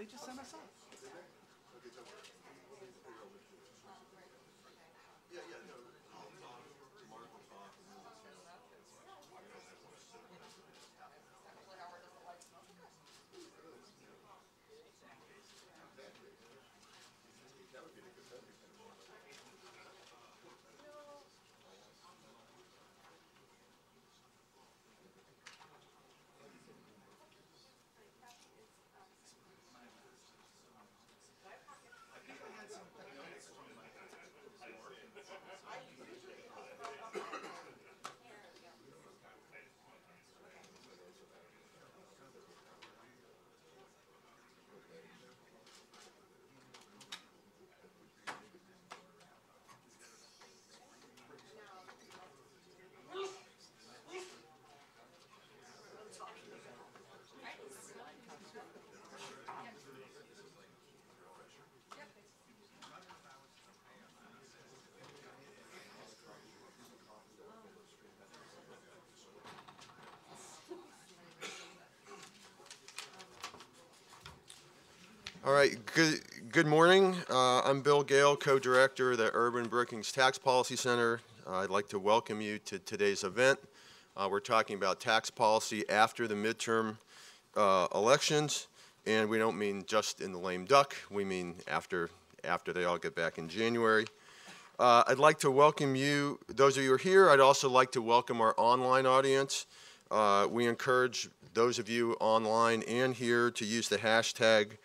They just sent us up. All right, good morning. I'm Bill Gale, co-director of the Urban-Brookings Tax Policy Center. I'd like to welcome you to today's event. We're talking about tax policy after the midterm elections, and we don't mean just in the lame duck. We mean after they all get back in January. I'd like to welcome you, those of you who are here. I'd also like to welcome our online audience. We encourage those of you online and here to use the hashtag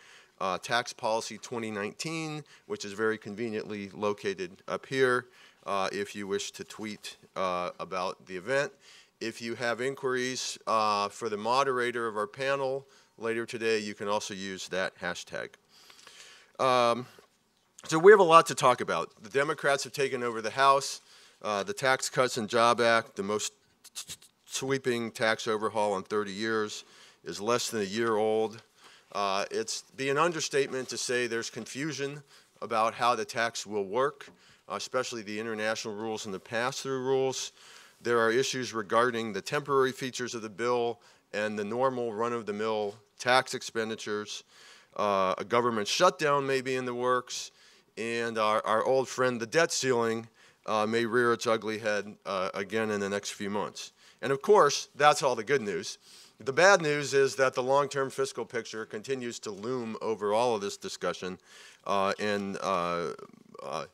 Tax Policy 2019, which is very conveniently located up here, if you wish to tweet about the event. If you have inquiries for the moderator of our panel later today, you can also use that hashtag. So we have a lot to talk about. The Democrats have taken over the House. The Tax Cuts and Job Act, the most sweeping tax overhaul in 30 years, is less than a year old. It's be an understatement to say there's confusion about how the tax will work, especially the international rules and the pass-through rules. There are issues regarding the temporary features of the bill and the normal run-of-the-mill tax expenditures. A government shutdown may be in the works, and our old friend, the debt ceiling, may rear its ugly head again in the next few months. And of course, that's all the good news. The bad news is that the long-term fiscal picture continues to loom over all of this discussion and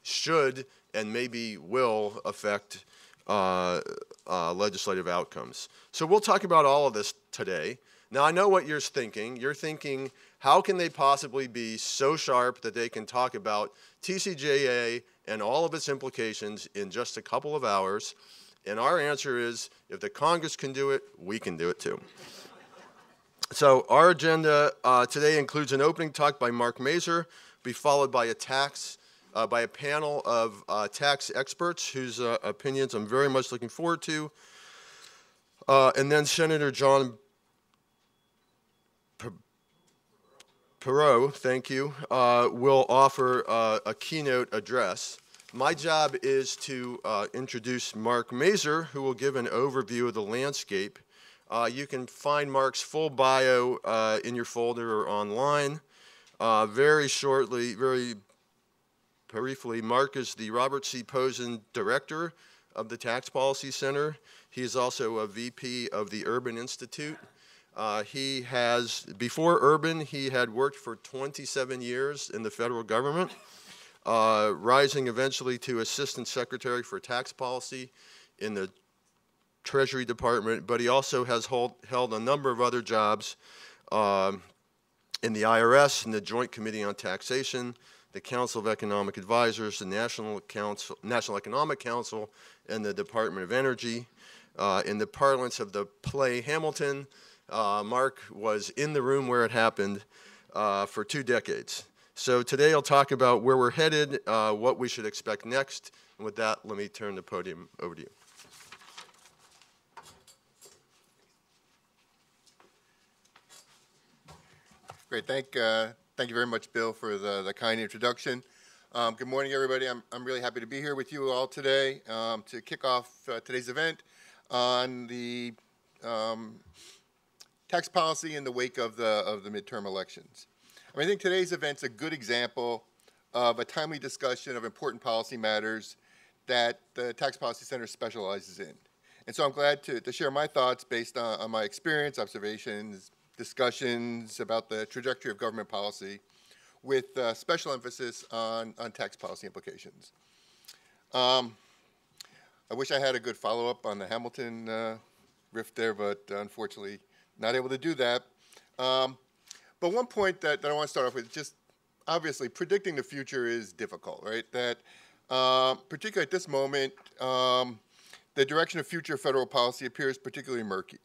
should and maybe will affect legislative outcomes. So we'll talk about all of this today. Now, I know what you're thinking. You're thinking, how can they possibly be so sharp that they can talk about TCJA and all of its implications in just a couple of hours? And our answer is, if the Congress can do it, we can do it too. So our agenda today includes an opening talk by Mark Mazur, be followed by a panel of tax experts whose opinions I'm very much looking forward to. And then Senator John Perot, thank you, will offer a keynote address. My job is to introduce Mark Mazur, who will give an overview of the landscape. You can find Mark's full bio in your folder or online. Very shortly, very briefly, Mark is the Robert C. Posen Director of the Tax Policy Center. He is also a VP of the Urban Institute. He has, before Urban, he had worked for 27 years in the federal government, rising eventually to Assistant Secretary for Tax Policy in the Treasury Department, but he also has held a number of other jobs in the IRS, in the Joint Committee on Taxation, the Council of Economic Advisors, the National Economic Council, and the Department of Energy. In the parlance of the play Hamilton, Mark was in the room where it happened for 2 decades. So today I'll talk about where we're headed, what we should expect next. And with that, let me turn the podium over to you. Great. Thank you very much, Bill, for the kind introduction. Good morning, everybody. I'm really happy to be here with you all today to kick off today's event on the tax policy in the wake of the midterm elections. I think today's event's a good example of a timely discussion of important policy matters that the Tax Policy Center specializes in. And so I'm glad to share my thoughts based on my experience, observations, discussions about the trajectory of government policy with special emphasis on tax policy implications. I wish I had a good follow-up on the Hamilton riff there, but unfortunately not able to do that. But one point that I want to start off with, just obviously predicting the future is difficult, right? That particularly at this moment, the direction of future federal policy appears particularly murky.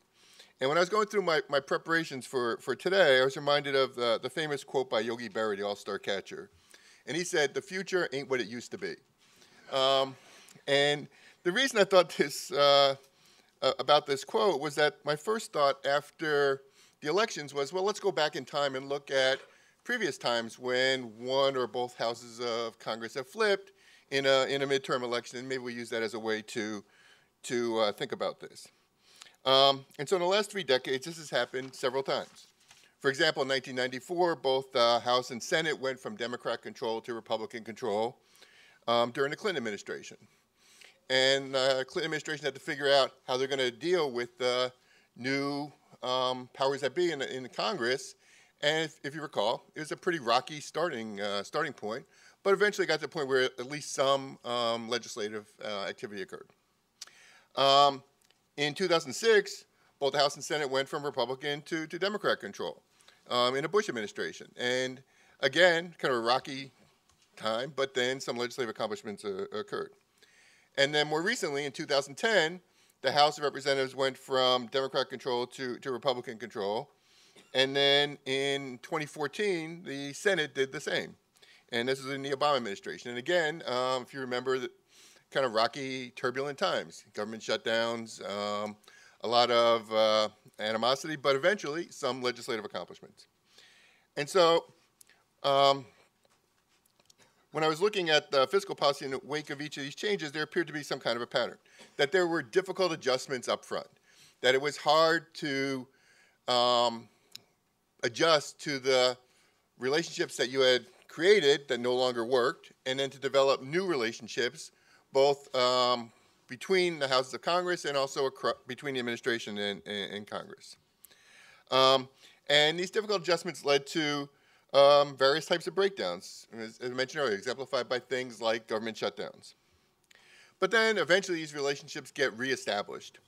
And when I was going through my preparations for today, I was reminded of the famous quote by Yogi Berra, the all-star catcher. And he said, "The future ain't what it used to be." And the reason I thought this about this quote was that my first thought after the elections was, well, let's go back in time and look at previous times when one or both houses of Congress have flipped in a midterm election, and maybe we use that as a way to think about this. And so in the last 3 decades, this has happened several times. For example, in 1994, both the House and Senate went from Democrat control to Republican control during the Clinton administration. And the Clinton administration had to figure out how they're going to deal with the new powers that be in Congress. And if you recall, it was a pretty rocky starting point, but eventually got to the point where at least some legislative activity occurred. In 2006, both the House and Senate went from Republican to Democrat control in a Bush administration. And again, kind of a rocky time, but then some legislative accomplishments occurred. And then more recently, in 2010, the House of Representatives went from Democrat control to Republican control. And then in 2014, the Senate did the same. And this was in the Obama administration. And again, if you remember, kind of rocky, turbulent times, government shutdowns, a lot of animosity, but eventually some legislative accomplishments. And so when I was looking at the fiscal policy in the wake of each of these changes, there appeared to be some kind of a pattern. that there were difficult adjustments up front, that it was hard to adjust to the relationships that you had created that no longer worked, and then to develop new relationships, both between the houses of Congress and also between the administration and Congress. And these difficult adjustments led to various types of breakdowns, as I mentioned earlier, exemplified by things like government shutdowns. But then eventually these relationships get reestablished,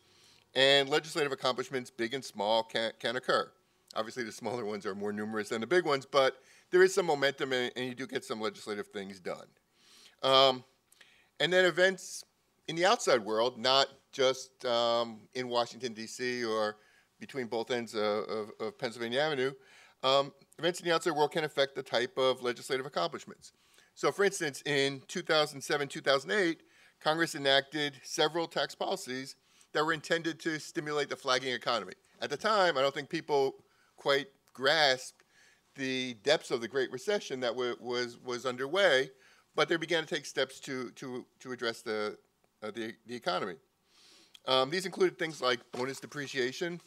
and legislative accomplishments, big and small, can occur. Obviously the smaller ones are more numerous than the big ones, but there is some momentum and you do get some legislative things done. And then events in the outside world, not just in Washington, D.C. or between both ends of Pennsylvania Avenue, events in the outside world can affect the type of legislative accomplishments. So for instance, in 2007, 2008, Congress enacted several tax policies that were intended to stimulate the flagging economy. At the time, I don't think people quite grasped the depths of the Great Recession that was underway, but they began to take steps to address the economy. These included things like bonus depreciation,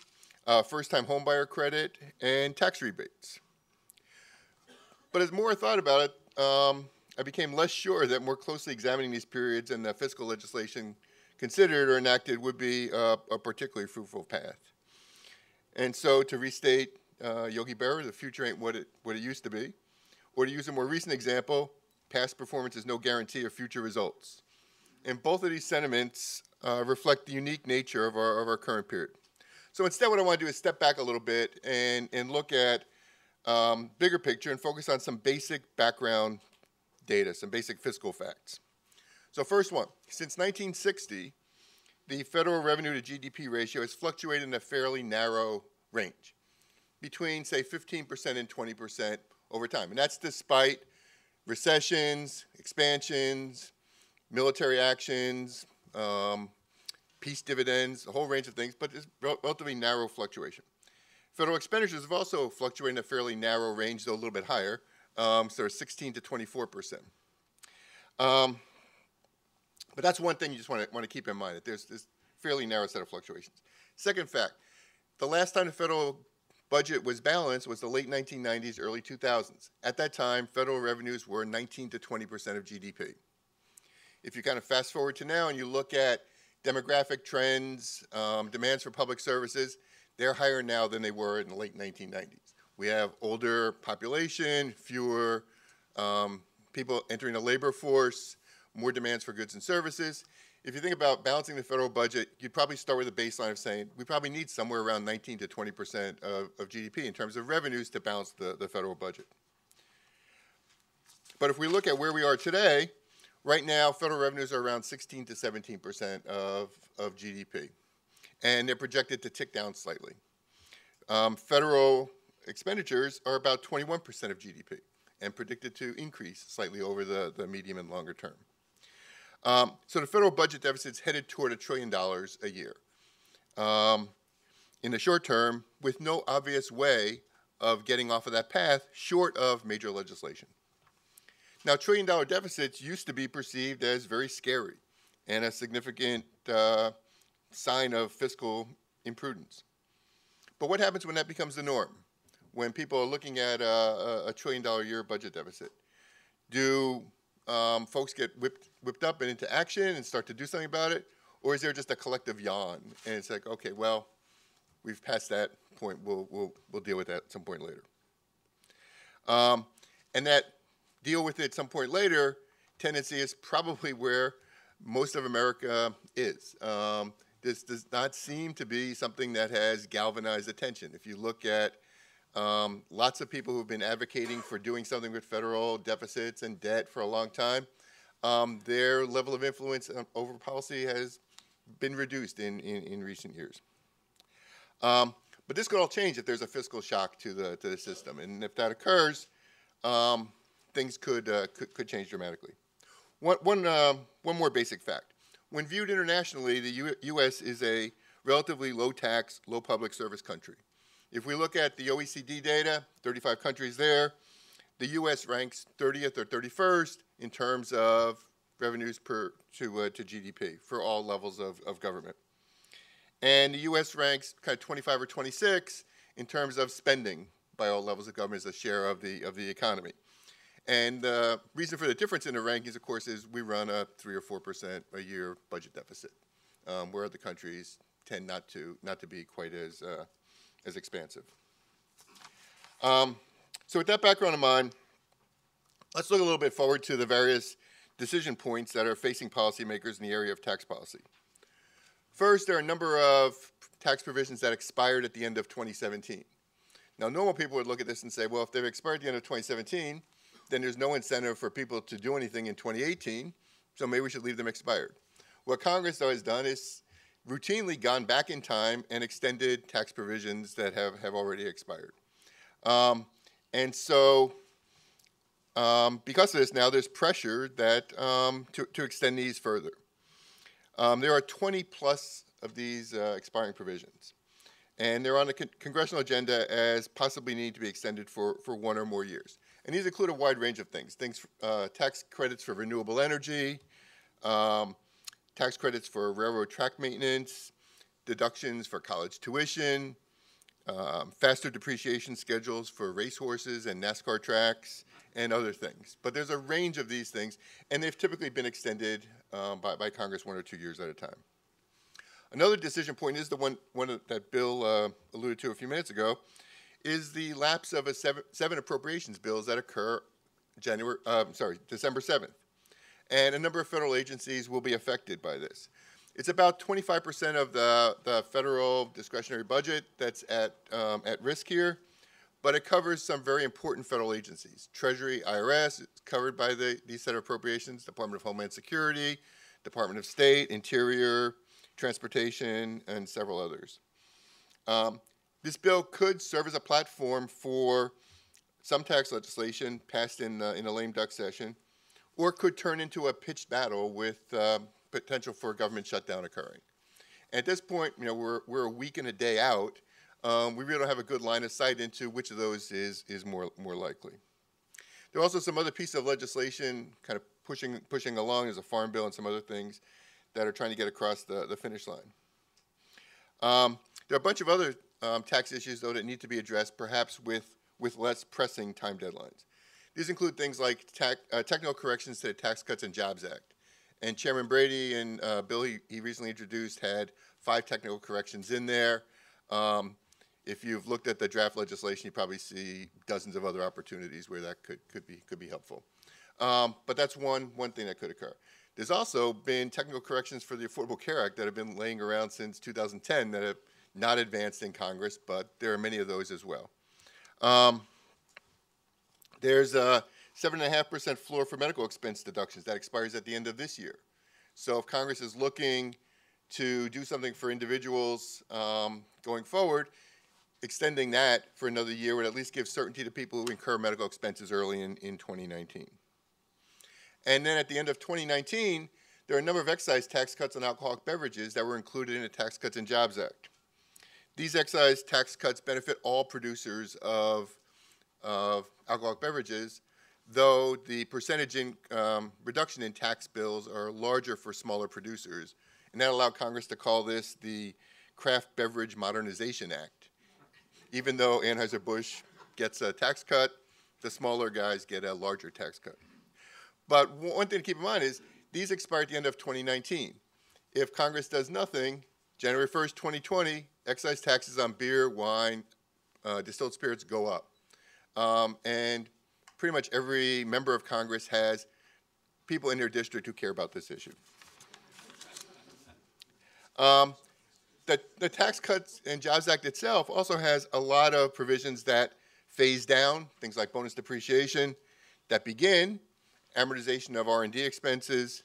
first-time homebuyer credit, and tax rebates. But as more I thought about it, I became less sure that more closely examining these periods and the fiscal legislation considered or enacted would be a particularly fruitful path. And so to restate Yogi Berra, the future ain't what it used to be, or to use a more recent example, past performance is no guarantee of future results. And both of these sentiments reflect the unique nature of our current period. So instead what I want to do is step back a little bit and look at bigger picture and focus on some basic background data, some basic fiscal facts. So first one, since 1960, the federal revenue to GDP ratio has fluctuated in a fairly narrow range, between say 15% and 20% over time. And that's despite recessions, expansions, military actions, peace dividends, a whole range of things, but it's relatively narrow fluctuation. Federal expenditures have also fluctuated in a fairly narrow range, though a little bit higher, so 16 to 24%. But that's one thing you just want to keep in mind, that there's this fairly narrow set of fluctuations. Second fact, the last time the federal budget was balanced was the late 1990s, early 2000s. At that time, federal revenues were 19 to 20% of GDP. If you kind of fast forward to now and you look at demographic trends, demands for public services, they're higher now than they were in the late 1990s. We have older population, fewer people entering the labor force, more demands for goods and services. If you think about balancing the federal budget, you'd probably start with a baseline of saying we probably need somewhere around 19 to 20% of GDP in terms of revenues to balance the federal budget. But if we look at where we are today, right now federal revenues are around 16 to 17% of GDP, and they're projected to tick down slightly. Federal expenditures are about 21% of GDP and predicted to increase slightly over the medium and longer term. So the federal budget deficit is headed toward $1 trillion a year in the short term, with no obvious way of getting off of that path short of major legislation. Now, $1 trillion deficits used to be perceived as very scary and a significant sign of fiscal imprudence. But what happens when that becomes the norm? When people are looking at a $1 trillion a year budget deficit? Do folks get whipped up and into action and start to do something about it? Or is there just a collective yawn? And it's like, okay, well, we've passed that point. We'll deal with that at some point later. And that deal with it at some point later tendency is probably where most of America is. This does not seem to be something that has galvanized attention. If you look at lots of people who've been advocating for doing something with federal deficits and debt for a long time, their level of influence over policy has been reduced in recent years. But this could all change if there's a fiscal shock to the system. And if that occurs, things could change dramatically. One more basic fact. When viewed internationally, the U.S. is a relatively low-tax, low-public service country. If we look at the OECD data, 35 countries there, the U.S. ranks 30th or 31st in terms of revenues to GDP for all levels of government. And the U.S. ranks kind of 25 or 26 in terms of spending by all levels of government as a share of the economy. And the reason for the difference in the rankings, of course, is we run a 3 or 4% a year budget deficit, where other countries tend not to be quite as expansive. So with that background in mind, let's look a little bit forward to the various decision points that are facing policymakers in the area of tax policy. First, there are a number of tax provisions that expired at the end of 2017. Now, normal people would look at this and say, well, if they've expired at the end of 2017, then there's no incentive for people to do anything in 2018, so maybe we should leave them expired. What Congress, though, has done is routinely gone back in time and extended tax provisions that have already expired. And so because of this now, there's pressure that to extend these further. There are 20 plus of these expiring provisions, and they're on the congressional agenda as possibly need to be extended for 1 or more years. And these include a wide range of things, tax credits for renewable energy, tax credits for railroad track maintenance, deductions for college tuition, faster depreciation schedules for racehorses and NASCAR tracks, and other things. But there's a range of these things, and they've typically been extended by Congress 1 or 2 years at a time. Another decision point is the one that Bill alluded to a few minutes ago, is the lapse of seven appropriations bills that occur December 7th. And a number of federal agencies will be affected by this. It's about 25% of the federal discretionary budget that's at risk here, but it covers some very important federal agencies. Treasury, IRS is covered by these set of appropriations, Department of Homeland Security, Department of State, Interior, Transportation, and several others. This bill could serve as a platform for some tax legislation passed in a lame duck session, or could turn into a pitched battle with potential for a government shutdown occurring. And at this point, we're a week and a day out. We really don't have a good line of sight into which of those is more likely. There are also some other pieces of legislation kind of pushing along. There's a farm bill and some other things that are trying to get across the finish line. There are a bunch of other tax issues, though, that need to be addressed, perhaps with less pressing time deadlines. These include things like technical corrections to the Tax Cuts and Jobs Act. And Chairman Brady and bill he recently introduced had 5 technical corrections in there. If you've looked at the draft legislation, you probably see dozens of other opportunities where that could be helpful. But that's one thing that could occur. There's also been technical corrections for the Affordable Care Act that have been laying around since 2010 that have not advanced in Congress, but there are many of those as well. There's a 7.5% floor for medical expense deductions that expires at the end of this year. So if Congress is looking to do something for individuals going forward, extending that for another year would at least give certainty to people who incur medical expenses early in 2019. And then at the end of 2019, there are a number of excise tax cuts on alcoholic beverages that were included in the Tax Cuts and Jobs Act. These excise tax cuts benefit all producers of alcoholic beverages, though the percentage reduction in tax bills are larger for smaller producers. And that allowed Congress to call this the Craft Beverage Modernization Act. Even though Anheuser-Busch gets a tax cut, the smaller guys get a larger tax cut. But one thing to keep in mind is these expire at the end of 2019. If Congress does nothing, January 1st, 2020, excise taxes on beer, wine, distilled spirits go up. And pretty much every member of Congress has people in their district who care about this issue. The Tax Cuts and Jobs Act itself also has a lot of provisions that phase down, things like bonus depreciation, that begin amortization of R&D expenses,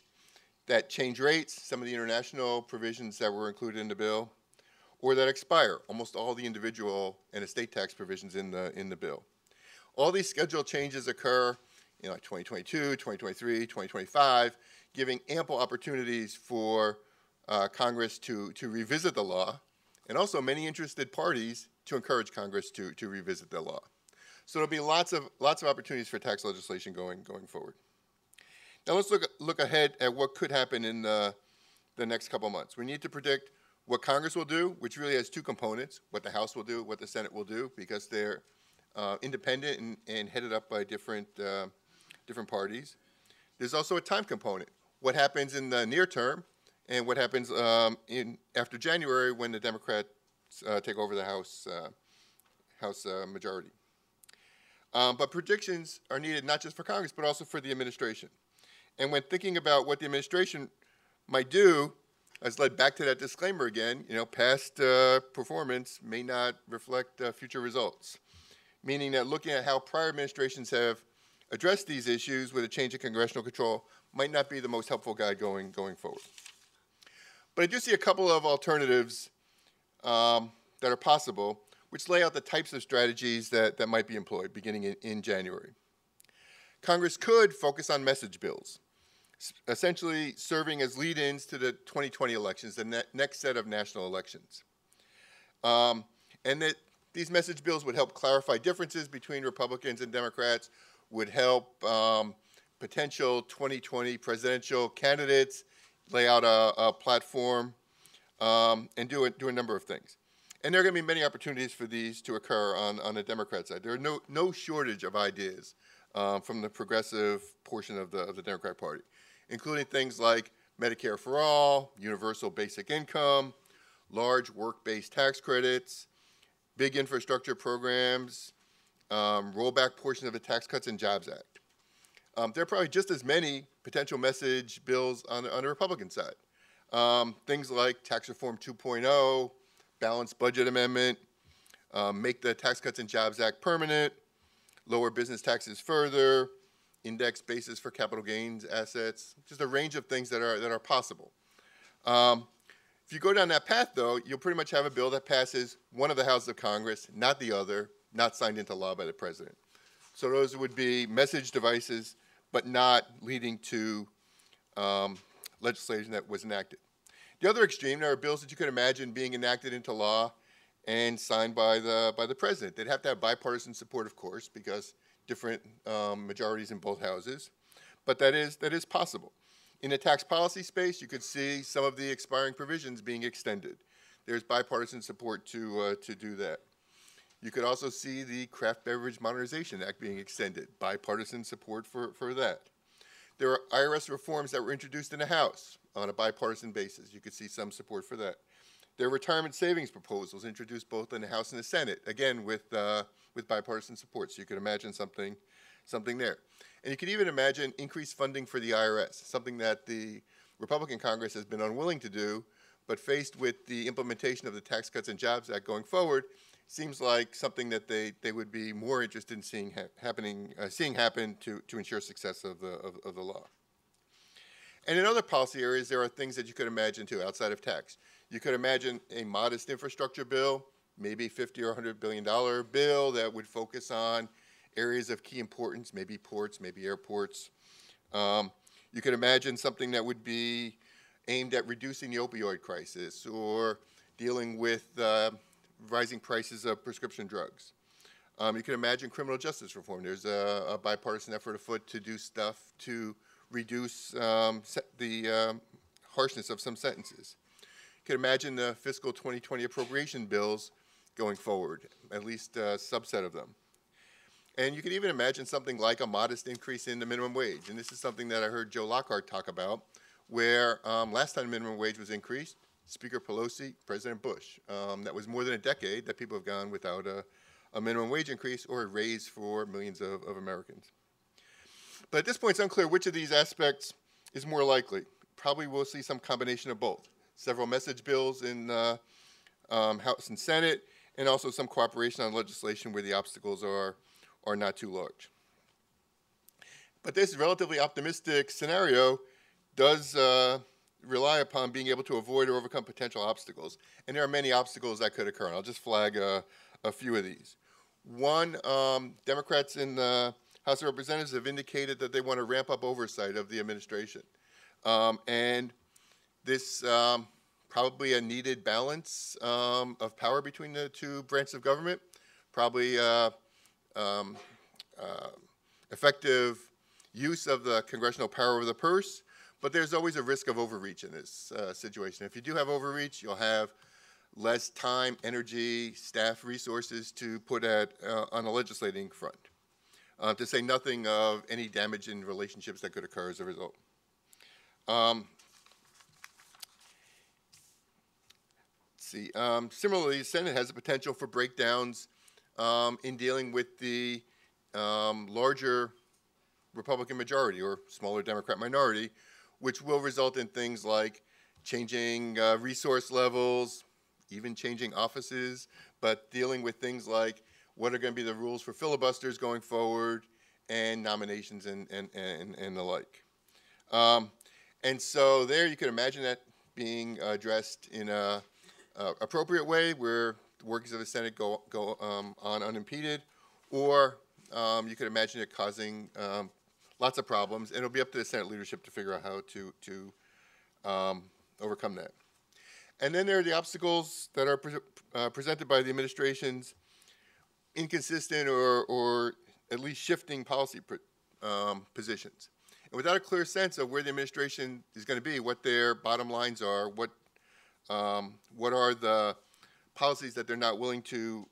that change rates, some of the international provisions that were included in the bill, or that expire, almost all the individual and estate tax provisions in the bill. All these schedule changes occur in like 2022, 2023, 2025, giving ample opportunities for Congress to revisit the law, and also many interested parties to encourage Congress to revisit the law. So there'll be lots of opportunities for tax legislation going forward. Now let's look ahead at what could happen in the next couple months. We need to predict what Congress will do, which really has two components: what the House will do, what the Senate will do, because they're independent and headed up by different parties. There's also a time component: what happens in the near term, and what happens after January when the Democrats take over the House majority. But predictions are needed not just for Congress, but also for the administration. And when thinking about what the administration might do, as led back to that disclaimer again, past performance may not reflect future results, meaning that looking at how prior administrations have addressed these issues with a change in congressional control might not be the most helpful guide going forward. But I do see a couple of alternatives that are possible, which lay out the types of strategies that might be employed beginning in January. Congress could focus on message bills, essentially serving as lead-ins to the 2020 elections, the next set of national elections. And that these message bills would help clarify differences between Republicans and Democrats, would help potential 2020 presidential candidates lay out a platform and do a number of things. And there are going to be many opportunities for these to occur on the Democrat side. There are no shortage of ideas from the progressive portion of the Democratic Party, including things like Medicare for all, universal basic income, large work-based tax credits, big infrastructure programs, rollback portions of the Tax Cuts and Jobs Act. There are probably just as many potential message bills on the Republican side. Things like Tax Reform 2.0, Balanced Budget Amendment, make the Tax Cuts and Jobs Act permanent, lower business taxes further, index basis for capital gains assets, just a range of things that are possible. If you go down that path, though, you'll pretty much have a bill that passes one of the houses of Congress, not the other, not signed into law by the president. So those would be message devices, but not leading to legislation that was enacted. The other extreme, there are bills that you could imagine being enacted into law and signed by the president. They'd have to have bipartisan support, of course, because different majorities in both houses, but that is possible. In the tax policy space, you could see some of the expiring provisions being extended. There's bipartisan support to do that. You could also see the Craft Beverage Modernization Act being extended, bipartisan support for that. There are IRS reforms that were introduced in the House on a bipartisan basis. You could see some support for that. There are retirement savings proposals introduced both in the House and the Senate, again with bipartisan support. So you could imagine something there. And you could even imagine increased funding for the IRS, something that the Republican Congress has been unwilling to do, but faced with the implementation of the Tax Cuts and Jobs Act going forward, seems like something that they would be more interested in seeing happen to ensure success of the law. And in other policy areas, there are things that you could imagine too, outside of tax. You could imagine a modest infrastructure bill, maybe $50 or $100 billion bill that would focus on areas of key importance, maybe ports, maybe airports. You could imagine something that would be aimed at reducing the opioid crisis or dealing with rising prices of prescription drugs. You can imagine criminal justice reform. There's a bipartisan effort afoot to do stuff to reduce the harshness of some sentences. You can imagine the fiscal 2020 appropriation bills going forward, at least a subset of them. And you can even imagine something like a modest increase in the minimum wage. And this is something that I heard Joe Lockhart talk about, where last time minimum wage was increased, Speaker Pelosi, President Bush. That was more than a decade that people have gone without a minimum wage increase or a raise for millions of Americans. But at this point, it's unclear which of these aspects is more likely. Probably we'll see some combination of both. Several message bills in House and Senate, and also some cooperation on legislation where the obstacles are not too large. But this relatively optimistic scenario does rely upon being able to avoid or overcome potential obstacles. And there are many obstacles that could occur, and I'll just flag a few of these. One, Democrats in the House of Representatives have indicated that they want to ramp up oversight of the administration. And this probably a needed balance of power between the two branches of government, probably effective use of the congressional power of the purse, but there's always a risk of overreach in this situation. If you do have overreach, you'll have less time, energy, staff resources to put on the legislating front, to say nothing of any damage in relationships that could occur as a result. Similarly, the Senate has the potential for breakdowns in dealing with the larger Republican majority or smaller Democrat minority, which will result in things like changing resource levels, even changing offices, but dealing with things like what are going to be the rules for filibusters going forward and nominations and the like. And so there you can imagine that being addressed in a appropriate way where the workings of the Senate go on unimpeded, or you could imagine it causing lots of problems, and it'll be up to the Senate leadership to figure out how to overcome that. And then there are the obstacles that are presented by the administration's inconsistent or at least shifting policy positions. And without a clear sense of where the administration is going to be, what their bottom lines are, what are the policies that they're not willing to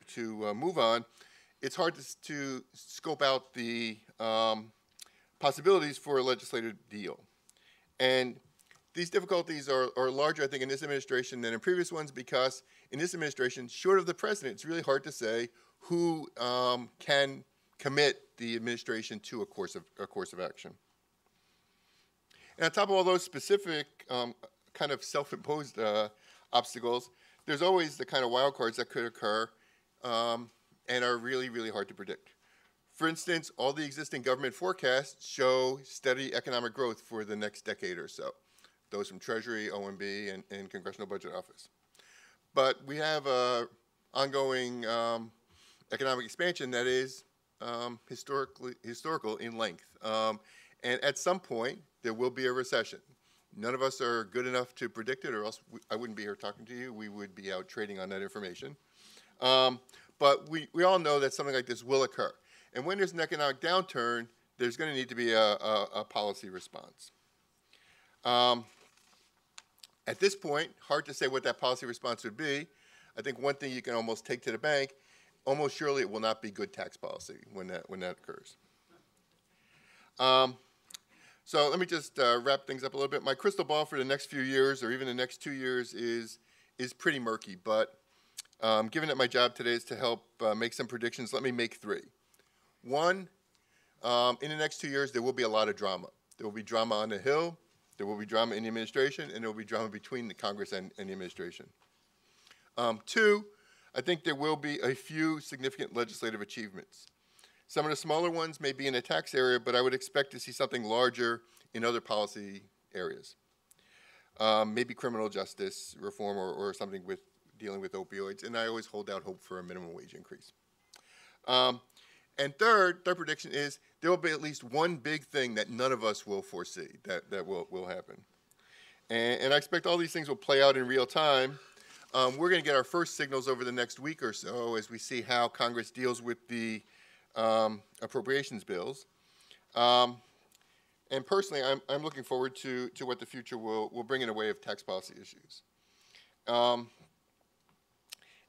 move on, it's hard to scope out the possibilities for a legislative deal. And these difficulties are larger, I think, in this administration than in previous ones, because in this administration, short of the president, it's really hard to say who can commit the administration to a course of action. And on top of all those specific kind of self-imposed obstacles, there's always the kind of wild cards that could occur and are really, really hard to predict. For instance, all the existing government forecasts show steady economic growth for the next decade or so, those from Treasury, OMB, and Congressional Budget Office. But we have ongoing economic expansion that is historical in length. And at some point, there will be a recession. None of us are good enough to predict it, or else I wouldn't be here talking to you. We would be out trading on that information. But we all know that something like this will occur. And when there's an economic downturn, there's going to need to be a policy response. At this point, hard to say what that policy response would be. I think one thing you can almost take to the bank, almost surely it will not be good tax policy when that occurs. So let me just wrap things up a little bit. My crystal ball for the next few years, or even the next 2 years, is pretty murky. But given that my job today is to help make some predictions, let me make 3. One, in the next 2 years, there will be a lot of drama. There will be drama on the Hill, there will be drama in the administration, and there will be drama between the Congress and the administration. 2, I think there will be a few significant legislative achievements. Some of the smaller ones may be in the tax area, but I would expect to see something larger in other policy areas. Maybe criminal justice reform or something with dealing with opioids, and I always hold out hope for a minimum wage increase. And third prediction is there will be at least one big thing that none of us will foresee that will happen. And I expect all these things will play out in real time. We're going to get our first signals over the next week or so as we see how Congress deals with the appropriations bills. And personally, I'm looking forward to what the future will bring in the way of tax policy issues.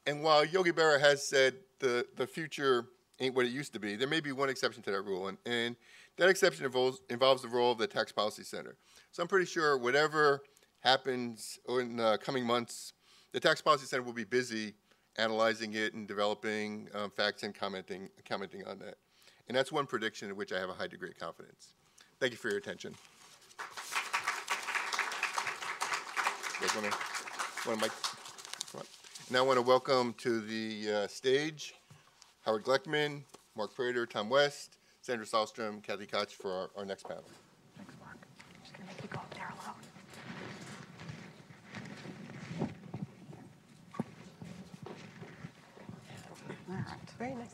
And while Yogi Berra has said the future ain't what it used to be, there may be one exception to that rule, and that exception involves the role of the Tax Policy Center. So I'm pretty sure whatever happens in the coming months, the Tax Policy Center will be busy analyzing it and developing facts and commenting on that. And that's one prediction in which I have a high degree of confidence. Thank you for your attention. You guys want to now I want to welcome to the stage Howard Gleckman, Mark Prater, Tom West, Sandra Sahlstrom, Kathy Koch for our next panel. Thanks, Mark. I'm just going to make you go up there alone. All right. Very nice.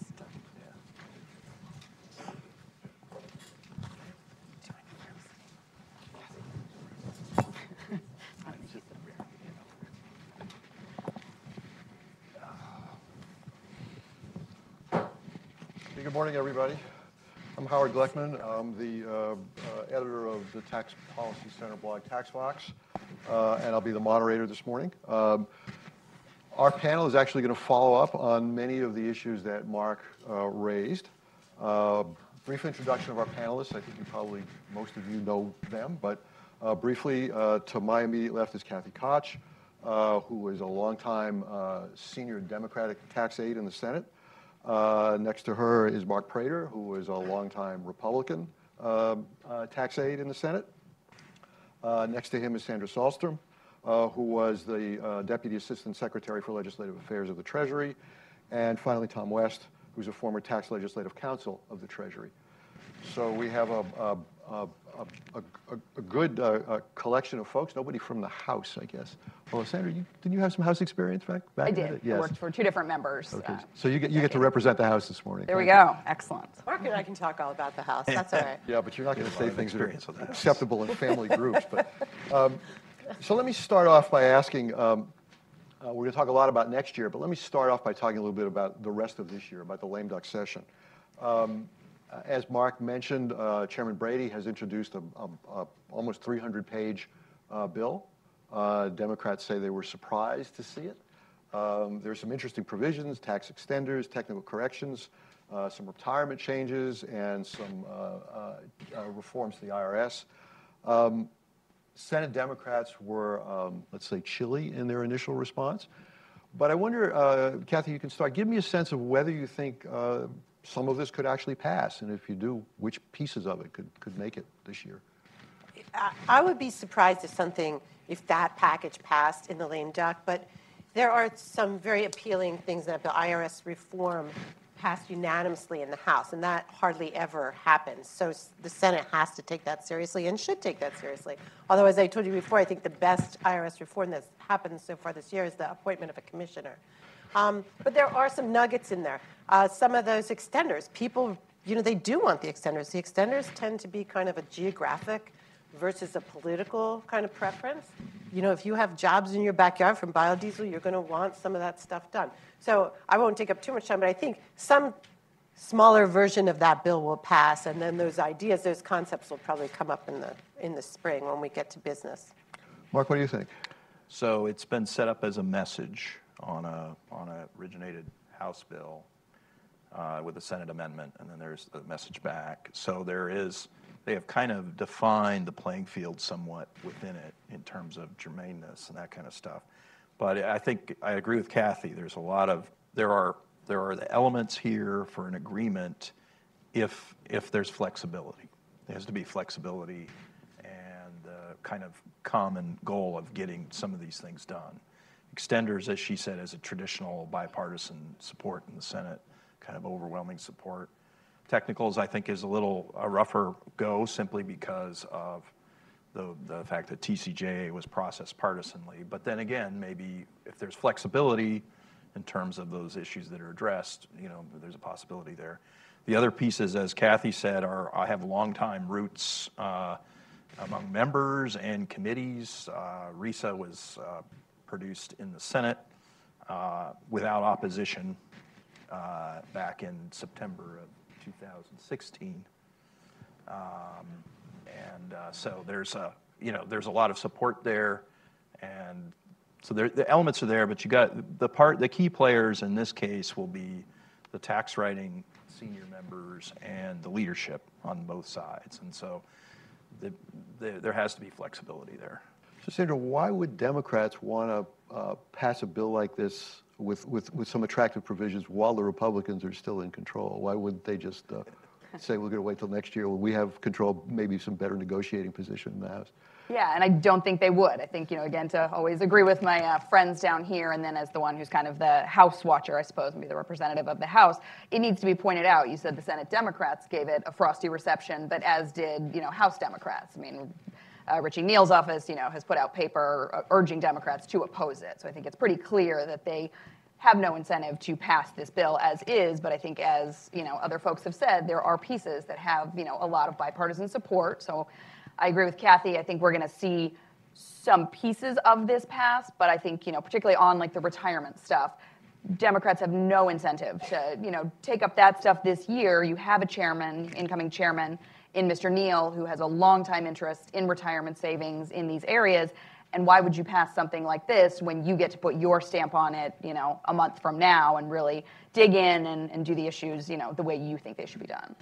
Good morning, everybody. I'm Howard Gleckman. I'm the editor of the Tax Policy Center blog, TaxVox, and I'll be the moderator this morning. Our panel is actually going to follow up on many of the issues that Mark raised. Brief introduction of our panelists. I think probably most of you know them, but briefly, to my immediate left is Kathy Koch, who is a longtime senior Democratic tax aide in the Senate. Next to her is Mark Prater, who is a longtime Republican tax aide in the Senate. Next to him is Sandra Sahlstrom, who was the Deputy Assistant Secretary for Legislative Affairs of the Treasury. And finally, Tom West, who's a former tax legislative counsel of the Treasury. So we have a good collection of folks. Nobody from the House, I guess. Well, Sandra, didn't you have some House experience back I in did. Yes. I worked for two different members. Okay. So you get to represent the House this morning. There we go. Excellent. Mark and I can talk all about the House. That's all right. Yeah, but you're not going to say things that are acceptable in family groups. But so let me start off by asking. We're going to talk a lot about next year, but let me start off by talking a little bit about the rest of this year, about the lame duck session. As Mark mentioned, Chairman Brady has introduced a almost 300-page bill. Democrats say they were surprised to see it. There's some interesting provisions, tax extenders, technical corrections, some retirement changes, and some reforms to the IRS. Senate Democrats were, let's say, chilly in their initial response. But I wonder, Kathy, you can start. Give me a sense of whether you think some of this could actually pass, and if you do, which pieces of it could make it this year? I would be surprised if that package passed in the lame duck, but there are some very appealing things that the IRS reform passed unanimously in the House, and that hardly ever happens. So the Senate has to take that seriously and should take that seriously. Although, as I told you before, I think the best IRS reform that's happened so far this year is the appointment of a commissioner. But there are some nuggets in there. Some of those extenders, people, they do want the extenders. The extenders tend to be kind of a geographic versus a political kind of preference. If you have jobs in your backyard from biodiesel, you're going to want some of that stuff done. So I won't take up too much time, but I think some smaller version of that bill will pass, and then those ideas, those concepts will probably come up in the spring when we get to business. Mark, what do you think? So it's been set up as a message on a originated House bill with a Senate amendment, and then there's the message back. So they have kind of defined the playing field somewhat within it in terms of germaneness and that kind of stuff. But I think I agree with Kathy. There are the elements here for an agreement if there's flexibility. There has to be flexibility and the kind of common goal of getting some of these things done. Extenders, as she said, is a traditional bipartisan support in the Senate, kind of overwhelming support. Technicals, I think, is a rougher go simply because of the fact that TCJA was processed partisanly. But then again, maybe if there's flexibility in terms of those issues that are addressed, there's a possibility there. The other pieces, as Kathy said, I have longtime roots among members and committees. RISA was produced in the Senate without opposition back in September of 2016, so there's a lot of support there, and so the elements are there. But you got the key players in this case will be the tax writing senior members and the leadership on both sides, and so there has to be flexibility there. So, Sandra, why would Democrats want to pass a bill like this with some attractive provisions while the Republicans are still in control? Why wouldn't they just say we're going to wait till next year when we have control, maybe some better negotiating position in the House? Yeah, and I don't think they would. I think, again, to always agree with my friends down here, and then as the one who's kind of the House watcher, I suppose, and be the representative of the House, it needs to be pointed out. You said the Senate Democrats gave it a frosty reception, but as did, House Democrats. I mean, Richie Neal's office, has put out paper urging Democrats to oppose it. So I think it's pretty clear that they have no incentive to pass this bill as is, but I think as, other folks have said, there are pieces that have, a lot of bipartisan support. So I agree with Kathy. I think we're going to see some pieces of this pass, but I think, particularly on like the retirement stuff, Democrats have no incentive to, take up that stuff this year. You have a chairman, incoming chairman, in Mr. Neal, who has a long-time interest in retirement savings in these areas. And why would you pass something like this when you get to put your stamp on it, a month from now and really dig in and do the issues, the way you think they should be done?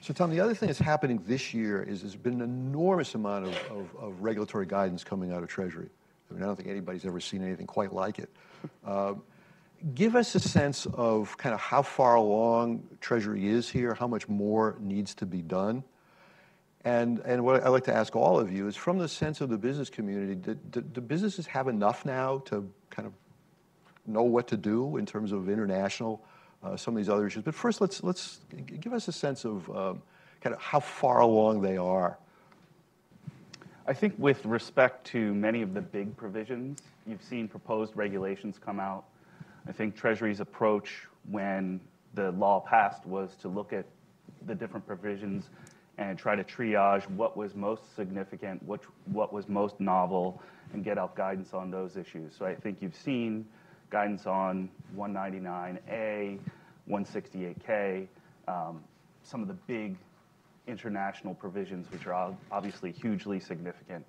So, Tom, the other thing that's happening this year is there's been an enormous amount of regulatory guidance coming out of Treasury. I mean, I don't think anybody's ever seen anything quite like it. Give us a sense of kind of how far along Treasury is here, how much more needs to be done. And what I'd like to ask all of you is, from the sense of the business community, do businesses have enough now to kind of know what to do in terms of international, some of these other issues? But first, let's give us a sense of kind of how far along they are. I think with respect to many of the big provisions, you've seen proposed regulations come out. I think Treasury's approach when the law passed was to look at the different provisions and try to triage what was most significant, what was most novel, and get out guidance on those issues. So I think you've seen guidance on 199A, 168K, some of the big international provisions, which are obviously hugely significant.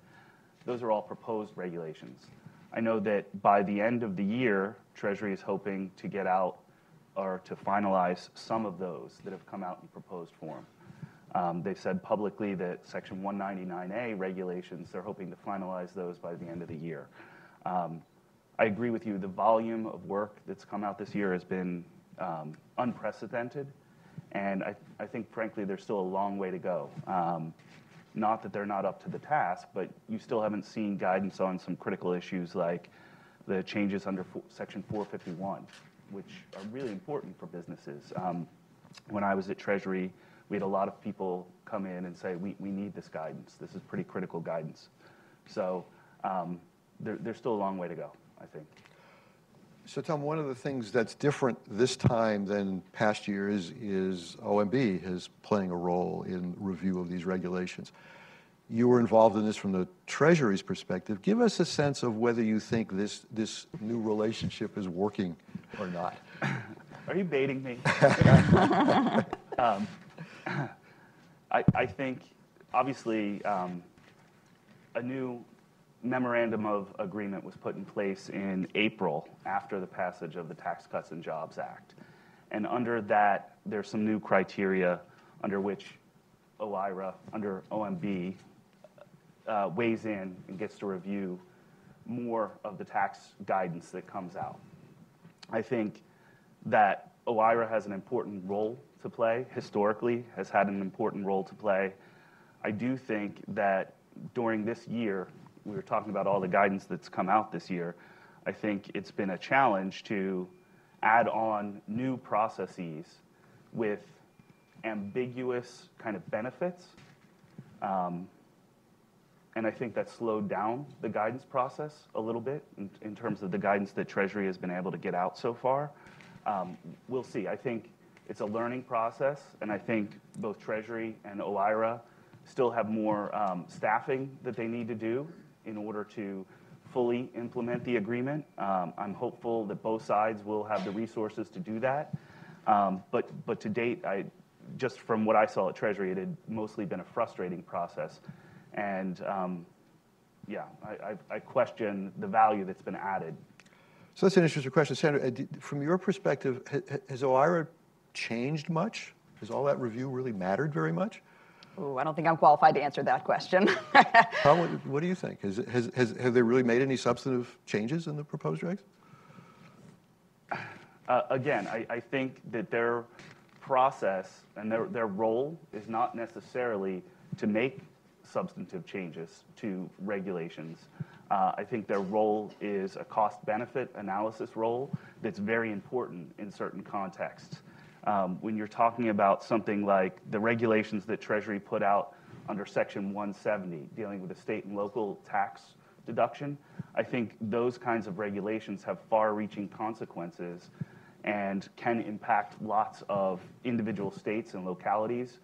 Those are all proposed regulations. I know that by the end of the year, Treasury is hoping to get out or to finalize some of those that have come out in proposed form. They've said publicly that Section 199A regulations, they're hoping to finalize those by the end of the year. I agree with you. The volume of work that's come out this year has been unprecedented, and I think, frankly, there's still a long way to go. Not that they're not up to the task, but you still haven't seen guidance on some critical issues like the changes under Section 451, which are really important for businesses. When I was at Treasury, we had a lot of people come in and say, we need this guidance. This is pretty critical guidance. So there's still a long way to go, I think. So, Tom, one of the things that's different this time than past years is OMB is playing a role in review of these regulations. You were involved in this from the Treasury's perspective. Give us a sense of whether you think this new relationship is working or not. Are you baiting me? I think, obviously, a new memorandum of agreement was put in place in April after the passage of the Tax Cuts and Jobs Act. And under that, there's some new criteria under which OIRA, under OMB, weighs in and gets to review more of the tax guidance that comes out. I think that OIRA has an important role to play, historically has had an important role to play. I do think that during this year, we were talking about all the guidance that's come out this year, I think it's been a challenge to add on new processes with ambiguous kind of benefits. And I think that slowed down the guidance process a little bit in terms of the guidance that Treasury has been able to get out so far. We'll see. I think it's a learning process, and I think both Treasury and OIRA still have more staffing that they need to do in order to fully implement the agreement. I'm hopeful that both sides will have the resources to do that. But to date, just from what I saw at Treasury, it had mostly been a frustrating process. And yeah, I question the value that's been added. So that's an interesting question. Sandra, from your perspective, has OIRA changed much? Has all that review really mattered very much? Ooh, I don't think I'm qualified to answer that question. Tom, what do you think? Have they really made any substantive changes in the proposed regs? Again, I think that their process and their role is not necessarily to make substantive changes to regulations. I think their role is a cost-benefit analysis role that's very important in certain contexts. When you're talking about something like the regulations that Treasury put out under Section 170, dealing with the state and local tax deduction, I think those kinds of regulations have far-reaching consequences and can impact lots of individual states and localities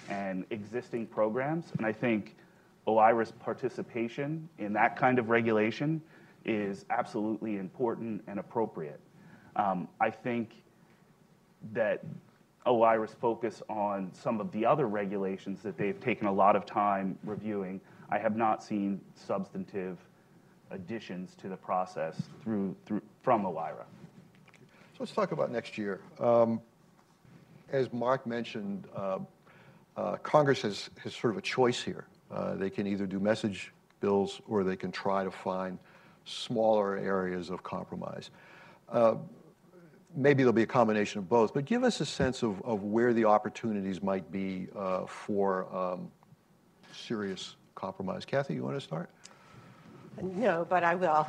and existing programs. And I think OIRA's participation in that kind of regulation is absolutely important and appropriate. I think that OIRA's focus on some of the other regulations that they've taken a lot of time reviewing, I have not seen substantive additions to the process from OIRA. So let's talk about next year. As Mark mentioned, Congress has sort of a choice here. They can either do message bills or they can try to find smaller areas of compromise. Maybe there'll be a combination of both, but give us a sense of where the opportunities might be for serious compromise. Kathy, you want to start? No, but I will.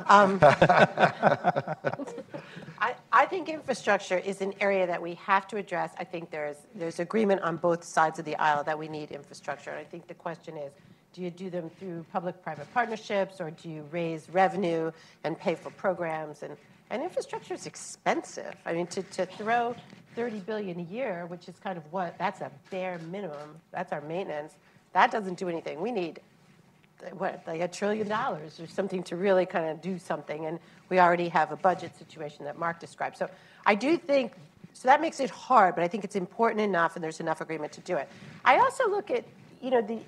I think infrastructure is an area that we have to address. I think there's agreement on both sides of the aisle that we need infrastructure. And I think the question is, do you do them through public-private partnerships, or do you raise revenue and pay for programs? And infrastructure is expensive. I mean, to throw $30 billion a year, which is kind of that's a bare minimum. That's our maintenance. That doesn't do anything. We need like $1 trillion or something to really kind of do something. And we already have a budget situation that Mark described. So I do think, so that makes it hard, but I think it's important enough and there's enough agreement to do it. I also look at, the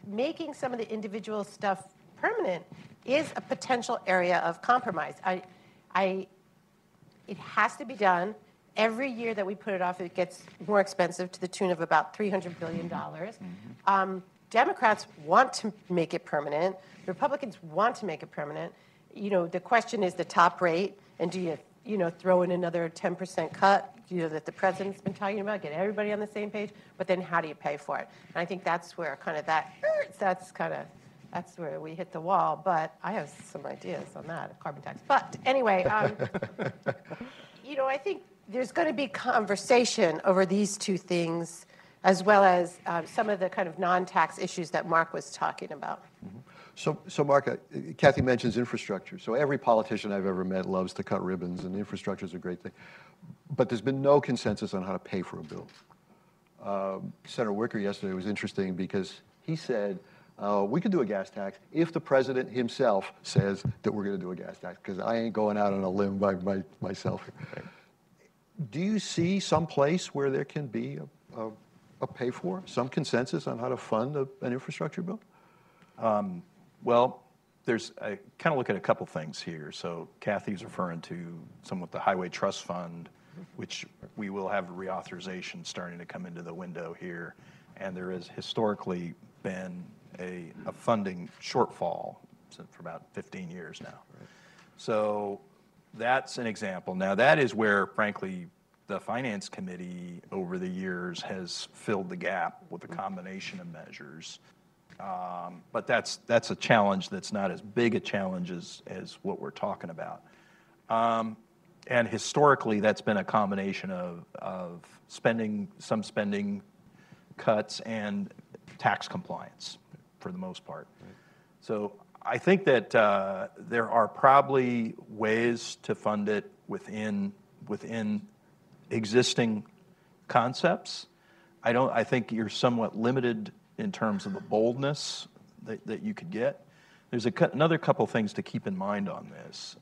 making some of the individual stuff permanent is a potential area of compromise. It has to be done. Every year that we put it off, it gets more expensive to the tune of about $300 billion. Democrats want to make it permanent. Republicans want to make it permanent. The question is the top rate, and do you, throw in another 10% cut, that the president's been talking about, get everybody on the same page, but then how do you pay for it? And I think that's where that's where we hit the wall, but I have some ideas on that, carbon tax. But anyway, I think there's going to be conversation over these two things, as well as some of the kind of non-tax issues that Mark was talking about. So Mark, Kathy mentions infrastructure. So every politician I've ever met loves to cut ribbons, and infrastructure is a great thing. But there's been no consensus on how to pay for a bill. Senator Wicker yesterday was interesting because he said, we could do a gas tax if the president himself says that we're going to do a gas tax, because I ain't going out on a limb by myself here. Right. Do you see some place where there can be a pay for, some consensus on how to fund an infrastructure bill? Well, I kind of look at a couple things here. So Kathy's referring to somewhat the Highway Trust Fund, which we will have reauthorization starting to come into the window here. And there has historically been a funding shortfall for about 15 years now. Right. So that's an example. Now, that is where, frankly, the Finance Committee over the years has filled the gap with a combination of measures. But that's a challenge that's not as big a challenge as what we're talking about. And historically, that's been a combination of some spending cuts and tax compliance for the most part. Right. So I think that there are probably ways to fund it within existing concepts. I think you're somewhat limited in terms of the boldness that you could get. There's another couple things to keep in mind on this.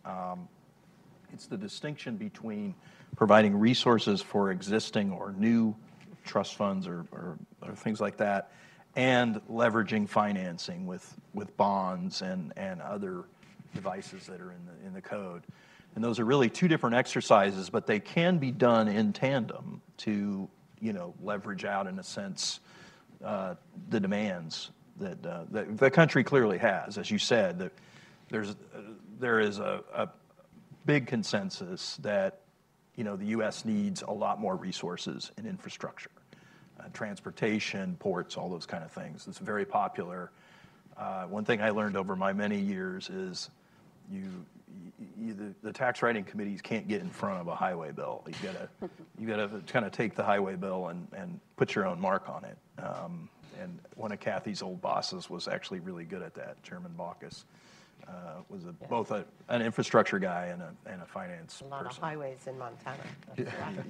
It's the distinction between providing resources for existing or new trust funds or things like that, and leveraging financing with bonds and other devices that are in the code. And those are really two different exercises, but they can be done in tandem to leverage out, in a sense, the demands that the country clearly has. As you said, that there is a big consensus that the U.S. needs a lot more resources in infrastructure, transportation, ports, all those kind of things. It's very popular. One thing I learned over my many years is the tax writing committees can't get in front of a highway bill. You gotta kind of take the highway bill and put your own mark on it. And one of Kathy's old bosses was actually really good at that. Chairman Baucus was both an infrastructure guy and a finance person. A lot of highways in Montana.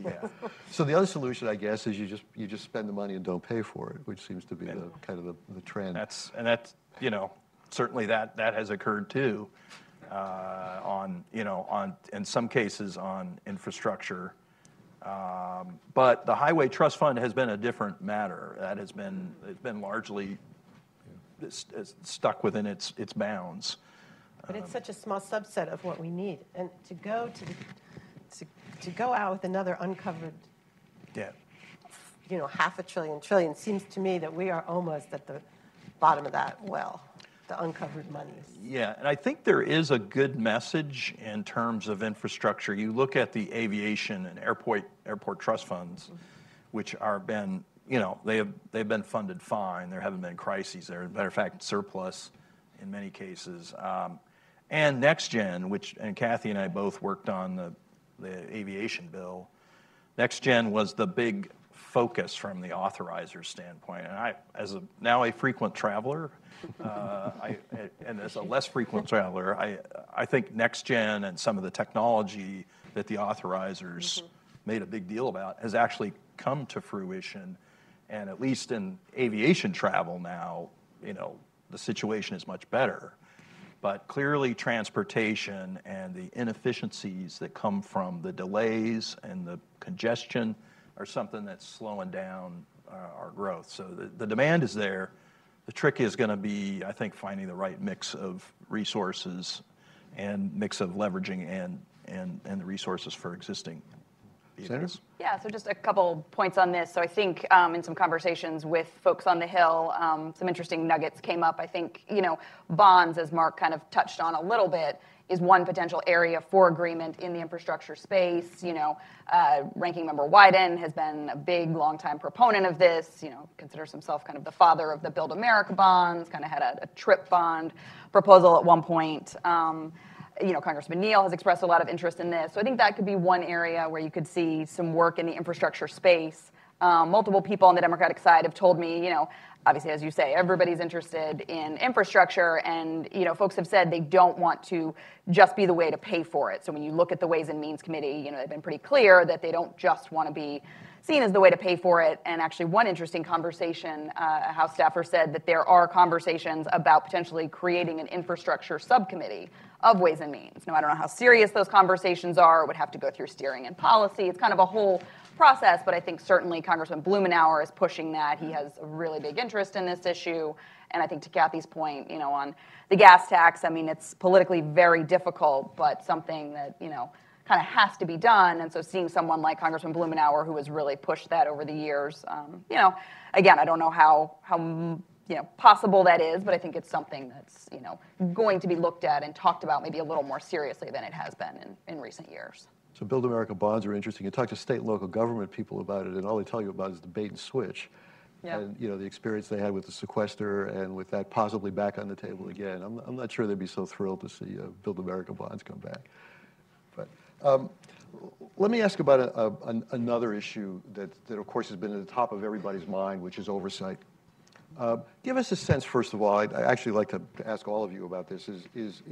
Yeah. So the other solution, I guess, is you just spend the money and don't pay for it, which seems to be the trend. That's certainly that has occurred too. on, in some cases on infrastructure. But the Highway Trust Fund has been a different matter. That it's been largely stuck within its bounds. But it's such a small subset of what we need, and to go to go out with another uncovered, Yeah. half a trillion seems to me that we are almost at the bottom of that well, the uncovered monies. Yeah, and I think there is a good message in terms of infrastructure. You look at the aviation and airport trust funds, which are been, they've been funded fine. There haven't been crises there. As a matter of fact, surplus in many cases. And NextGen, and Kathy and I both worked on the aviation bill. NextGen was the big focus from the authorizer standpoint. And I, as now a frequent traveler, and as a less frequent traveler, I think NextGen and some of the technology that the authorizers made a big deal about has actually come to fruition. And at least in aviation travel now, the situation is much better. But clearly transportation and the inefficiencies that come from the delays and the congestion are something that's slowing down our growth. So the demand is there. The trick is going to be, I think, finding the right mix of resources and mix of leveraging and the resources for existing vehicles. Yeah, so just a couple points on this. So I think in some conversations with folks on the Hill, some interesting nuggets came up. I think, bonds, as Mark kind of touched on a little bit, is one potential area for agreement in the infrastructure space. Ranking Member Wyden has been a big, longtime proponent of this, considers himself kind of the father of the Build America bonds, kind of had a TRIP bond proposal at one point. Congressman Neal has expressed a lot of interest in this. So I think that could be one area where you could see some work in the infrastructure space. Multiple people on the Democratic side have told me, obviously, as you say, everybody's interested in infrastructure, and folks have said they don't want to just be the way to pay for it. So when you look at the Ways and Means Committee, they've been pretty clear that they don't just want to be seen as the way to pay for it. And actually, one interesting conversation, a House staffer said that there are conversations about potentially creating an infrastructure subcommittee of Ways and Means. Now, I don't know how serious those conversations are. It would have to go through steering and policy. It's kind of a whole process, but I think certainly Congressman Blumenauer is pushing that. He has a really big interest in this issue. And I think to Kathy's point, on the gas tax, it's politically very difficult, but something that, kind of has to be done. And so seeing someone like Congressman Blumenauer, who has really pushed that over the years, again, I don't know how possible that is, but I think it's something that's, going to be looked at and talked about maybe a little more seriously than it has been in recent years. So Build America bonds are interesting. You talk to state and local government people about it, and all they tell you about is the bait and switch. Yeah. And, the experience they had with the sequester and with that possibly back on the table again. I'm not sure they'd be so thrilled to see Build America bonds come back. But let me ask about another issue that, of course, has been at the top of everybody's mind, which is oversight. Give us a sense, first of all, I'd actually like to ask all of you about this, is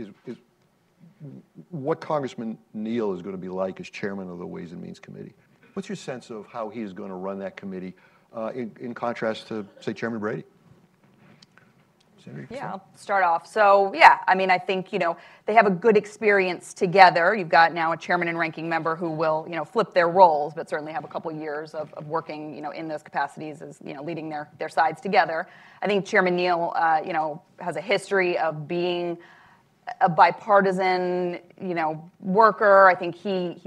what Congressman Neal is going to be like as chairman of the Ways and Means Committee. What's your sense of how he is going to run that committee in contrast to, say, Chairman Brady? Yeah, I'll start off. So, yeah, I think, they have a good experience together. You've got now a chairman and ranking member who will, flip their roles, but certainly have a couple years of working, in those capacities as, leading their sides together. I think Chairman Neal, has a history of being a bipartisan, worker. I think he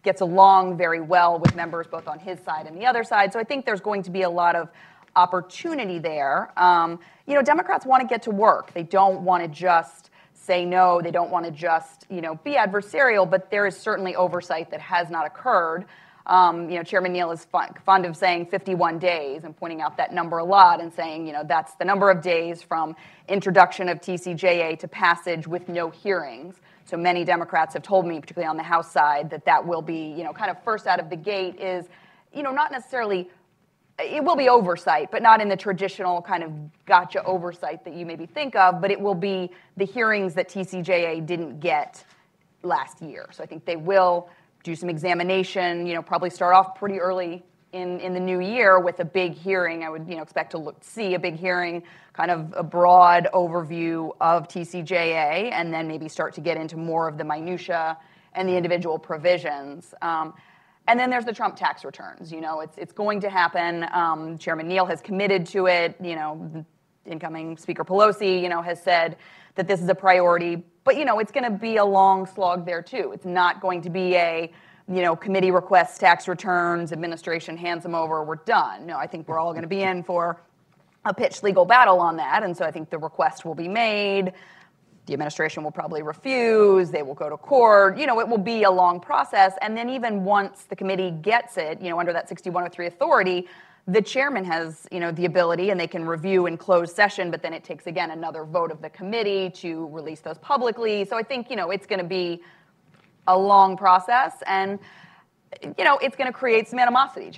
gets along very well with members both on his side and the other side. So I think there's going to be a lot of opportunity there. Democrats want to get to work. They don't want to just say no. They don't want to just, be adversarial, but there is certainly oversight that has not occurred. Chairman Neal is fond of saying 51 days and pointing out that number a lot and saying, that's the number of days from introduction of TCJA to passage with no hearings. So many Democrats have told me, particularly on the House side, that will be, kind of first out of the gate is, not necessarily, it will be oversight, but not in the traditional kind of gotcha oversight that you maybe think of, but it will be the hearings that TCJA didn't get last year. So I think they will do some examination, probably start off pretty early in the new year with a big hearing. I would expect to see a big hearing, kind of a broad overview of TCJA, and then maybe start to get into more of the minutia and the individual provisions. And then there's the Trump tax returns. It's going to happen. Chairman Neal has committed to it. Incoming Speaker Pelosi, has said that this is a priority. But, it's going to be a long slog there, too. It's not going to be a committee requests tax returns, administration hands them over, we're done. No, I think we're all going to be in for a pitched legal battle on that, and so I think the request will be made. The administration will probably refuse, they will go to court, it will be a long process, and then even once the committee gets it, under that 6103 authority, the chairman has, the ability, and they can review in closed session, but then it takes, again, another vote of the committee to release those publicly. So I think, it's going to be a long process, and it's going to create some animosity.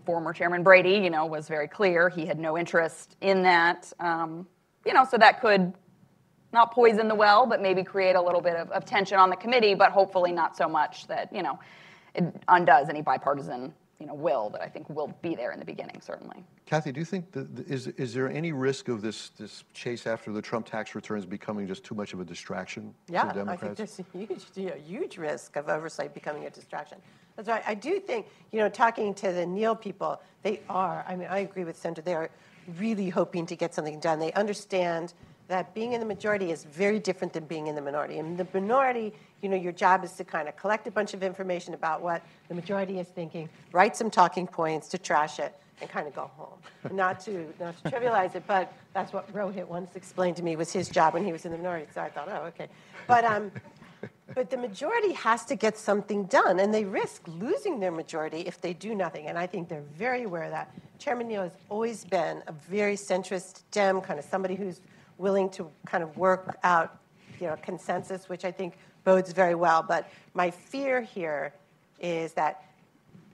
Former Chairman Brady, was very clear he had no interest in that. So that could not poison the well, but maybe create a little bit of tension on the committee, but hopefully not so much that it undoes any bipartisan will that I think will be there in the beginning, certainly. Kathy, do you think is there any risk of this chase after the Trump tax returns becoming just too much of a distraction for Democrats? I think there's a huge risk of oversight becoming a distraction. That's right. I do think, talking to the Neal people, they are, I agree with Senator, they are really hoping to get something done. They understand that being in the majority is very different than being in the minority. In the minority, your job is to kind of collect a bunch of information about what the majority is thinking, write some talking points to trash it, and kind of go home. Not to trivialize it, but that's what Rohit once explained to me was his job when he was in the minority. So I thought, oh, okay. But the majority has to get something done, and they risk losing their majority if they do nothing. And I think they're very aware of that. Chairman Neal has always been a very centrist Dem, kind of somebody who's willing to kind of work out, consensus, which I think bodes very well. But my fear here is that,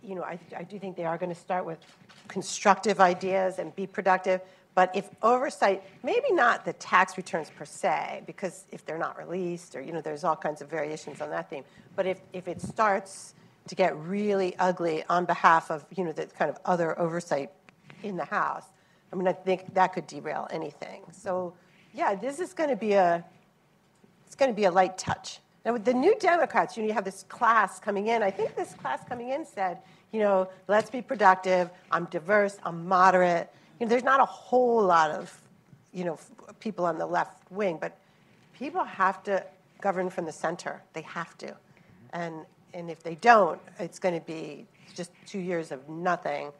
I do think they are going to start with constructive ideas and be productive. But if oversight, maybe not the tax returns per se, because if they're not released, or there's all kinds of variations on that theme. But if it starts to get really ugly on behalf of the kind of other oversight in the House, I think that could derail anything. So. Yeah, this is going to be a light touch. Now, with the new Democrats, you have this class coming in. I think this class coming in said, let's be productive. I'm diverse. I'm moderate. There's not a whole lot of, people on the left wing, but people have to govern from the center. They have to, and if they don't, it's going to be just 2 years of nothing.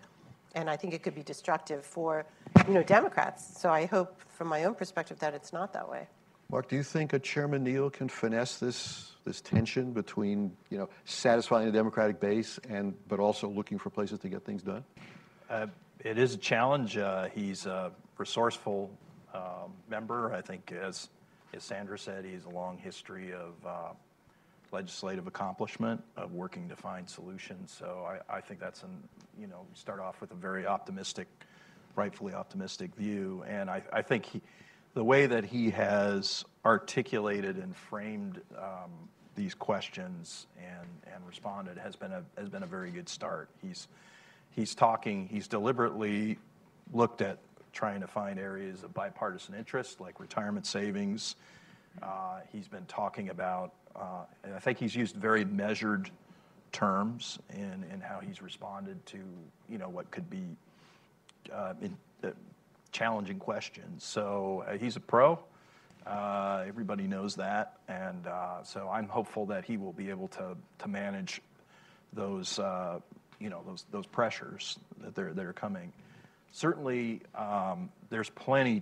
And I think it could be destructive for, Democrats. So I hope, from my own perspective, that it's not that way. Mark, do you think a Chairman Neal can finesse this tension between, satisfying the Democratic base but also looking for places to get things done? It is a challenge. He's a resourceful member. I think, as Sandra said, he has a long history of legislative accomplishment, of working to find solutions. So I think that's we start off with a very optimistic, rightfully optimistic view. And I think the way that he has articulated and framed these questions and responded has been a very good start. He's deliberately looked at trying to find areas of bipartisan interest, like retirement savings. He's been talking about, and I think he's used very measured terms in how he's responded to, what could be challenging questions. So he's a pro. Everybody knows that, and so I'm hopeful that he will be able to manage those, those pressures that are coming. Certainly, there's plenty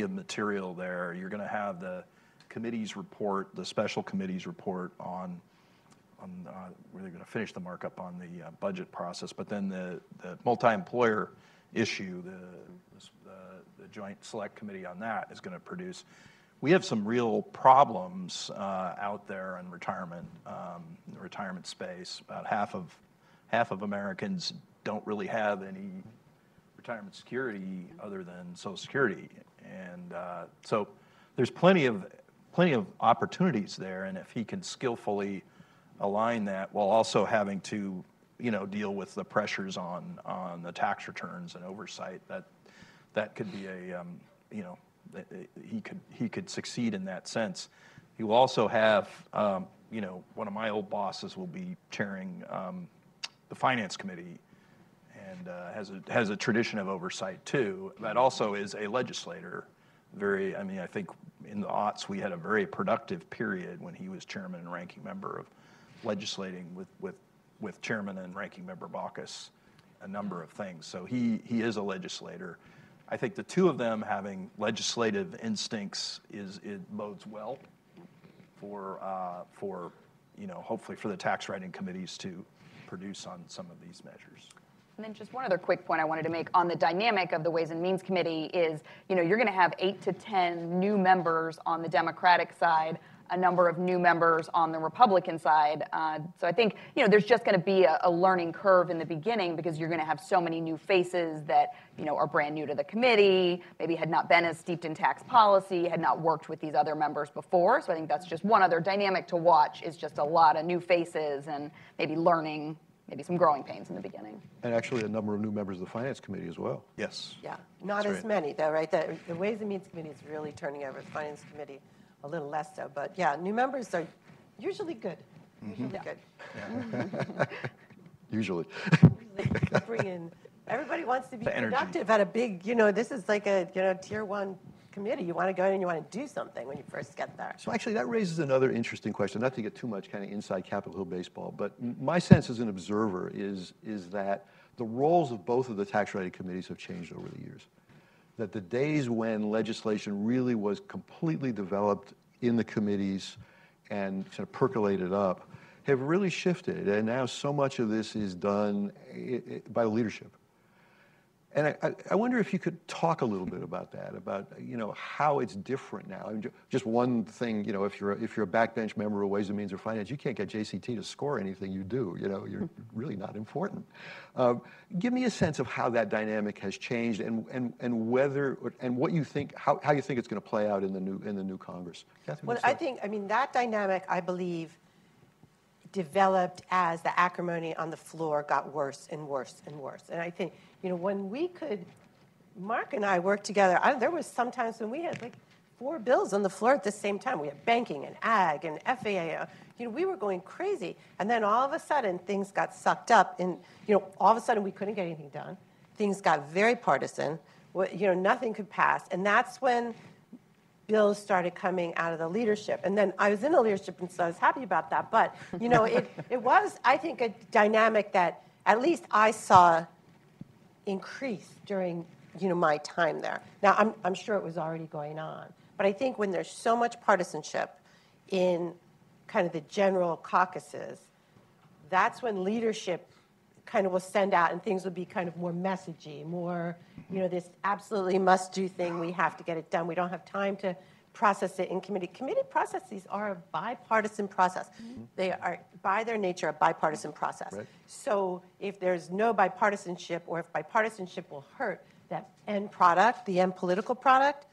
of material there. You're going to have the committee's report, the special committee's report on where they're going to finish the markup on the budget process, but then the multi-employer issue, the Joint Select Committee on that is going to produce. We have some real problems out there in retirement, in the retirement space. About half of Americans don't really have any retirement security other than Social Security, and so there's plenty of opportunities there. And if he can skillfully align that while also having to deal with the pressures on the tax returns and oversight. That could be he could succeed in that sense. He will also have, one of my old bosses will be chairing the Finance Committee, and has a tradition of oversight too. That also is a legislator. I think in the aughts we had a very productive period when he was chairman and ranking member of legislating with Chairman and Ranking Member Baucus a number of things. So he is a legislator. I think the two of them having legislative instincts it bodes well for hopefully for the tax writing committees to produce on some of these measures. And then just one other quick point I wanted to make on the dynamic of the Ways and Means Committee is, you're going to have 8 to 10 new members on the Democratic side, a number of new members on the Republican side. So I think, there's just going to be a learning curve in the beginning because you're going to have so many new faces that, are brand new to the committee, maybe had not been as steeped in tax policy, had not worked with these other members before. So I think that's just one other dynamic to watch is just a lot of new faces and maybe learning, maybe some growing pains in the beginning. And actually a number of new members of the Finance Committee as well. Yes. Yeah, not That's as right. many though, right? The Ways and Means Committee is really turning over. The Finance Committee a little less so, but yeah, new members are usually good. Usually good. Usually. They bring in, everybody wants to be The energy. productive at a big, this is like a tier 1 committee. You want to go in and you want to do something when you first get there. So actually, that raises another interesting question, not to get too much kind of inside Capitol Hill baseball, but my sense as an observer is that the roles of both of the tax writing committees have changed over the years. That the days when legislation really was completely developed in the committees and sort of percolated up have really shifted, and now so much of this is done by the leadership. And I wonder if you could talk a little bit about that, about how it's different now. I mean, just one thing, if you're a backbench member of Ways and Means or Finance, you can't get JCT to score anything you do. You're really not important. Give me a sense of how that dynamic has changed, and whether and what you think, how you think it's going to play out in the new Congress. Catherine, Well, that dynamic, I believe, developed as the acrimony on the floor got worse and worse and worse. And I think, when Mark and I worked together, there was sometimes when we had like 4 bills on the floor at the same time. We had banking and ag and FAA. We were going crazy. And then all of a sudden, things got sucked up. And, all of a sudden, we couldn't get anything done. Things got very partisan. Nothing could pass. And that's when bills started coming out of the leadership. And then I was in the leadership, and so I was happy about that. But, it was, I think, a dynamic that at least I saw increase during, my time there. Now, I'm sure it was already going on. But I think when there's so much partisanship in kind of the general caucuses, that's when leadership kind of will send out and things will be kind of more messagey, more, this absolutely must-do thing. We have to get it done. We don't have time to process it in committee. Committee processes are a bipartisan process. They are, by their nature, a bipartisan process. Right. So if there's no bipartisanship, or if bipartisanship will hurt that end product, the end political product,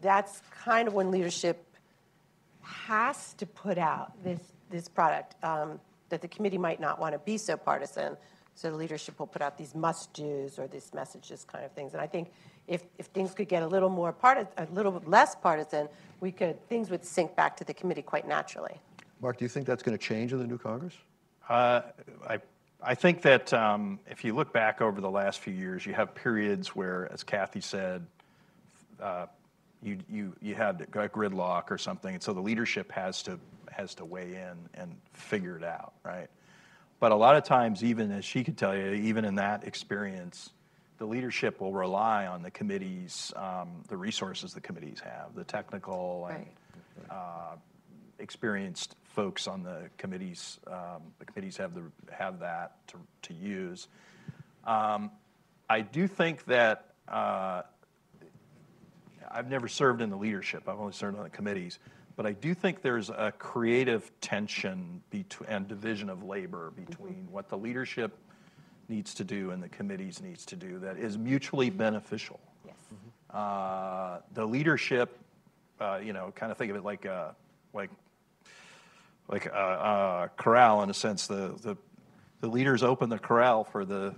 that's kind of when leadership has to put out this product that the committee might not want to be so partisan. So the leadership will put out these must-dos or these messages kind of things. And I think if things could get a little less partisan, things would sink back to the committee quite naturally. Mark, do you think that's going to change in the new Congress? I think that if you look back over the last few years, you have periods where, as Kathy said, you had a gridlock or something, and so the leadership has to weigh in and figure it out, right? But a lot of times, even as she could tell you, even in that experience, the leadership will rely on the committees, the resources the committees have, the technical and experienced folks on the committees. The committees have that to use. I do think that I've never served in the leadership. I've only served on the committees. But I do think there's a creative tension and division of labor between what the leadership needs to do and the committees needs to do that is mutually beneficial. Yes. The leadership, kind of think of it like a corral in a sense. The the leaders open the corral for the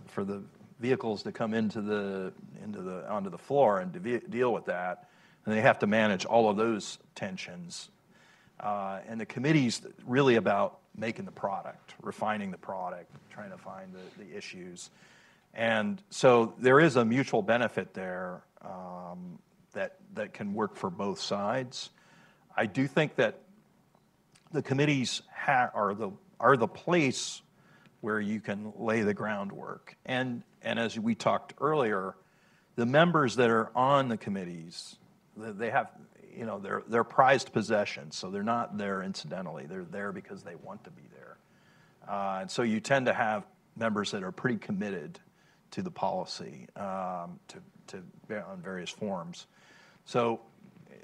vehicles to come onto the floor and to deal with that, and they have to manage all of those tensions. And the committee's really about making the product, refining the product, trying to find the issues. And so there is a mutual benefit there that can work for both sides. I do think that the committees are the place where you can lay the groundwork. And as we talked earlier, the members that are on the committees, they have, they're prized possessions, so they're not there incidentally. They're there because they want to be there. And so you tend to have members that are pretty committed to the policy on various forms. So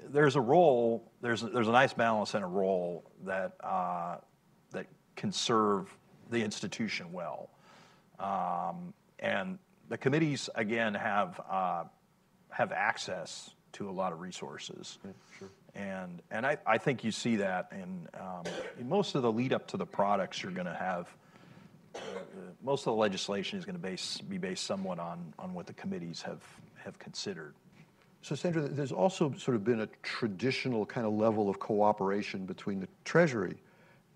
there's a role, there's a nice balance and a role that can serve the institution well. And the committees, again, have access to a lot of resources. Yeah, sure. And I think you see that in most of the lead up to the products. You're going to have most of the legislation is going to be based somewhat on what the committees have considered. So, Sandra, there's also sort of been a traditional kind of level of cooperation between the Treasury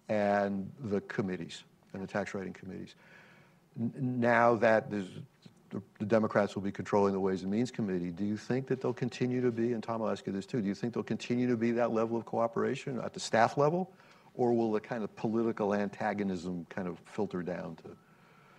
and the committees and the tax writing committees. Now that the Democrats will be controlling the Ways and Means Committee, do you think that they'll continue to be, and Tom, I'll ask you this too, do you think there'll continue to be that level of cooperation at the staff level, or will the kind of political antagonism kind of filter down to?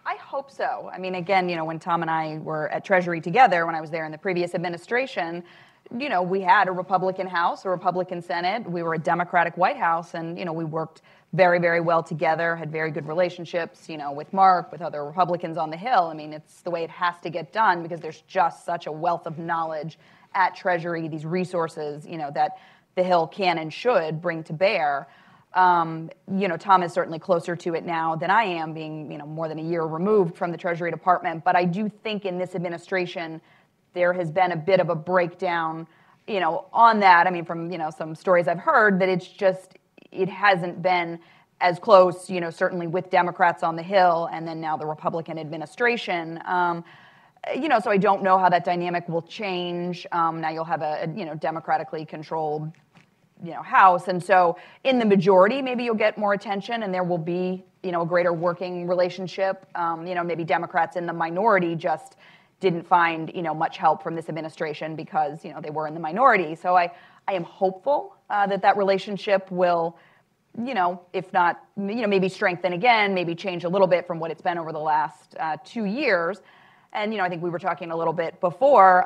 I hope so. I mean, again, when Tom and I were at Treasury together, when I was there in the previous administration, we had a Republican House, a Republican Senate. We were a Democratic White House, and, we worked very, very well together, had very good relationships, with Mark, with other Republicans on the Hill. I mean, it's the way it has to get done because there's just such a wealth of knowledge at Treasury, these resources, that the Hill can and should bring to bear. Tom is certainly closer to it now than I am, being, more than a year removed from the Treasury Department. But I do think in this administration, there has been a bit of a breakdown, on that. I mean, from, some stories I've heard, that it hasn't been as close, certainly with Democrats on the Hill and then now the Republican administration. So I don't know how that dynamic will change. Now you'll have a democratically controlled House. And so in the majority, maybe you'll get more attention and there will be, a greater working relationship. Maybe Democrats in the minority just didn't find, much help from this administration because, they were in the minority. So I am hopeful that relationship will, if not, maybe strengthen again, maybe change a little bit from what it's been over the last 2 years. And, I think we were talking a little bit before,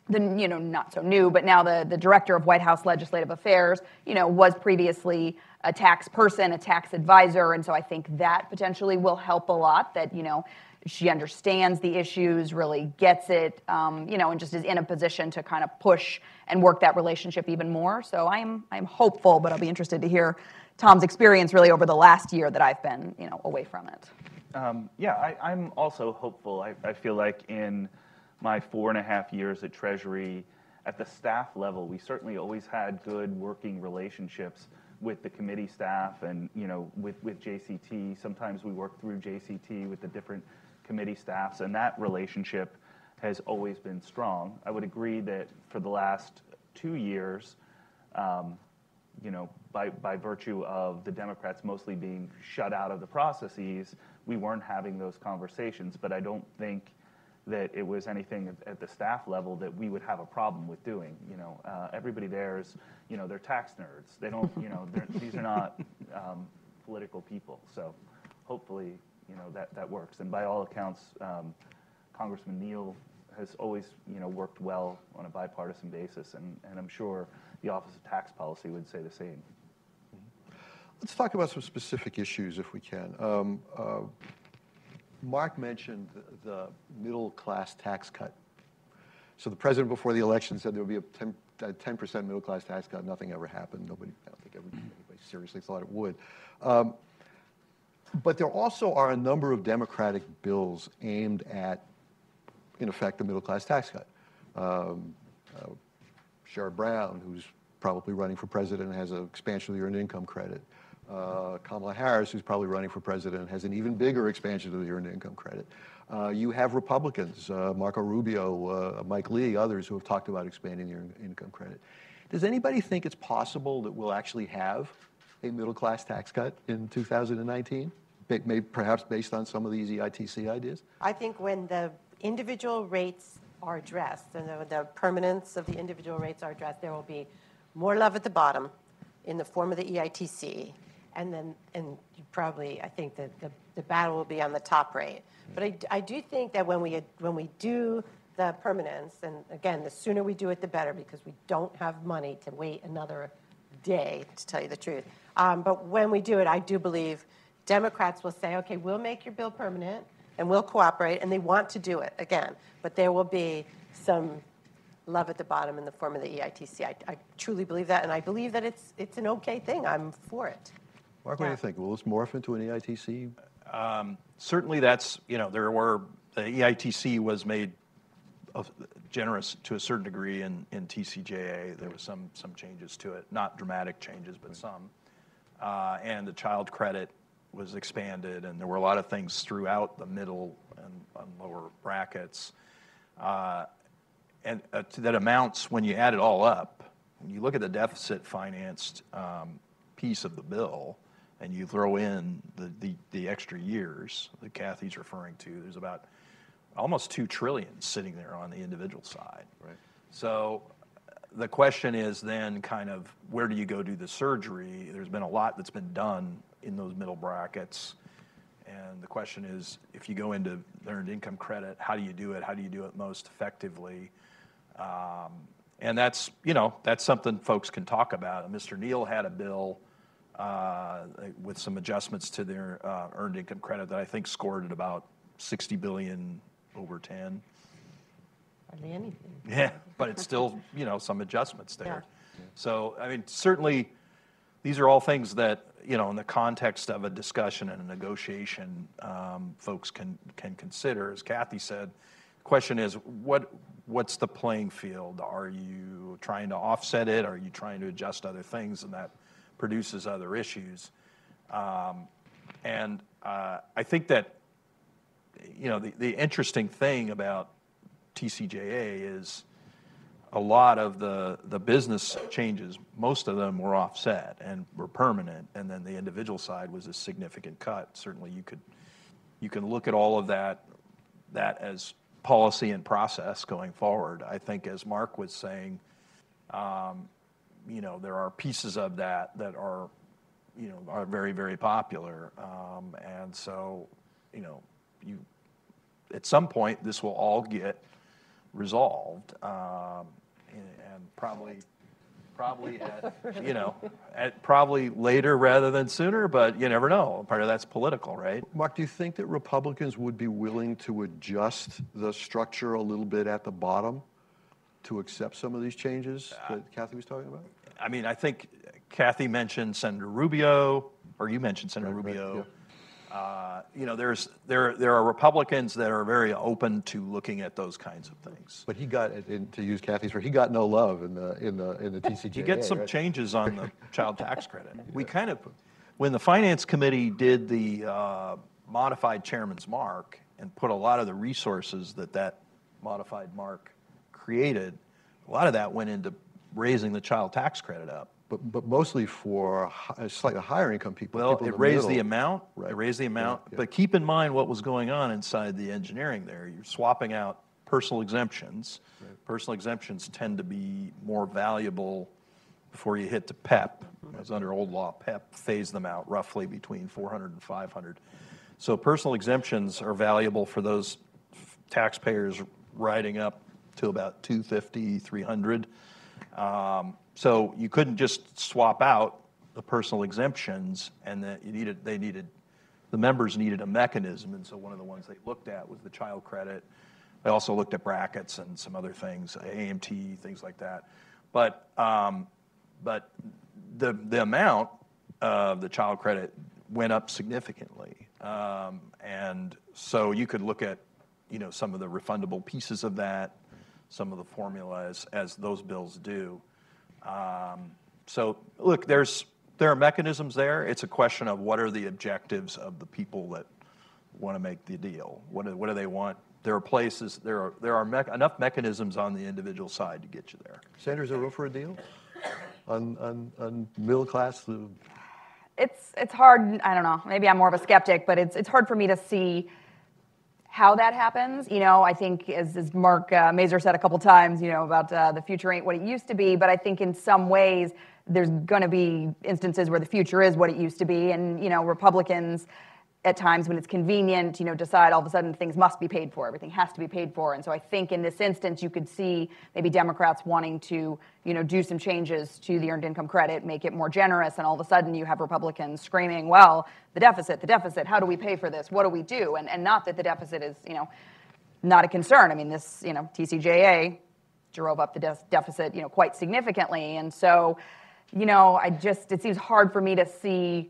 not so new, but now the director of White House Legislative Affairs, was previously a tax person, a tax advisor. And so I think that potentially will help a lot, that, she understands the issues, really gets it, and just is in a position to kind of push and work that relationship even more. So I'm hopeful, but I'll be interested to hear Tom's experience really over the last year that I've been, away from it. I'm also hopeful. I feel like in my 4.5 years at Treasury, at the staff level, we certainly always had good working relationships with the committee staff and, with JCT. Sometimes we work through JCT with the different committee staffs, and that relationship has always been strong. I would agree that for the last 2 years, by virtue of the Democrats mostly being shut out of the processes, we weren't having those conversations. But I don't think that it was anything at the staff level that we would have a problem with doing. Everybody there is, they're tax nerds. They don't, these are not political people. So hopefully, that works. And by all accounts, Congressman Neal has always, worked well on a bipartisan basis, and I'm sure the Office of Tax Policy would say the same. Let's talk about some specific issues if we can. Mark mentioned the middle-class tax cut. So the president before the election said there would be a 10% middle-class tax cut. Nothing ever happened. I don't think anybody seriously thought it would. But there also are a number of Democratic bills aimed at, in effect, the middle-class tax cut. Sherrod Brown, who's probably running for president, has an expansion of the earned income credit. Kamala Harris, who's probably running for president, has an even bigger expansion of the earned income credit. You have Republicans, Marco Rubio, Mike Lee, others who have talked about expanding the earned income credit. Does anybody think it's possible that we'll actually have a middle-class tax cut in 2019? Maybe perhaps based on some of these EITC ideas? I think when the individual rates are addressed, and the permanence of the individual rates are addressed, there will be more love at the bottom in the form of the EITC, and you probably, I think that the battle will be on the top rate. But I do think that when we do the permanence, and again, the sooner we do it, the better, because we don't have money to wait another day, to tell you the truth. But when we do it, I do believe Democrats will say, okay, we'll make your bill permanent, and we'll cooperate, and they want to do it, again. But there will be some love at the bottom in the form of the EITC. I truly believe that, and I believe that it's an okay thing. I'm for it. Mark, what do you think? Will this morph into an EITC? Certainly that's, the EITC was made generous to a certain degree in TCJA. There was some changes to it, not dramatic changes, but some. And the child credit was expanded, and there were a lot of things throughout the middle and lower brackets. And that amounts, when you add it all up, when you look at the deficit financed piece of the bill, and you throw in the extra years that Kathy's referring to, there's about almost $2 trillion sitting there on the individual side. Right. So the question is then kind of where do you go do the surgery? There's been a lot that's been done in those middle brackets. And the question is, if you go into earned income credit, how do you do it? How do you do it most effectively? And that's something folks can talk about. Mr. Neal had a bill with some adjustments to their earned income credit that I think scored at about $60 billion over 10. Hardly anything. Yeah, but it's still, some adjustments there. Yeah. So, I mean, certainly these are all things that, in the context of a discussion and a negotiation, folks can consider. As Kathy said, the question is, what's the playing field? Are you trying to offset it? Are you trying to adjust other things? And that produces other issues. And I think that, the interesting thing about TCJA is a lot of the business changes, most of them were offset and were permanent, and then the individual side was a significant cut. Certainly you can look at all of that as policy and process going forward. I think as Mark was saying, there are pieces of that are very, very popular. And so, at some point this will all get resolved, and probably at probably later rather than sooner, but you never know. Part of that's political, right? Mark, do you think that Republicans would be willing to adjust the structure a little bit at the bottom to accept some of these changes that Kathy was talking about? I mean, I think Kathy mentioned Senator Rubio, or you mentioned Senator Rubio. Yeah. There are Republicans that are very open to looking at those kinds of things. But he got, to use Kathy's word, he got no love in the TCJA. You get some right? changes on the child tax credit. We kind of, when the Finance Committee did the modified chairman's mark and put a lot of the resources that modified mark created, a lot of that went into raising the child tax credit up. But mostly for slightly higher income people. Well, people it raised the middle. amount. Right. It raised the amount. Yeah. But keep in mind what was going on inside the engineering there. You're swapping out personal exemptions. Right. Personal exemptions tend to be more valuable before you hit to PEP. As under old law, PEP phased them out roughly between 400 and 500. So personal exemptions are valuable for those taxpayers riding up to about 250, 300. So you couldn't just swap out the personal exemptions, and that the members needed a mechanism, and so one of the ones they looked at was the child credit. They also looked at brackets and some other things, AMT, things like that. But the amount of the child credit went up significantly, and so you could look at some of the refundable pieces of that, some of the formulas as those bills do. So look, there's there are mechanisms there. It's a question of what are the objectives of the people that want to make the deal. What do they want? There are places, there are enough mechanisms on the individual side to get you there. Sanders, is there room for a deal on middle class? It's hard. I don't know. Maybe I'm more of a skeptic, but it's hard for me to see how that happens. I think as Mark Mazur said a couple times, about the future ain't what it used to be. But I think in some ways there's going to be instances where the future is what it used to be, and Republicans at times when it's convenient, decide all of a sudden things must be paid for. Everything has to be paid for. And so I think in this instance, you could see maybe Democrats wanting to, do some changes to the earned income credit, make it more generous. And all of a sudden you have Republicans screaming, well, the deficit, how do we pay for this? What do we do? And not that the deficit is, not a concern. I mean, this, TCJA drove up the deficit, quite significantly. And so, it seems hard for me to see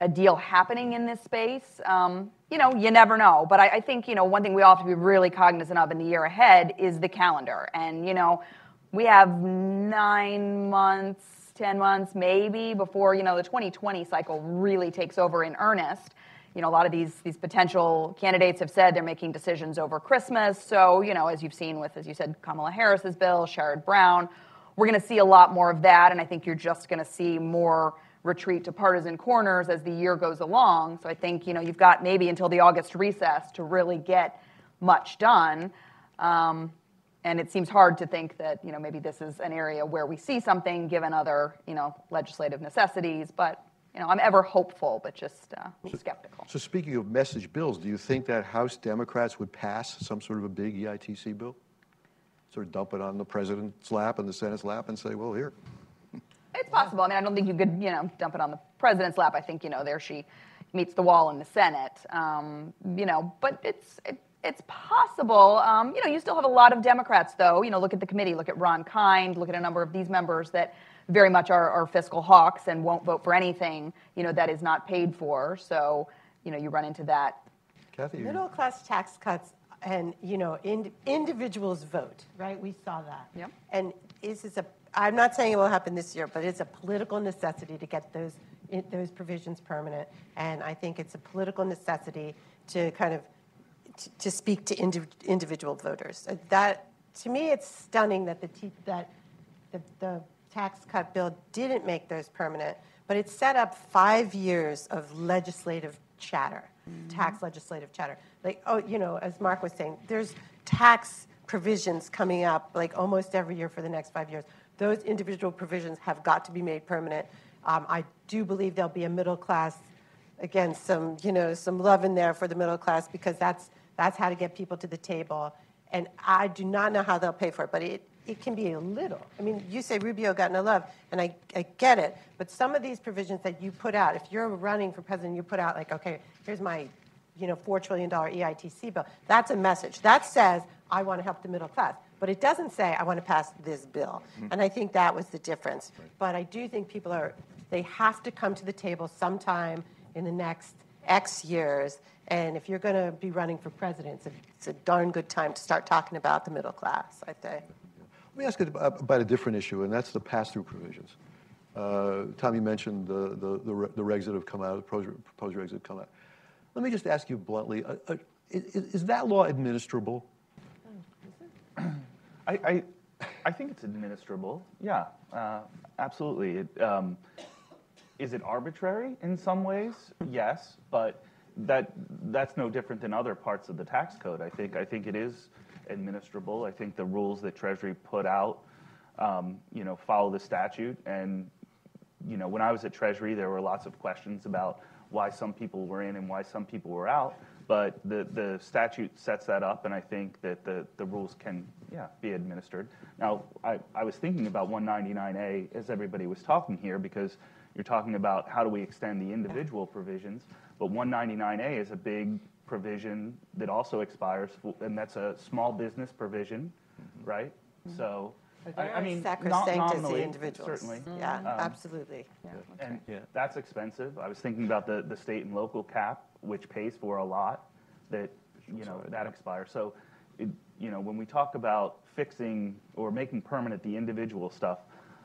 a deal happening in this space. You never know. But I think, one thing we all have to be really cognizant of in the year ahead is the calendar. And, we have 9 months, 10 months maybe before, the 2020 cycle really takes over in earnest. A lot of these potential candidates have said they're making decisions over Christmas. So, as you've seen with, as you said, Kamala Harris's bill, Sherrod Brown, we're going to see a lot more of that. And I think you're just going to see more retreat to partisan corners as the year goes along. So I think, you've got maybe until the August recess to really get much done. And it seems hard to think that, maybe this is an area where we see something given other, legislative necessities. But, I'm ever hopeful, but just skeptical. So speaking of message bills, do you think that House Democrats would pass some sort of a big EITC bill? Sort of dump it on the president's lap and the Senate's lap and say, well, here. It's possible. I mean, I don't think you could, dump it on the president's lap. I think, there she meets the wall in the Senate. But it's possible. You still have a lot of Democrats, though. Look at the committee. Look at Ron Kind. Look at a number of these members that very much are fiscal hawks and won't vote for anything, that is not paid for. So, you run into that. Kathy? Middle-class tax cuts and, individuals vote, right? We saw that. Yep. And I'm not saying it will happen this year, but it's a political necessity to get those provisions permanent. And I think it's a political necessity to kind of to speak to individual voters. That, to me, it's stunning that the tax cut bill didn't make those permanent, but it set up 5 years of legislative chatter, tax legislative chatter. Like, as Mark was saying, there's tax provisions coming up like almost every year for the next 5 years. Those individual provisions have got to be made permanent. I do believe there'll be a middle class, again, some love in there for the middle class, because that's how to get people to the table. And I do not know how they'll pay for it, but it can be a little. I mean, you say Rubio got no love, and I get it. But some of these provisions that you put out, if you're running for president, you put out like, okay, here's my $4 trillion EITC bill. That's a message. That says, I want to help the middle class. But it doesn't say, I want to pass this bill. And I think that was the difference. Right. But I do think people they have to come to the table sometime in the next X years. And if you're going to be running for president, it's a darn good time to start talking about the middle class, I think. Let me ask you about a different issue, and that's the pass-through provisions. Tom, you mentioned the regs that have come out, the proposed regs that have come out. Let me just ask you bluntly, is that law administrable? I think it's administrable. Yeah, absolutely. Is it arbitrary in some ways? Yes, but that's no different than other parts of the tax code. I think it is administrable. I think the rules that Treasury put out, follow the statute. And when I was at Treasury, there were lots of questions about why some people were in and why some people were out. But the statute sets that up, and I think that the rules can, be administered. Now, I was thinking about 199A as everybody was talking here, because you're talking about how do we extend the individual provisions, but 199A is a big provision that also expires, and that's a small business provision, right? So, I mean, sacrosanct as the individuals. Certainly. Yeah, absolutely. Yeah, And that's expensive. I was thinking about the state and local cap, which pays for a lot, that that expires. So, when we talk about fixing or making permanent the individual stuff,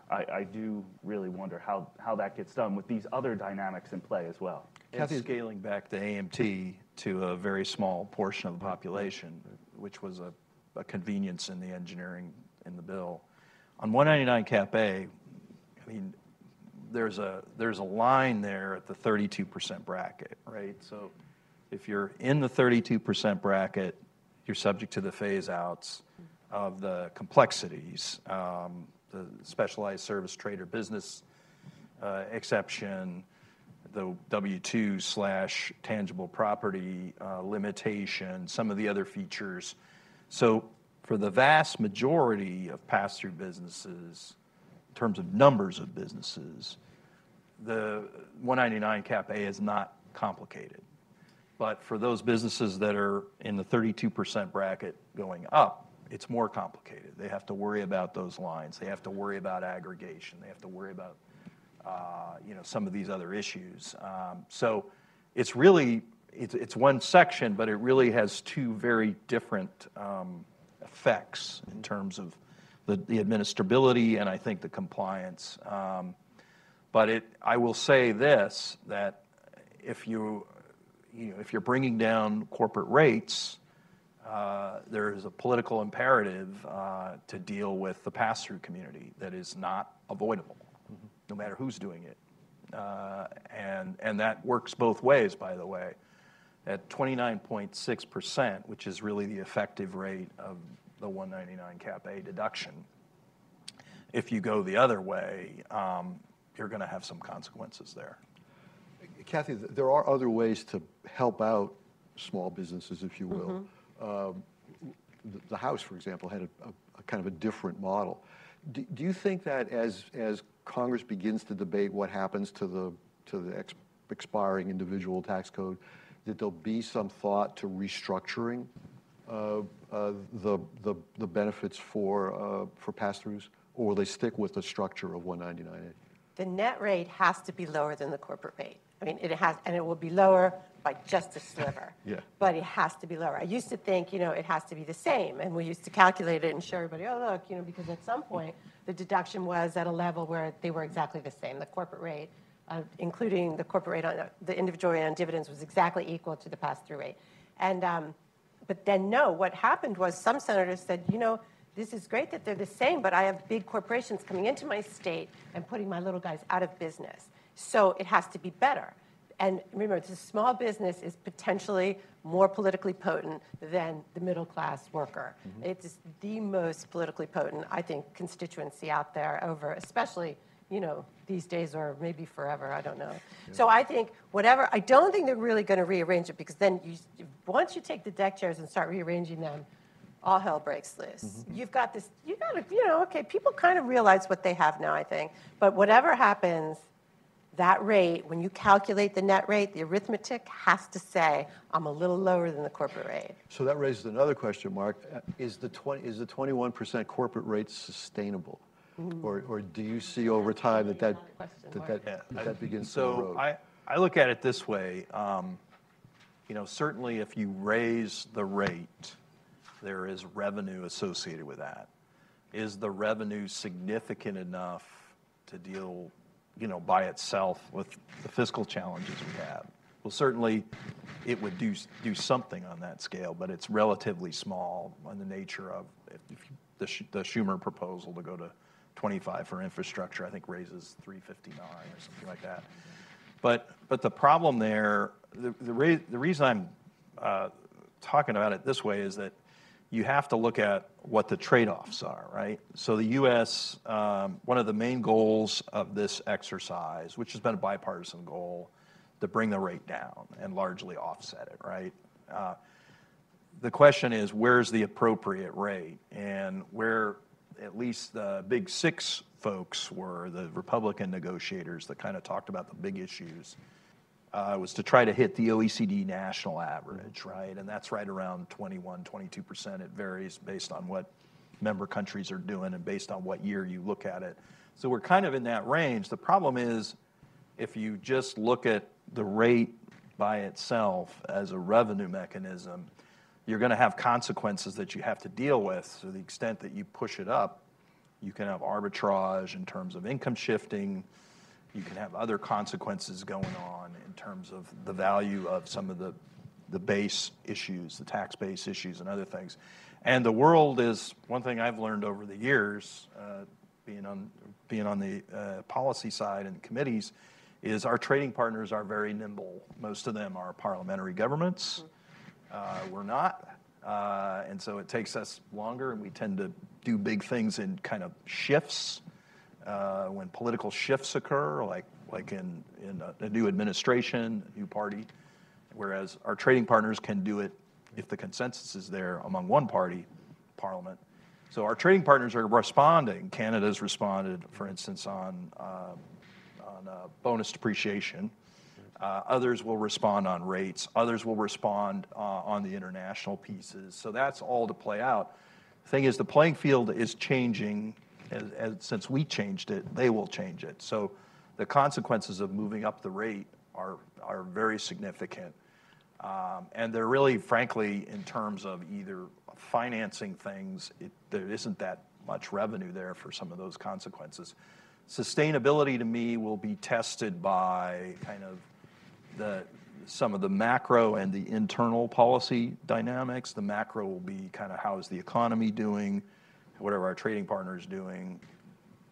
I do really wonder how that gets done with these other dynamics in play as well. And scaling back the AMT to a very small portion of the population, which was a convenience in the engineering in the bill. On 199 Cap A, I mean, there's a line there at the 32% bracket, right? So if you're in the 32% bracket, you're subject to the phase outs of the complexities, the specialized service trade or business exception, the W-2 / tangible property limitation, some of the other features. So for the vast majority of pass-through businesses, in terms of numbers of businesses, the 199 Cap A is not complicated. But for those businesses that are in the 32% bracket going up, it's more complicated. They have to worry about those lines. They have to worry about aggregation. They have to worry about some of these other issues. So it's really, it's one section, but it really has two very different effects in terms of the administrability and I think the compliance. But I will say this, that if you're bringing down corporate rates, there is a political imperative to deal with the pass-through community that is not avoidable, no matter who's doing it. And that works both ways, by the way. At 29.6%, which is really the effective rate of the 199 Cap A deduction, if you go the other way, you're going to have some consequences there. Kathy, there are other ways to help out small businesses, if you will. The House, for example, had a kind of a different model. Do you think that as Congress begins to debate what happens to the expiring individual tax code, that there'll be some thought to restructuring the benefits for pass-throughs, or will they stick with the structure of 199A? The net rate has to be lower than the corporate rate. I mean, it has, and it will be lower by just a sliver. Yeah. But it has to be lower. I used to think, it has to be the same, and we used to calculate it and show everybody, oh, look, because at some point the deduction was at a level where they were exactly the same. The corporate rate, including the corporate rate on the individual rate on dividends, was exactly equal to the pass-through rate. And but then no, what happened was some senators said, this is great that they're the same, but I have big corporations coming into my state and putting my little guys out of business. So it has to be better. And remember, the small business is potentially more politically potent than the middle-class worker. It's the most politically potent, I think, constituency out there over, especially, these days or maybe forever, I don't know. Yeah. So I think I don't think they're really going to rearrange it, because then once you take the deck chairs and start rearranging them, all hell breaks loose. You've got this, okay, people kind of realize what they have now, I think. But whatever happens, that rate, when you calculate the net rate, the arithmetic has to say, I'm a little lower than the corporate rate. So that raises another question, Mark. Is the 21% corporate rate sustainable? Or do you see over time that begins to erode? So I look at it this way. Certainly if you raise the rate, there is revenue associated with that. Is the revenue significant enough to deal by itself with the fiscal challenges we have? Well, certainly it would do something on that scale, but it's relatively small in the nature of the Schumer proposal to go to 25 for infrastructure, I think raises 359 or something like that. But the problem there, the reason I'm talking about it this way is that you have to look at what the trade-offs are, right? So the U.S., one of the main goals of this exercise, which has been a bipartisan goal, to bring the rate down and largely offset it, right? The question is, where's the appropriate rate? And where at least the big six folks were, the Republican negotiators that kind of talked about the big issues, was to try to hit the OECD national average, right? And that's right around 21, 22%. It varies based on what member countries are doing and based on what year you look at it. So we're kind of in that range. The problem is, if you just look at the rate by itself as a revenue mechanism, you're going to have consequences that you have to deal with. So the extent that you push it up, You can have arbitrage in terms of income shifting. You can have other consequences going on in terms of the value of some of the base issues, the tax base issues and other things. And the world is, one thing I've learned over the years, being on the policy side and committees, is our trading partners are very nimble. Most of them are parliamentary governments. We're not. And so it takes us longer, and we tend to do big things in kind of shifts. When political shifts occur, like in a new administration, a new party, whereas our trading partners can do it if the consensus is there among one party, parliament. So our trading partners are responding. Canada's responded, for instance, on bonus depreciation. Others will respond on rates. Others will respond on the international pieces. So that's all to play out. The thing is, the playing field is changing. Since we changed it, they will change it. So the consequences of moving up the rate are very significant. And they're really, frankly, in terms of either financing things, there isn't that much revenue there for some of those consequences. Sustainability, to me, will be tested by kind of some of the macro and the internal policy dynamics. The macro will be kind of how is the economy doing, what are our trading partners doing,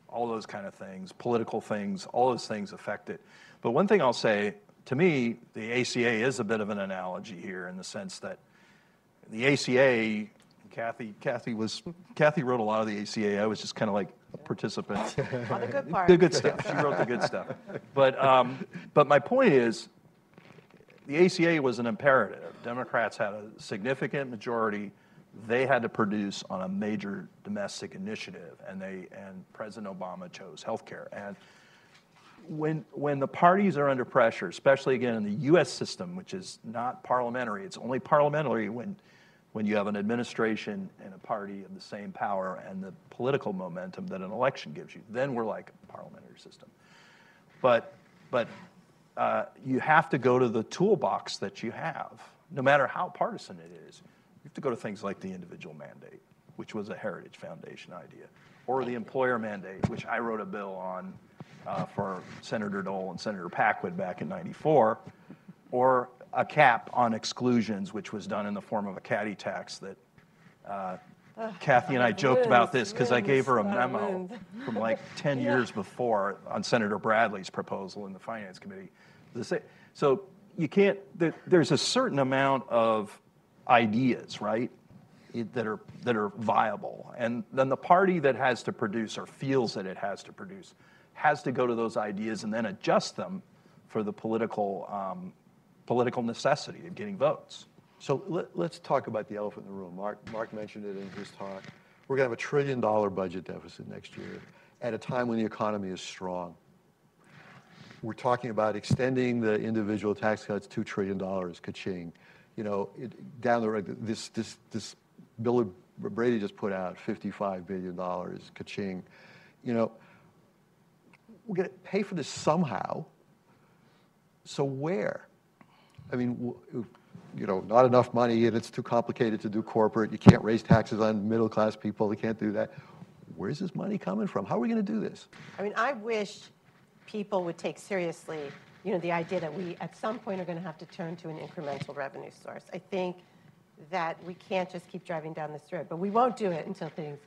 all those kind of things, political things, all those things affect it. But one thing I'll say, to me, the ACA is a bit of an analogy here in the sense that the ACA, Kathy wrote a lot of the ACA. I was just kind of like a participant. All the good parts. The good stuff. She wrote the good stuff. But my point is, the ACA was an imperative. Democrats had a significant majority. They had to produce on a major domestic initiative, and President Obama chose healthcare. And when the parties are under pressure, especially again in the U.S. system, which is not parliamentary, it's only parliamentary when you have an administration and a party of the same power and the political momentum that an election gives you. Then we're like a parliamentary system. But you have to go to the toolbox that you have, no matter how partisan it is. You have to go to things like the individual mandate, which was a Heritage Foundation idea, or the employer mandate, which I wrote a bill on for Senator Dole and Senator Packwood back in '94, or a cap on exclusions, which was done in the form of a caddy tax that Kathy and I joked about this because I gave her a memo from like 10 years before on Senator Bradley's proposal in the Finance Committee. So you can't, there's a certain amount of ideas, right, that are viable. And then the party that has to produce or feels that it has to produce has to go to those ideas and then adjust them for the political necessity of getting votes. So let's talk about the elephant in the room. Mark mentioned it in his talk. We're going to have $1 trillion budget deficit next year at a time when the economy is strong. We're talking about extending the individual tax cuts $2 trillion, ka-ching. You know, down the road, this bill Brady just put out, $55 billion, ka-ching. You know, we're going to pay for this somehow. So where? I mean, you know, not enough money, and it's too complicated to do corporate. You can't raise taxes on middle-class people. You can't do that. Where's this money coming from? How are we going to do this? I mean, I wish people would take seriously, you know, the idea that we, at some point, are going to have to turn to an incremental revenue source. I think that we can't just keep driving down this road, but we won't do it until things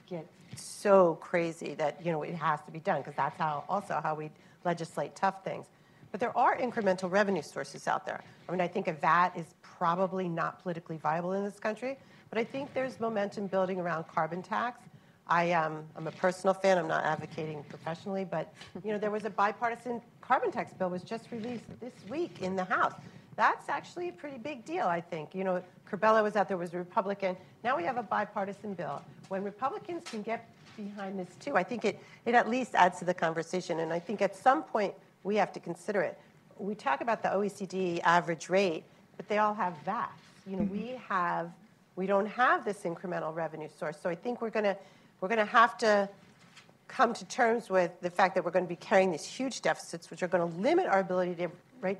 get so crazy that, you know, it has to be done, because that's how we legislate tough things. But there are incremental revenue sources out there. I mean, I think a VAT is probably not politically viable in this country, but I think there's momentum building around carbon tax. I'm a personal fan. I'm not advocating professionally, but you know, there was a bipartisan carbon tax bill was just released this week in the House. That's actually a pretty big deal, I think. You know, Corbella was out there, was a Republican. Now we have a bipartisan bill. When Republicans can get behind this too, I think it at least adds to the conversation. And I think at some point we have to consider it. We talk about the OECD average rate, but they all have VATs. You know, we don't have this incremental revenue source. So I think we're going to have to come to terms with the fact that we're going to be carrying these huge deficits, which are going to limit our ability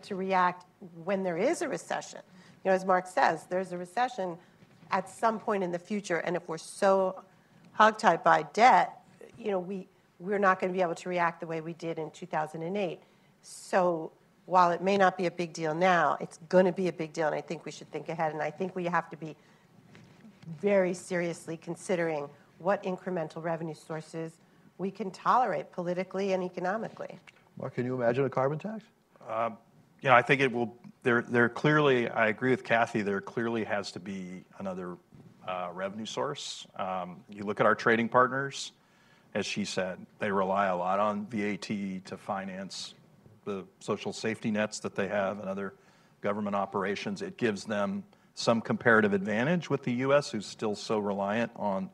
to react when there is a recession. You know, as Mark says, there's a recession at some point in the future, and if we're so hogtied by debt, we're not going to be able to react the way we did in 2008. So while it may not be a big deal now, it's going to be a big deal, and I think we should think ahead. And I think we have to be very seriously considering what incremental revenue sources we can tolerate politically and economically. Mark, can you imagine a carbon tax? I think it will. There clearly, I agree with Kathy. There clearly has to be another revenue source. You look at our trading partners, as she said, they rely a lot on VAT to finance the social safety nets that they have and other government operations. It gives them some comparative advantage with the U.S., who's still so reliant on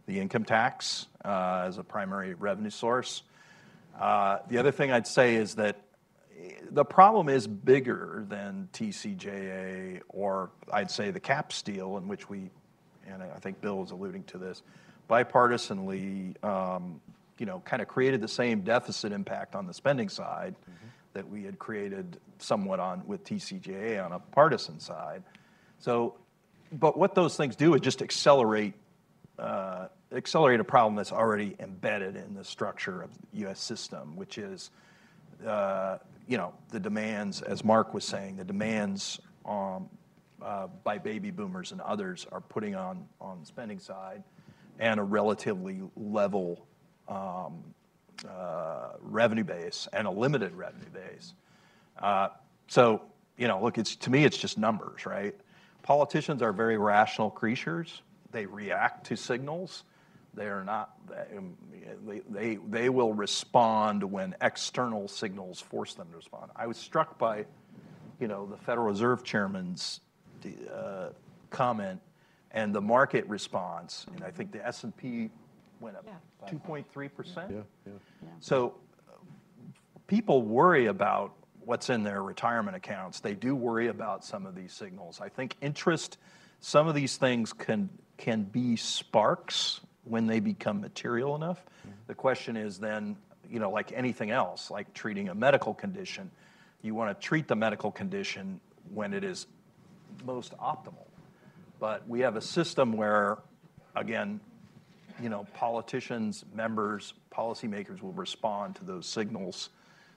the income tax as a primary revenue source. The other thing I'd say is that the problem is bigger than TCJA, or I'd say the cap deal, in which we, and I think Bill was alluding to this, bipartisanly, kind of created the same deficit impact on the spending side that we had created somewhat on with TCJA on a partisan side. So, but what those things do is just accelerate a problem that's already embedded in the structure of the U.S. system, which is, the demands, as Mark was saying, the demands by baby boomers and others are putting on the spending side, and a relatively level revenue base and a limited revenue base. Look, to me, it's just numbers, right? Politicians are very rational creatures. They react to signals. They are not. They will respond when external signals force them to respond. I was struck by, the Federal Reserve Chairman's comment and the market response. And I think the S&P went up 2.3%. Yeah. So people worry about what's in their retirement accounts. They do worry about some of these signals. I think some of these things can be sparks when they become material enough. The question is then, like anything else, like treating a medical condition, you want to treat the medical condition when it is most optimal. But we have a system where, again, politicians, members, policymakers will respond to those signals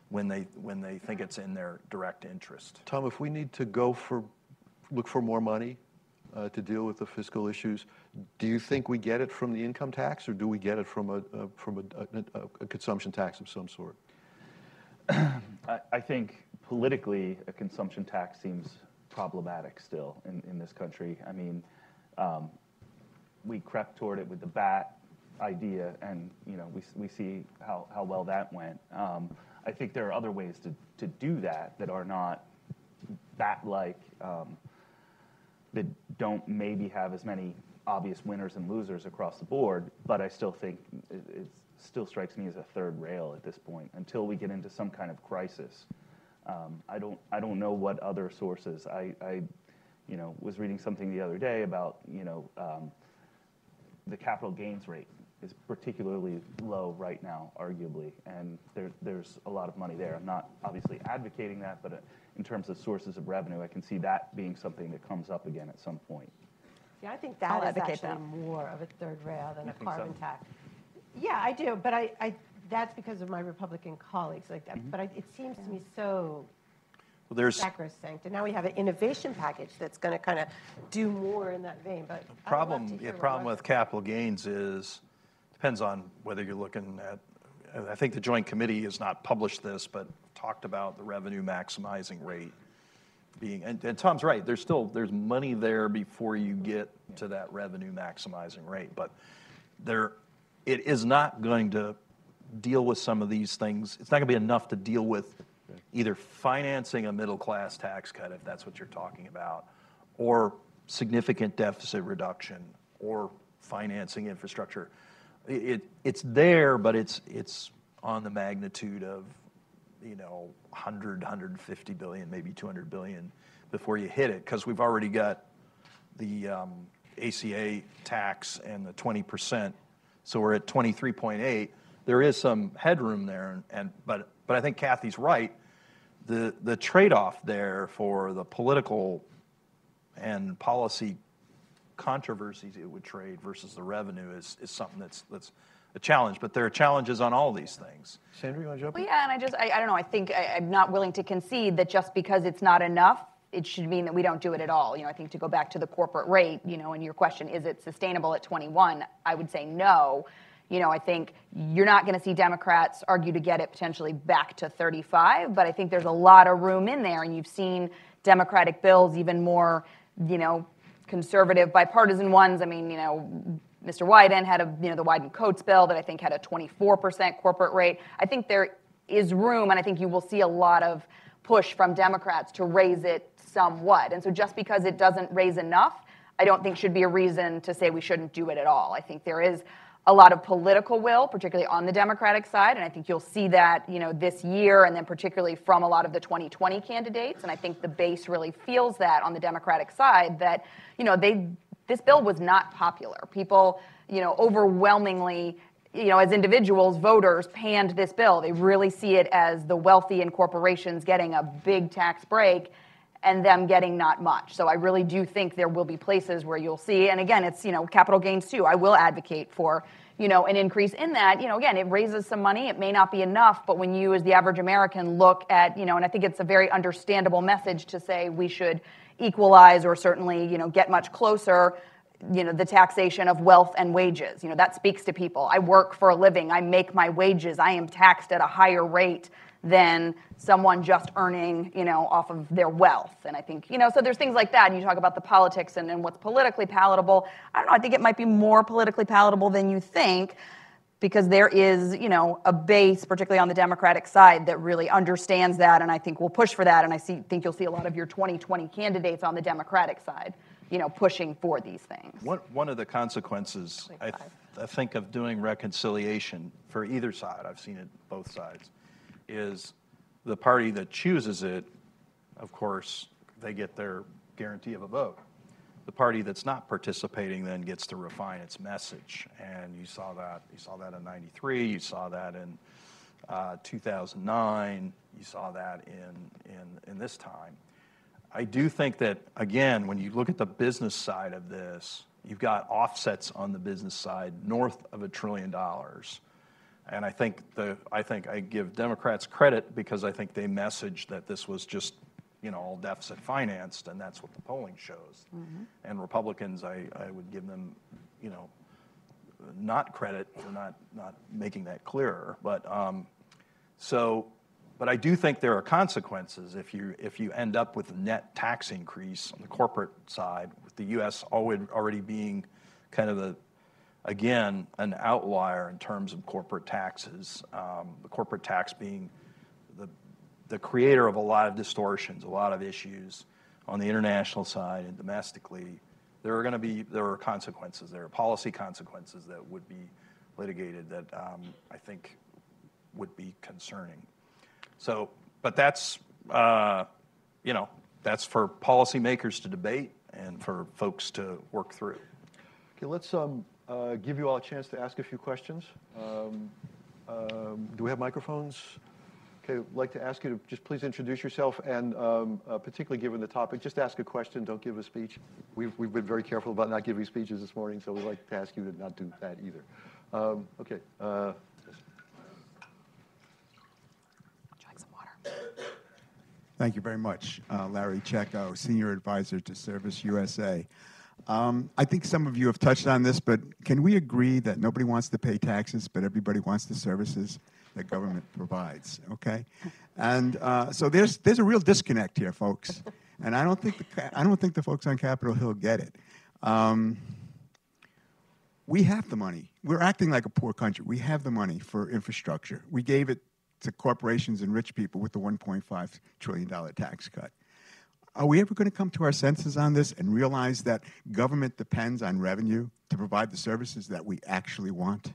when they think it's in their direct interest. Tom, if we need to look for more money to deal with the fiscal issues, do you think we get it from the income tax, or do we get it from a consumption tax of some sort? I think politically, a consumption tax seems problematic still in this country. I mean, we crept toward it with the BAT idea, and we see how well that went. I think there are other ways to do that are not BAT-like, that don't maybe have as many obvious winners and losers across the board, but I still think it still strikes me as a third rail at this point until we get into some kind of crisis. I don't know what other sources. I was reading something the other day about the capital gains rate is particularly low right now, arguably, and there's a lot of money there. I'm not obviously advocating that, but in terms of sources of revenue, I can see that being something that comes up again at some point. Yeah, I think I'll that is advocate actually that. more of a third rail than a think carbon so? tax. Yeah, I do, but I that's because of my Republican colleagues like that. But it seems to me so sacrosanct. And now we have an innovation package that's going to kind of do more in that vein. But The problem with capital gains is, depends on whether you're looking at, I think the Joint Committee has not published this, but talked about the revenue maximizing rate being, and Tom's right, there's money there before you get to that revenue maximizing rate, but it is not going to deal with some of these things. It's not going to be enough to deal with either financing a middle class tax cut, if that's what you're talking about, or significant deficit reduction, or financing infrastructure. It's there, but it's on the magnitude of 100, 150 billion, maybe 200 billion before you hit it, because we've already got the ACA tax and the 20%, so we're at 23.8. There is some headroom there, but I think Kathy's right. The trade-off there for the political and policy controversies it would trade versus the revenue is something that's a challenge. But there are challenges on all these things. Sandra, you want to jump in? Well, yeah, and I don't know. I think I'm not willing to concede that just because it's not enough, it should mean that we don't do it at all. I think to go back to the corporate rate, and your question, is it sustainable at 21? I would say no. I think you're not going to see Democrats argue to get it potentially back to 35, but I think there's a lot of room in there, and you've seen Democratic bills, even more, conservative, bipartisan ones. I mean, Mr. Wyden had the Wyden-Coates bill that I think had a 24% corporate rate. I think there is room, and I think you will see a lot of push from Democrats to raise it somewhat. And so just because it doesn't raise enough, I don't think should be a reason to say we shouldn't do it at all. I think there is a lot of political will, particularly on the Democratic side, and I think you'll see that, this year, and then particularly from a lot of the 2020 candidates. And I think the base really feels that on the Democratic side that, this bill was not popular. People, overwhelmingly, as individuals, voters panned this bill. They really see it as the wealthy and corporations getting a big tax break and them getting not much. So I really do think there will be places where you'll see, and again, it's, capital gains too. I will advocate for, an increase in that. Again, it raises some money. It may not be enough, but when you as the average American look at, and I think it's a very understandable message to say we should equalize or certainly, get much closer, the taxation of wealth and wages. That speaks to people. I work for a living. I make my wages. I am taxed at a higher rate than someone just earning, off of their wealth. And I think, so there's things like that. And you talk about the politics and what's politically palatable. I don't know, I think it might be more politically palatable than you think, because there is, a base, particularly on the Democratic side, that really understands that, and I think will push for that. And I think you'll see a lot of your 2020 candidates on the Democratic side, pushing for these things. One of the consequences, I think, of doing reconciliation for either side, I've seen it both sides, is the party that chooses it, of course, they get their guarantee of a vote. The party that's not participating then gets to refine its message, and you saw that in '93, you saw that in 2009, you saw that in this time. I do think that, again, when you look at the business side of this, you've got offsets on the business side north of $1 trillion. And I think I give Democrats credit because I think they messaged that this was just, all deficit financed, and that's what the polling shows. Mm-hmm. And Republicans, I would give them, not credit for not making that clearer. But but I do think there are consequences if you end up with a net tax increase on the corporate side, with the U.S. already being kind of again, an outlier in terms of corporate taxes. The corporate tax being the creator of a lot of distortions, a lot of issues on the international side and domestically. There are consequences. There are policy consequences that would be litigated that I think would be concerning. So, but that's that's for policymakers to debate and for folks to work through. Okay, let's give you all a chance to ask a few questions. Do we have microphones? Okay, I'd like to ask you to just please introduce yourself, and particularly given the topic, just ask a question, don't give a speech. We've been very careful about not giving speeches this morning, so we'd like to ask you to not do that either. Okay. Drink some water. Thank you very much. Larry Checco, Senior Advisor to Service USA. I think some of you have touched on this, but can we agree that nobody wants to pay taxes, but everybody wants the services that government provides? Okay, and so there's a real disconnect here, folks, and I don't think the folks on Capitol Hill get it. We have the money. We're acting like a poor country. We have the money for infrastructure. We gave it to corporations and rich people with the $1.5 trillion tax cut. Are we ever going to come to our senses on this and realize that government depends on revenue to provide the services that we actually want?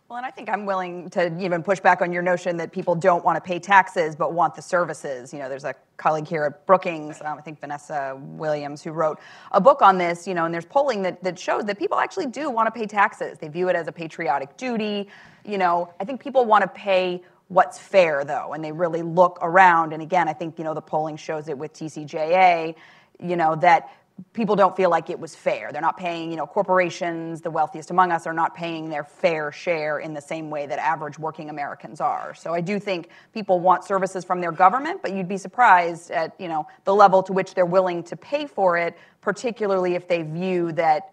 Well, and I think I'm willing to even push back on your notion that people don't want to pay taxes but want the services. There's a colleague here at Brookings, I think Vanessa Williams, who wrote a book on this, and there's polling that shows that people actually do want to pay taxes. They view it as a patriotic duty. I think people want to pay what's fair, though, and they really look around. And again, I think, the polling shows it with TCJA, that people don't feel like it was fair. They're not paying, corporations, the wealthiest among us, are not paying their fair share in the same way that average working Americans are. So I do think people want services from their government, but you'd be surprised at, the level to which they're willing to pay for it, particularly if they view that,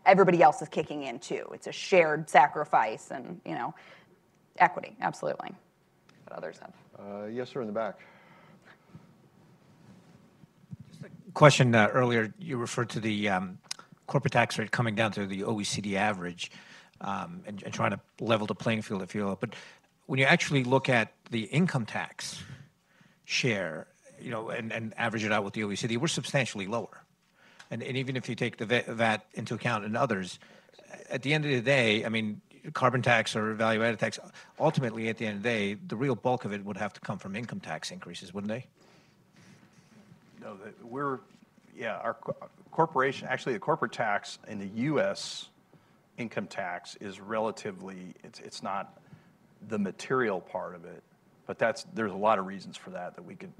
everybody else is kicking in too. It's a shared sacrifice and, equity, absolutely. But others have. Yes, sir, in the back. Question earlier, you referred to the corporate tax rate coming down to the OECD average and trying to level the playing field, if you will. But when you actually look at the income tax share, and average it out with the OECD, we're substantially lower. And even if you take the VAT into account and others, at the end of the day, I mean, carbon tax or value-added tax, ultimately, at the end of the day, the real bulk of it would have to come from income tax increases, wouldn't they? No, our corporation, actually the corporate tax in the U.S. income tax is relatively, it's not the material part of it, but there's a lot of reasons for that we could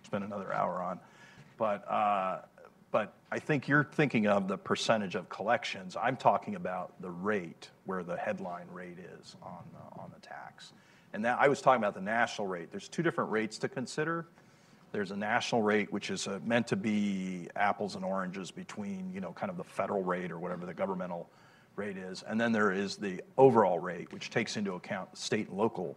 spend another hour on. But I think you're thinking of the percentage of collections. I'm talking about the rate, where the headline rate is on the tax. And I was talking about the national rate. There's two different rates to consider. There's a national rate, which is meant to be apples and oranges between, kind of the federal rate or whatever the governmental rate is. And then there is the overall rate, which takes into account state and local.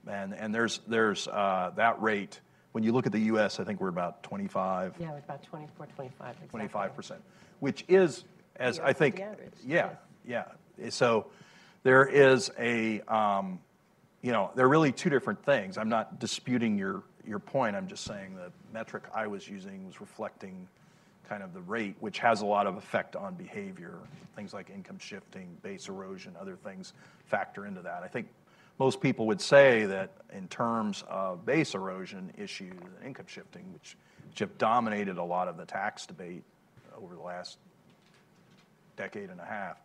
And there's that rate. When you look at the U.S., I think we're about 25. Yeah, about 24, 25. Exactly. 25%, which is, as I think, yeah. So there is there are really two different things. I'm not disputing your point. I'm just saying the metric I was using was reflecting kind of the rate, which has a lot of effect on behavior. Things like income shifting, base erosion, other things factor into that. I think most people would say that in terms of base erosion issues and income shifting, which have dominated a lot of the tax debate over the last decade and a half,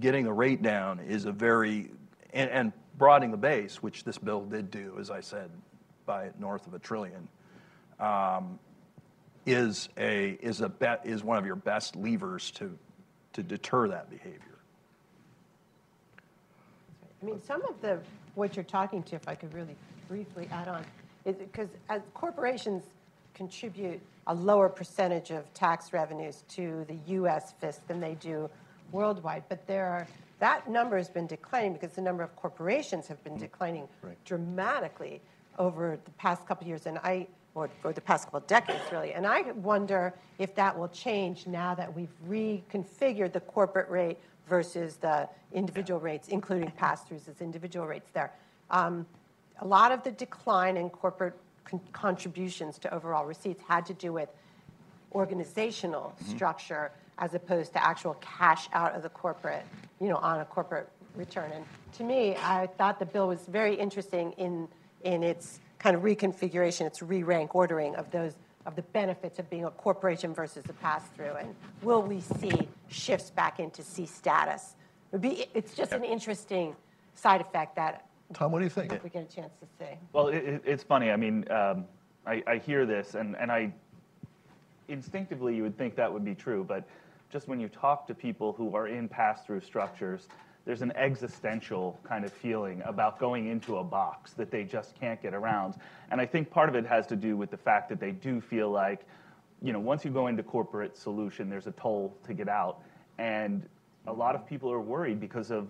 getting the rate down is a very, and broadening the base, which this bill did do, as I said, by north of $1 trillion, is one of your best levers to deter that behavior. I mean, some of what you're talking to, if I could really briefly add on, is because as corporations contribute a lower percentage of tax revenues to the U.S. fisc than they do worldwide, but that number has been declining because the number of corporations have been declining dramatically over the past couple of years, or the past couple of decades, really. And I wonder if that will change now that we've reconfigured the corporate rate versus the individual rates, including pass-throughs as individual rates there. A lot of the decline in corporate contributions to overall receipts had to do with organizational structure as opposed to actual cash out of the corporate, on a corporate return. And to me, I thought the bill was very interesting in its kind of reconfiguration, its re-rank ordering of the benefits of being a corporation versus a pass-through. And will we see shifts back into C status? It's just an interesting side effect that Tom, what do you think? we get a chance to see. Well, it's funny. I mean, I hear this, and I instinctively you would think that would be true, but just when you talk to people who are in pass-through structures, there's an existential kind of feeling about going into a box that they just can't get around. And I think part of it has to do with the fact that they do feel like, once you go into corporate solution, there's a toll to get out. And a lot of people are worried because of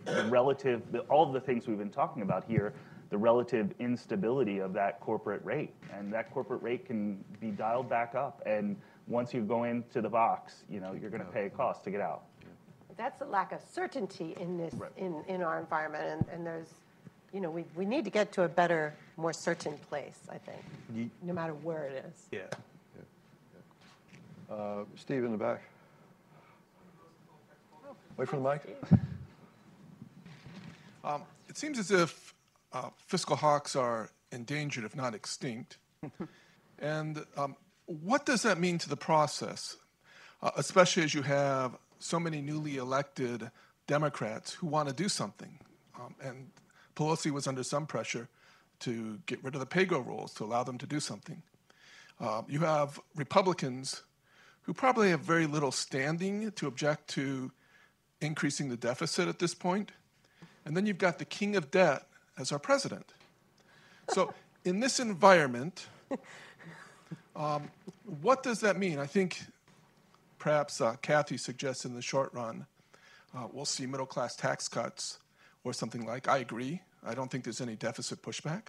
all of the things we've been talking about here, the relative instability of that corporate rate. And that corporate rate can be dialed back up. And once you go into the box, you're going to pay a cost to get out. That's a lack of certainty in this in our environment, and there's, we need to get to a better, more certain place, I think, no matter where it is. Yeah. Steve in the back. Wait for the mic. It seems as if fiscal hawks are endangered, if not extinct. And what does that mean to the process, especially as you have so many newly elected Democrats who want to do something? And Pelosi was under some pressure to get rid of the pay-go rules to allow them to do something. You have Republicans who probably have very little standing to object to increasing the deficit at this point. And then you've got the king of debt as our president. So in this environment, what does that mean? I think perhaps Kathy suggests in the short run, we'll see middle-class tax cuts or something like. I agree. I don't think there's any deficit pushback.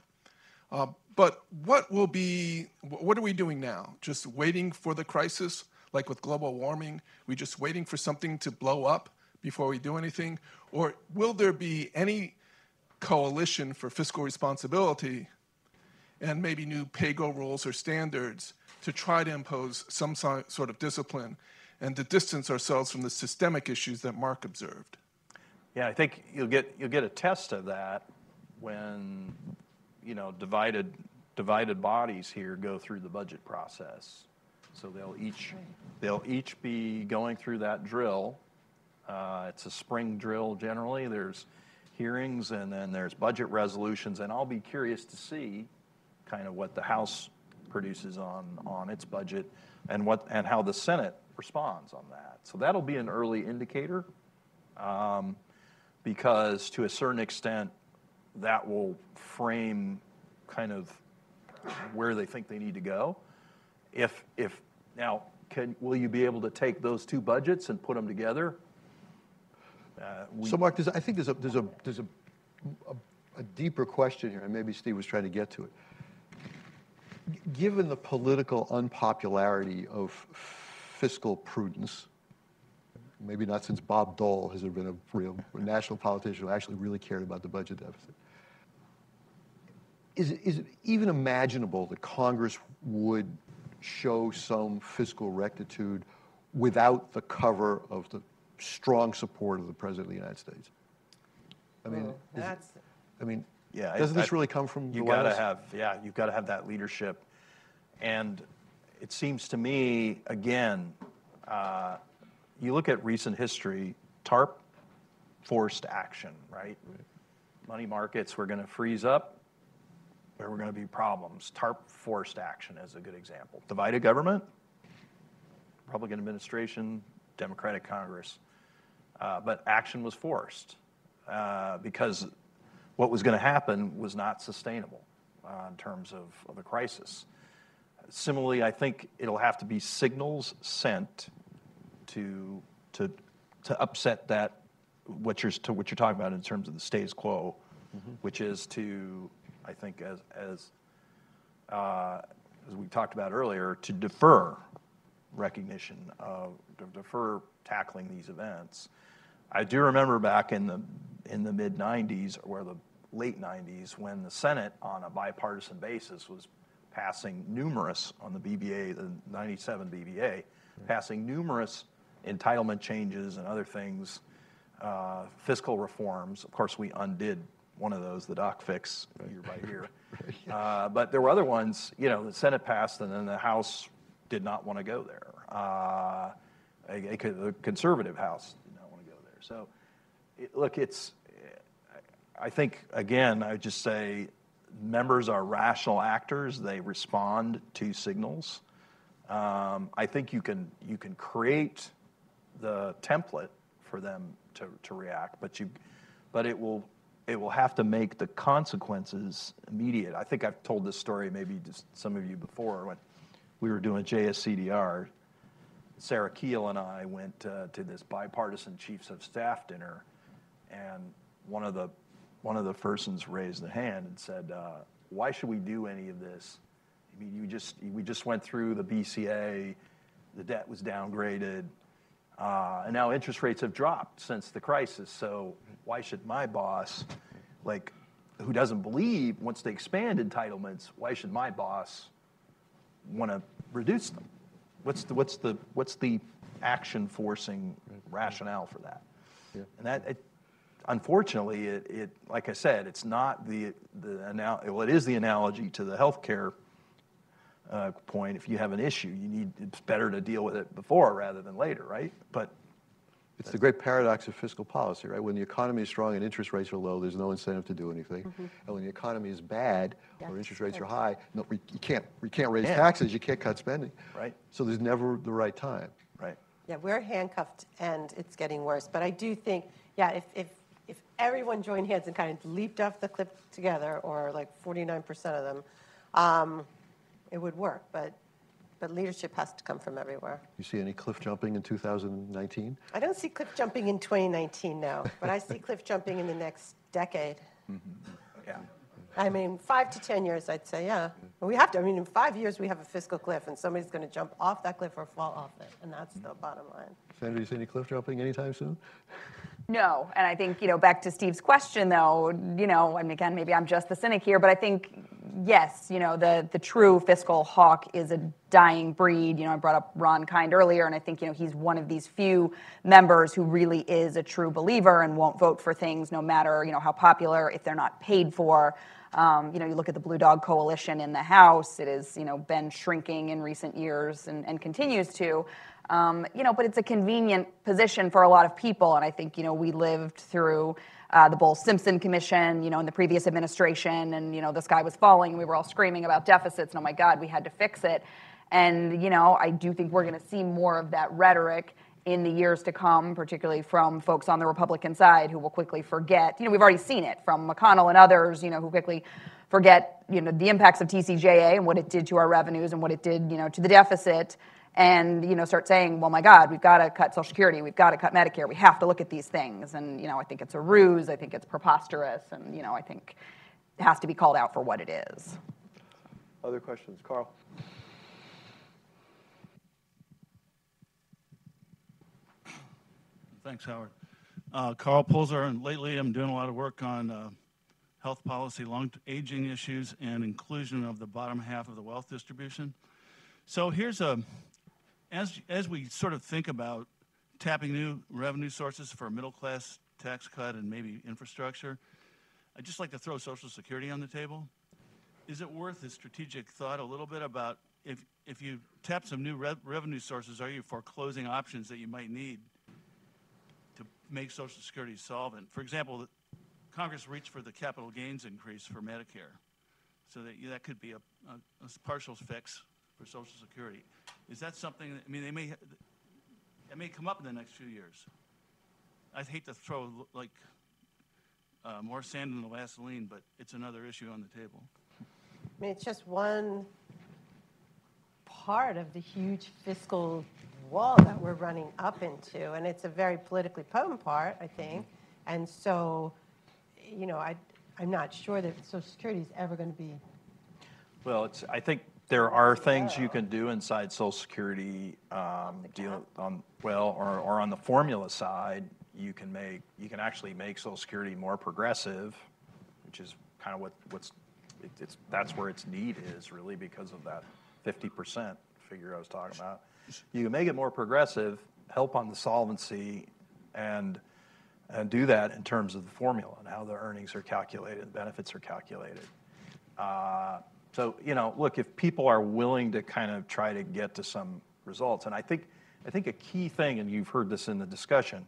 But what are we doing now? Just waiting for the crisis, like with global warming? We just waiting for something to blow up before we do anything? Or will there be any coalition for fiscal responsibility and maybe new pay-go rules or standards to try to impose some sort of discipline and to distance ourselves from the systemic issues that Mark observed? Yeah, I think you'll get a test of that when, divided bodies here go through the budget process. So they'll each be going through that drill. It's a spring drill generally. There's hearings and then there's budget resolutions, and I'll be curious to see kind of what the House produces on its budget and how the Senate responds on that. So that'll be an early indicator, because to a certain extent that will frame kind of where they think they need to go. Will you be able to take those two budgets and put them together? So, Mark, I think there's a deeper question here, and maybe Steve was trying to get to it. Given the political unpopularity of fiscal prudence, maybe not since Bob Dole has there been a real national politician who actually really cared about the budget deficit. Is it even imaginable that Congress would show some fiscal rectitude without the cover of the strong support of the President of the United States? I mean, doesn't this really come from the White House? You've got to have that leadership. And it seems to me, again, you look at recent history, TARP forced action, right? Money markets were going to freeze up, there were going to be problems. TARP forced action is a good example. Divided government, Republican administration, Democratic Congress. But action was forced because what was going to happen was not sustainable in terms of a crisis. Similarly, I think it'll have to be signals sent to upset that what you're talking about in terms of the status quo, which is to, I think, as we talked about earlier, to defer recognition to defer tackling these events. I do remember back in the mid 90s or the late 90s when the Senate on a bipartisan basis was passing numerous on the BBA, the 97 BBA, passing numerous entitlement changes and other things, fiscal reforms. Of course, we undid one of those, the doc fix, year by year. But there were other ones, the Senate passed and then the House did not want to go there. The conservative House did not want to go there. So, I think, again, I would just say members are rational actors. They respond to signals. I think you can create the template for them to react, but it will have to make the consequences immediate. I think I've told this story maybe to some of you before when we were doing JSCDR. Sarah Keel and I went to this bipartisan chiefs of staff dinner, and one of the persons raised the hand and said, "Why should we do any of this? I mean, we just went through the BCA, the debt was downgraded, and now interest rates have dropped since the crisis. So why should my boss, who doesn't believe once they expand entitlements, why should my boss want to reduce them? What's the action forcing rationale for that?" Yeah. And that, unfortunately, it like I said, it's not it is the analogy to the healthcare point. If you have an issue, it's better to deal with it before rather than later, right? But It's the great paradox of fiscal policy, right? When the economy is strong and interest rates are low, there's no incentive to do anything. And when the economy is bad or interest rates are high, no, you can't raise taxes, you can't cut spending. Right. So there's never the right time. Right. Yeah, we're handcuffed and it's getting worse. But I do think, yeah, if everyone joined hands and kind of leaped off the cliff together, or like 49% of them, it would work. But leadership has to come from everywhere. You see any cliff jumping in 2019? I don't see cliff jumping in 2019, no. But I see cliff jumping in the next decade. Yeah. I mean, 5 to 10 years, I'd say, yeah. We have to. I mean, in 5 years, we have a fiscal cliff, and somebody's going to jump off that cliff or fall off it, and that's the bottom line. Sandra, do you see any cliff jumping anytime soon? No, and I think, back to Steve's question, though, I mean, again, maybe I'm just the cynic here, but I think, yes, the true fiscal hawk is a dying breed. I brought up Ron Kind earlier, and I think, he's one of these few members who really is a true believer and won't vote for things no matter, how popular, if they're not paid for. You look at the Blue Dog Coalition in the House, it has, been shrinking in recent years and continues to. But it's a convenient position for a lot of people. And I think, we lived through the Bowles-Simpson Commission, in the previous administration, and, the sky was falling, and we were all screaming about deficits, and oh my God, we had to fix it. And, I do think we're going to see more of that rhetoric in the years to come, particularly from folks on the Republican side who will quickly forget. We've already seen it from McConnell and others, who quickly forget, the impacts of TCJA and what it did to our revenues and what it did, to the deficit. And, start saying, well, my God, we've got to cut Social Security, we've got to cut Medicare, we have to look at these things. And, I think it's a ruse, I think it's preposterous, and, I think it has to be called out for what it is. Other questions? Carl? Thanks, Howard. Carl Pulzer, and lately I'm doing a lot of work on health policy, aging issues, and inclusion of the bottom half of the wealth distribution. So here's as we sort of think about tapping new revenue sources for a middle-class tax cut and maybe infrastructure, I'd just like to throw Social Security on the table. Is it worth a strategic thought a little bit about if you tap some new revenue sources, are you foreclosing options that you might need to make Social Security solvent? For example, Congress reached for the capital gains increase for Medicare, so that could be a partial fix for Social Security. Is that something that, I mean, it may come up in the next few years. I'd hate to throw more sand in the Vaseline, but it's another issue on the table. I mean, it's just one part of the huge fiscal wall that we're running up into, and it's a very politically potent part, I think. And so, I'm not sure that Social Security is ever going to be. Well, I think there are things you can do inside Social Security, or on the formula side, you can actually make Social Security more progressive, which is kind of that's where its need is really, because of that 50% figure I was talking about. You can make it more progressive, help on the solvency, and do that in terms of the formula and how the earnings are calculated, the benefits are calculated. So, look, if people are willing to kind of try to get to some results, and I think a key thing, and you've heard this in the discussion,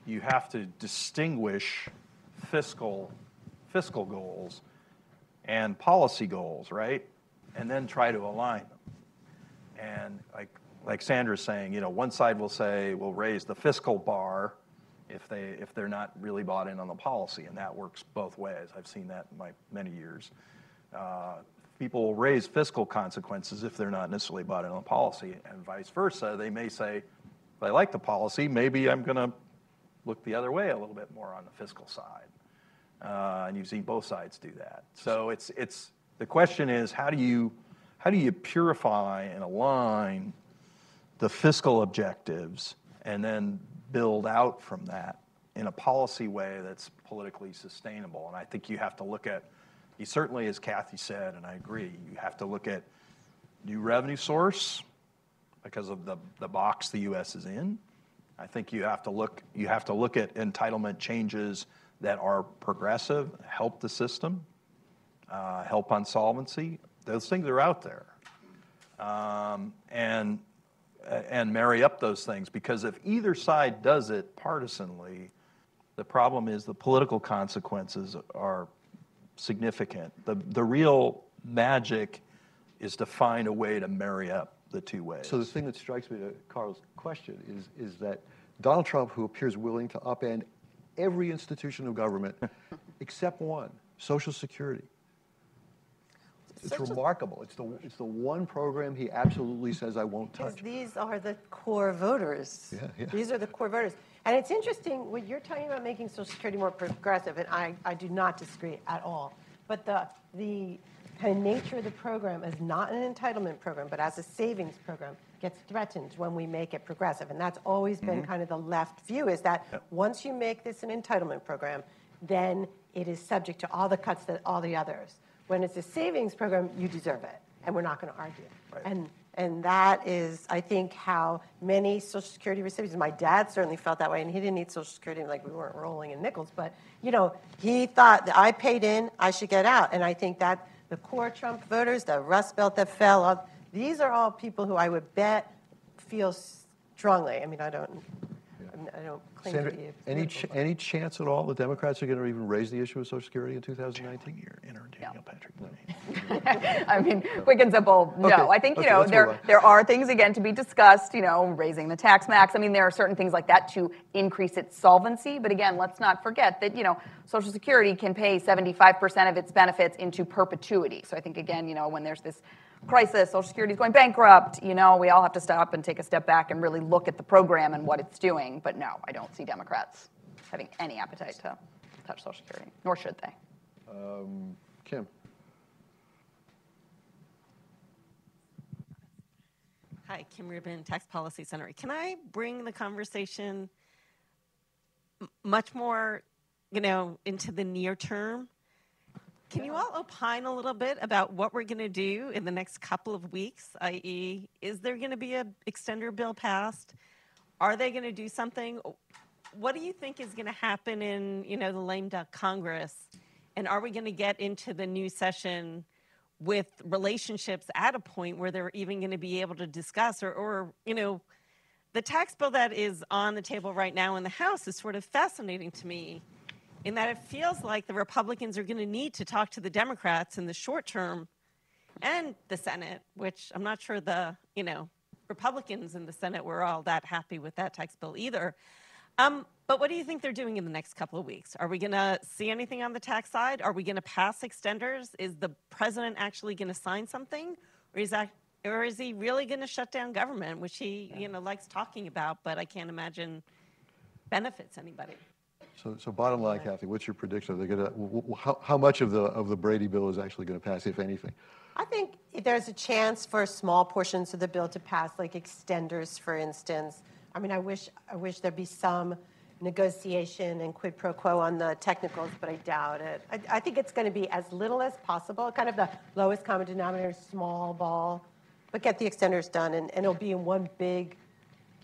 you have to distinguish fiscal goals and policy goals, right? And then try to align them. And like Sandra's saying, one side will say we'll raise the fiscal bar if they're not really bought in on the policy, and that works both ways. I've seen that in my many years. People will raise fiscal consequences if they're not necessarily bought in on the policy, and vice versa. They may say, if I like the policy, maybe I'm going to look the other way a little bit more on the fiscal side. And you've seen both sides do that. So it's the question is, how do you purify and align the fiscal objectives and then build out from that in a policy way that's politically sustainable? And I think you have to look at, you certainly, as Kathy said, and I agree, you have to look at new revenue source because of the box the U.S. is in. I think you have to look at entitlement changes that are progressive, help the system, help on solvency. Those things are out there. And and marry up those things, because if either side does it partisanly, the problem is the political consequences are significant. The real magic is to find a way to marry up the two ways. So the thing that strikes me to Carl's question is that Donald Trump, who appears willing to upend every institution of government except one, Social Security. It's remarkable. It's the one program he absolutely says I won't touch. These are the core voters. Yeah. These are the core voters. And it's interesting, when you're talking about making Social Security more progressive, and I do not disagree at all, but the kind of nature of the program is not an entitlement program, but as a savings program, gets threatened when we make it progressive. And that's always been kind of the left view, is that once you make this an entitlement program, then it is subject to all the cuts that all the others. When it's a savings program, you deserve it, and we're not going to argue. Right. And that is, I think, how many Social Security recipients, my dad certainly felt that way, and he didn't need Social Security, like we weren't rolling in nickels, but, you know, he thought that I paid in, I should get out. And I think that the core Trump voters, the Rust Belt that fell, these are all people who I would bet feel strongly. I mean, I don't claim Sandra, to be a any chance at all the Democrats are going to even raise the issue of Social Security in 2019? You're entertaining Patrick. I mean, quick and simple, no. Okay, I think, okay, let's move on. there are things, again, to be discussed, raising the tax max. I mean, there are certain things like that to increase its solvency. But again, let's not forget that, Social Security can pay 75% of its benefits into perpetuity. So I think, again, when there's this crisis, Social Security is going bankrupt, we all have to stop and take a step back and really look at the program and what it's doing. But no, I don't see Democrats having any appetite to touch Social Security, nor should they. Kim. Hi, Kim Rubin, Tax Policy Center. Can I bring the conversation much more, into the near term? Can you all opine a little bit about what we're going to do in the next couple of weeks, i.e., is there going to be an extender bill passed? Are they going to do something? What do you think is going to happen in, the lame duck Congress? And are we going to get into the new session with relationships at a point where they're even going to be able to discuss or the tax bill that is on the table right now in the House is sort of fascinating to me in that it feels like the Republicans are going to need to talk to the Democrats in the short term and the Senate, which I'm not sure the, Republicans in the Senate were all that happy with that tax bill either. But what do you think they're doing in the next couple of weeks? Are we going to see anything on the tax side? Are we going to pass extenders? Is the president actually going to sign something? Or is he really going to shut down government, which he, likes talking about, but I can't imagine benefits anybody? So bottom line, Kathy, what's your prediction? Are they going to, how much of the Brady bill is actually going to pass, if anything? I think there's a chance for small portions of the bill to pass, like extenders, for instance. I mean, I wish there'd be some negotiation and quid pro quo on the technicals, but I doubt it. I think it's going to be as little as possible, kind of the lowest common denominator, small ball, but get the extenders done, and it'll be in one big,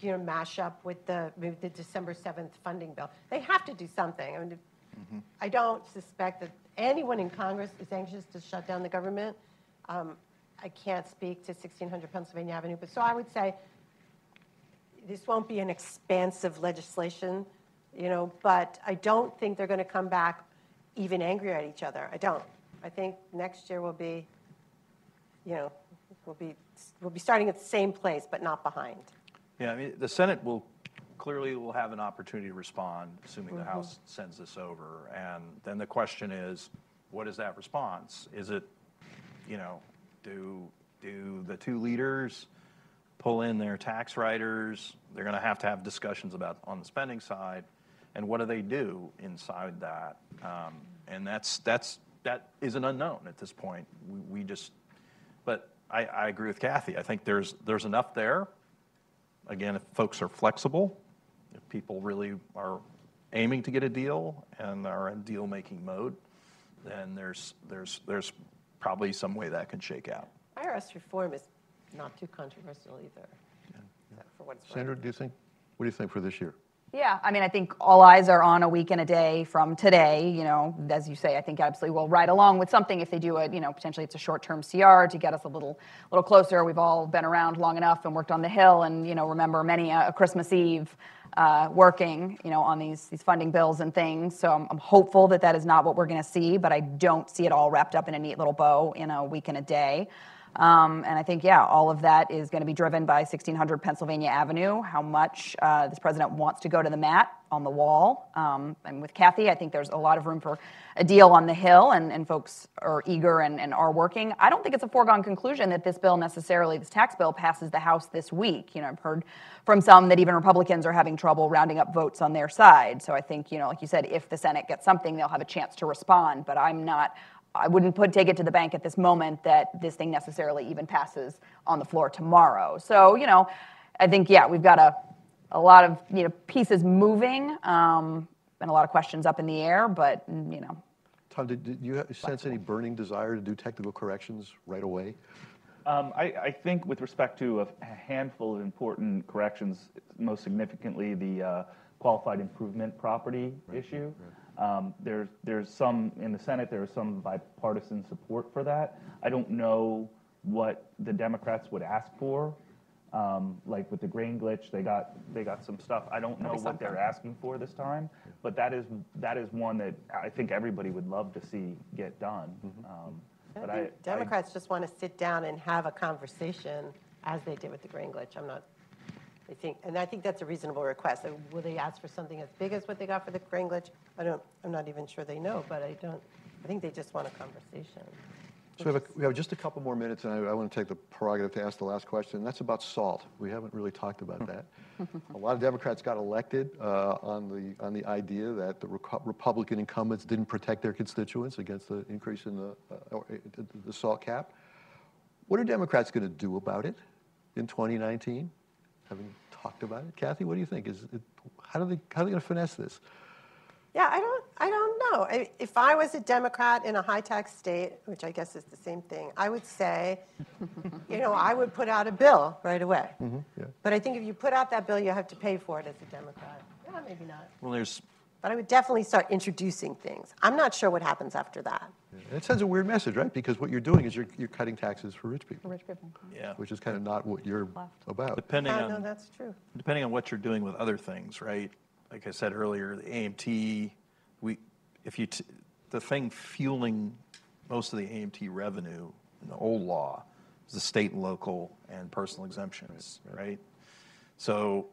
mashup with the December 7th funding bill. They have to do something. I mean, I don't suspect that anyone in Congress is anxious to shut down the government. I can't speak to 1600 Pennsylvania Avenue, but so I would say this won't be an expansive legislation, but I don't think they're going to come back even angrier at each other. I don't. I think next year will be, we'll be starting at the same place, but not behind. Yeah, I mean, the Senate will have an opportunity to respond, assuming the House sends this over. And then the question is, what is that response? Is it, do the two leaders pull in their tax writers? They're going to have discussions about on the spending side, and what do they do inside that? And that is an unknown at this point. But I agree with Kathy. I think there's enough there. Again, if folks are flexible, if people really are aiming to get a deal and are in deal-making mode, then there's probably some way that can shake out. IRS reform is not too controversial either. For what it's worth. Sandra, what do you think for this year? Yeah, I mean, I think all eyes are on a week and a day from today. You know, as you say, I think absolutely we'll ride along with something if they do it. You know, potentially it's a short-term CR to get us a little closer. We've all been around long enough and worked on the Hill, and remember many a Christmas Eve working, on these funding bills and things. So I'm hopeful that is not what we're going to see, but I don't see it all wrapped up in a neat little bow in a week and a day. And I think, all of that is going to be driven by 1600 Pennsylvania Avenue, how much this president wants to go to the mat on the wall. And with Kathy, I think there's a lot of room for a deal on the Hill, and folks are eager and are working. I don't think it's a foregone conclusion that this tax bill, passes the House this week. I've heard from some that even Republicans are having trouble rounding up votes on their side. So I think, like you said, if the Senate gets something, they'll have a chance to respond. But I wouldn't take it to the bank at this moment that this thing necessarily even passes on the floor tomorrow. So, I think, we've got a lot of, pieces moving and a lot of questions up in the air, but, Tom, did you sense any burning desire to do technical corrections right away? I think with respect to a handful of important corrections, most significantly the qualified improvement property issue. There's some in the Senate. There is some bipartisan support for that. I don't know what the Democrats would ask for. Like with the grain glitch, they got some stuff. I don't know what they're asking for this time, but that is one that I think everybody would love to see get done. But I think Democrats just want to sit down and have a conversation as they did with the grain glitch. I think that's a reasonable request. Will they ask for something as big as what they got for the grain glitch? I'm not even sure they know, but I think they just want a conversation. So we have just a couple more minutes, and I want to take the prerogative to ask the last question. That's about SALT. We haven't really talked about that. A lot of Democrats got elected on the idea that the Republican incumbents didn't protect their constituents against the increase in the SALT cap. What are Democrats going to do about it in 2019? Having talked about it, Kathy, what do you think? How are they going to finesse this? Yeah, I don't know. If I was a Democrat in a high-tax state, which I guess is the same thing, I would say, I would put out a bill right away. But I think if you put out that bill, you have to pay for it as a Democrat. Yeah, maybe not. Well, But I would definitely start introducing things. I'm not sure what happens after that. It sends a weird message, right? Because what you're doing is you're cutting taxes for rich people. For rich people. Yeah. Which is kind of not what you're about. No, that's true. Depending on what you're doing with other things, right? Like I said earlier, the AMT, the thing fueling most of the AMT revenue in the old law is the state and local and personal exemptions, right? So,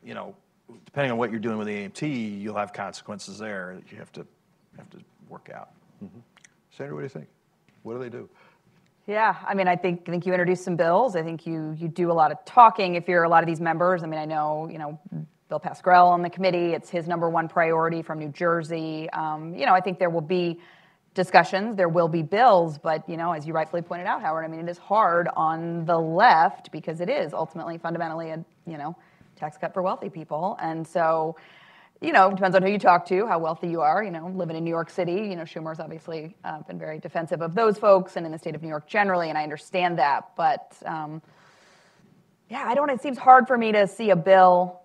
depending on what you're doing with the AMT, you'll have consequences there that you have to work out. Senator, what do you think? What do they do? Yeah, I mean, I think you introduce some bills. I think you do a lot of talking if you're a lot of these members. I mean, I know, Bill Pascrell on the committee, it's his number one priority from New Jersey. I think there will be discussions, there will be bills, but, as you rightfully pointed out, Howard, I mean, it is hard on the left because it is ultimately fundamentally a, tax cut for wealthy people. And so, it depends on who you talk to, how wealthy you are. Living in New York City, Schumer's obviously been very defensive of those folks and in the state of New York generally, and I understand that. But, it seems hard for me to see a bill,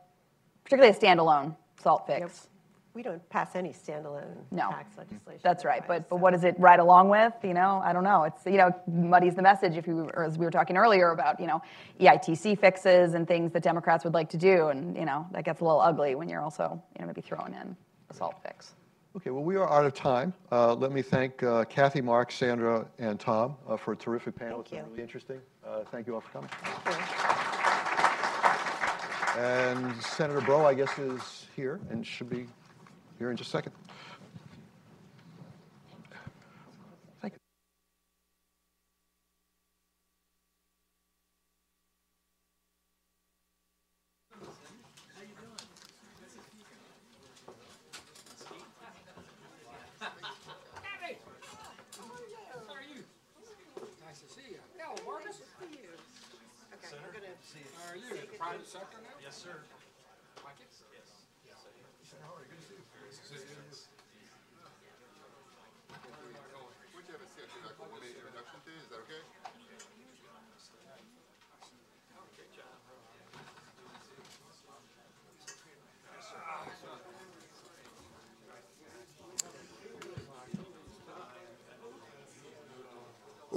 particularly a standalone SALT fix. We don't pass any standalone tax legislation. That's right. But what does it ride along with? I don't know. It's, muddies the message as we were talking earlier about, EITC fixes and things that Democrats would like to do. And, that gets a little ugly when you're also, maybe throwing in a SALT fix. Okay, well, we are out of time. Let me thank Kathy, Mark, Sandra, and Tom for a terrific panel. It's been really interesting. Thank you all for coming. And Senator Breaux, I guess, is here and should be here in just a second. Thank you. Nice to see you. Hello, Marcus. Good to see you. Okay, Senator, I'm going to see you. Are you in the private sector now? Yes, sir. Like it? Yes. How are you? Good to see you. Good to see you. Would you have a introduction to? Is that okay? Great job.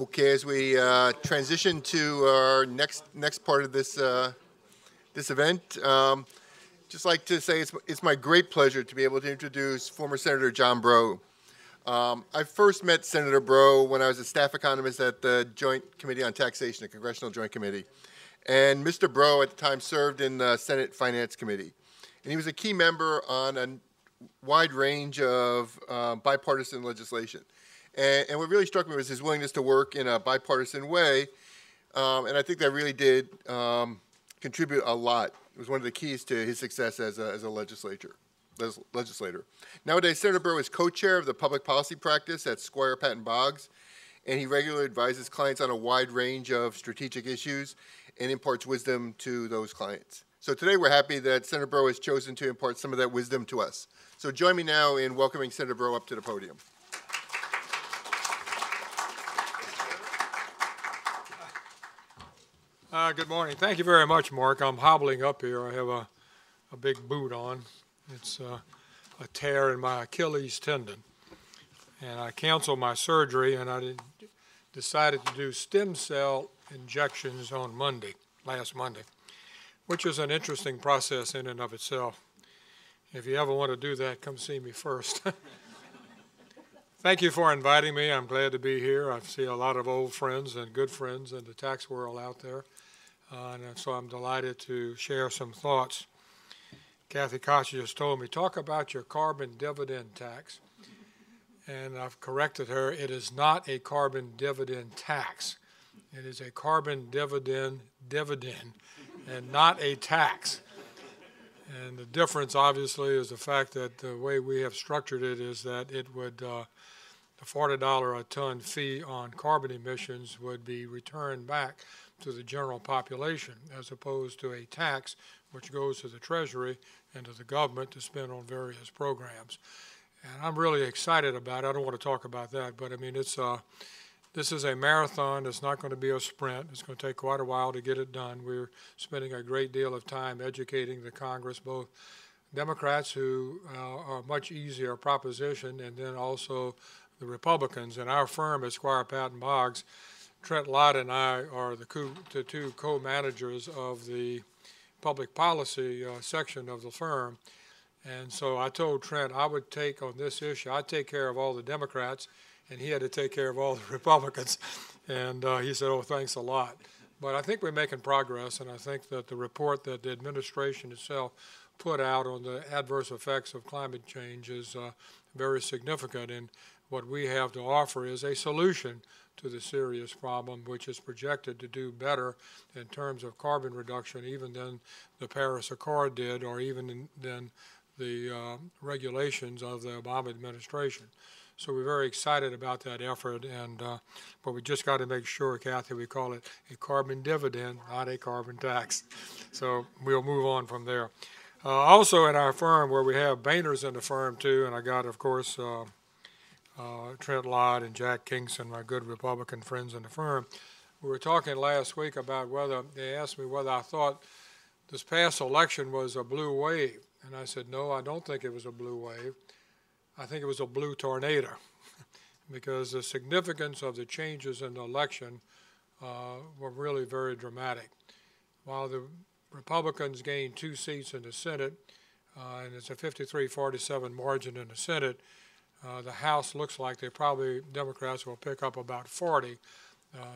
Okay, as we transition to our next part of this this event, just like to say it's my great pleasure to be able to introduce former Senator John Breaux. I first met Senator Breaux when I was a staff economist at the Joint Committee on Taxation, the Congressional Joint Committee. And Mr. Breaux at the time served in the Senate Finance Committee. And he was a key member on a wide range of bipartisan legislation. And what really struck me was his willingness to work in a bipartisan way, and I think that really did contribute a lot. It was one of the keys to his success as a legislator. Nowadays, Senator Breaux is co-chair of the public policy practice at Squire Patton Boggs, and he regularly advises clients on a wide range of strategic issues and imparts wisdom to those clients. So today we're happy that Senator Breaux has chosen to impart some of that wisdom to us. So join me now in welcoming Senator Breaux up to the podium. Good morning. Thank you very much, Mark. I'm hobbling up here. I have a big boot on. It's a tear in my Achilles tendon. And I canceled my surgery, and I decided to do stem cell injections on last Monday, which is an interesting process in and of itself. If you ever want to do that, come see me first. Thank you for inviting me. I'm glad to be here. I see a lot of old friends and good friends in the tax world out there. And so I'm delighted to share some thoughts. Kathy Koch just told me, talk about your carbon dividend tax. And I've corrected her, it is not a carbon dividend tax. It is a carbon dividend and not a tax. And the difference, obviously, is the fact that the way we have structured it is that it would, the $40 a ton fee on carbon emissions would be returned back to the general population, as opposed to a tax which goes to the Treasury and to the government to spend on various programs. And I'm really excited about it. I don't want to talk about that, but I mean, this is a marathon. It's not going to be a sprint. It's going to take quite a while to get it done. We're spending a great deal of time educating the Congress, both Democrats, who are a much easier proposition, and then also the Republicans. And our firm at Squire Patton Boggs, Trent Lott and I are the two co-managers of the public policy section of the firm. And so I told Trent I would take on this issue, I'd take care of all the Democrats, and he had to take care of all the Republicans. And he said, oh, thanks a lot. But I think we're making progress, and I think that the report that the administration itself put out on the adverse effects of climate change is very significant. And what we have to offer is a solution to the serious problem, which is projected to do better in terms of carbon reduction even than the Paris Accord did, or even than the regulations of the Obama administration. So we're very excited about that effort, and but we just got to make sure, Kathy, we call it a carbon dividend, not a carbon tax. So we'll move on from there. Also in our firm, where we have Boehners in the firm too, and I got, of course, Trent Lott and Jack Kingston, my good Republican friends in the firm. We were talking last week about whether, they asked me whether I thought this past election was a blue wave. And I said, no, I don't think it was a blue wave. I think it was a blue tornado because the significance of the changes in the election were really very dramatic. While the Republicans gained 2 seats in the Senate, and it's a 53-47 margin in the Senate, the House looks like Democrats will pick up about 40,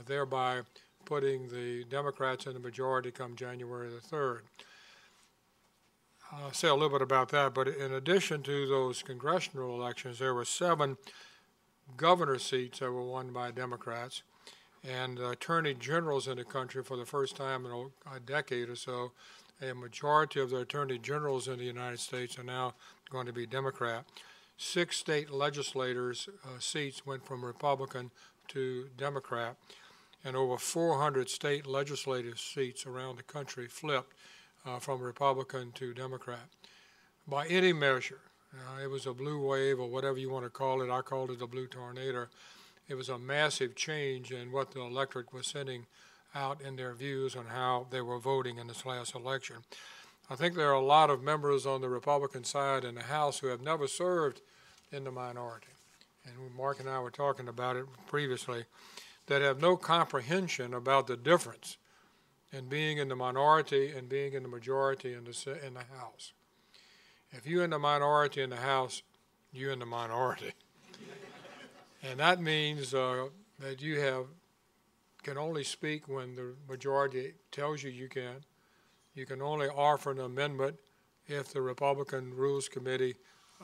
thereby putting the Democrats in the majority come January the 3rd. I'll say a little bit about that, but in addition to those congressional elections, there were 7 governor seats that were won by Democrats, and attorney generals in the country for the first time in a decade or so. A majority of the attorney generals in the United States are now going to be Democrat. 6 state legislators' seats went from Republican to Democrat, and over 400 state legislative seats around the country flipped from Republican to Democrat. By any measure, it was a blue wave or whatever you want to call it. I called it a blue tornado. It was a massive change in what the electorate was sending out in their views on how they were voting in this last election. I think there are a lot of members on the Republican side in the House who have never served in the minority. And Mark and I were talking about it previously. that have no comprehension about the difference in being in the minority and being in the majority in the House. If you're in the minority in the House, you're in the minority. And that means that you can only speak when the majority tells you you can. You can only offer an amendment if the Republican Rules Committee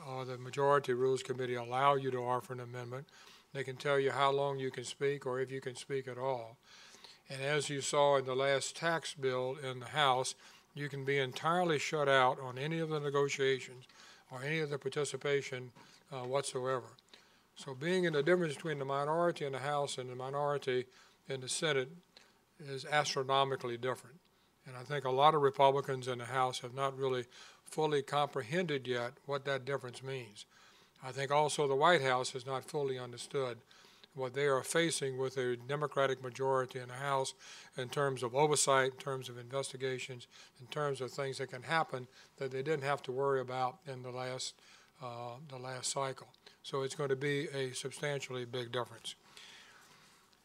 or the Majority Rules Committee allow you to offer an amendment. They can tell you how long you can speak or if you can speak at all. And as you saw in the last tax bill in the House, you can be entirely shut out on any of the negotiations or any of the participation whatsoever. So being in the difference between the minority in the House and the minority in the Senate is astronomically different. And I think a lot of Republicans in the House have not really fully comprehended yet what that difference means. I think also the White House has not fully understood what they are facing with a Democratic majority in the House in terms of oversight, in terms of investigations, in terms of things that can happen that they didn't have to worry about in the last cycle. So it's going to be a substantially big difference.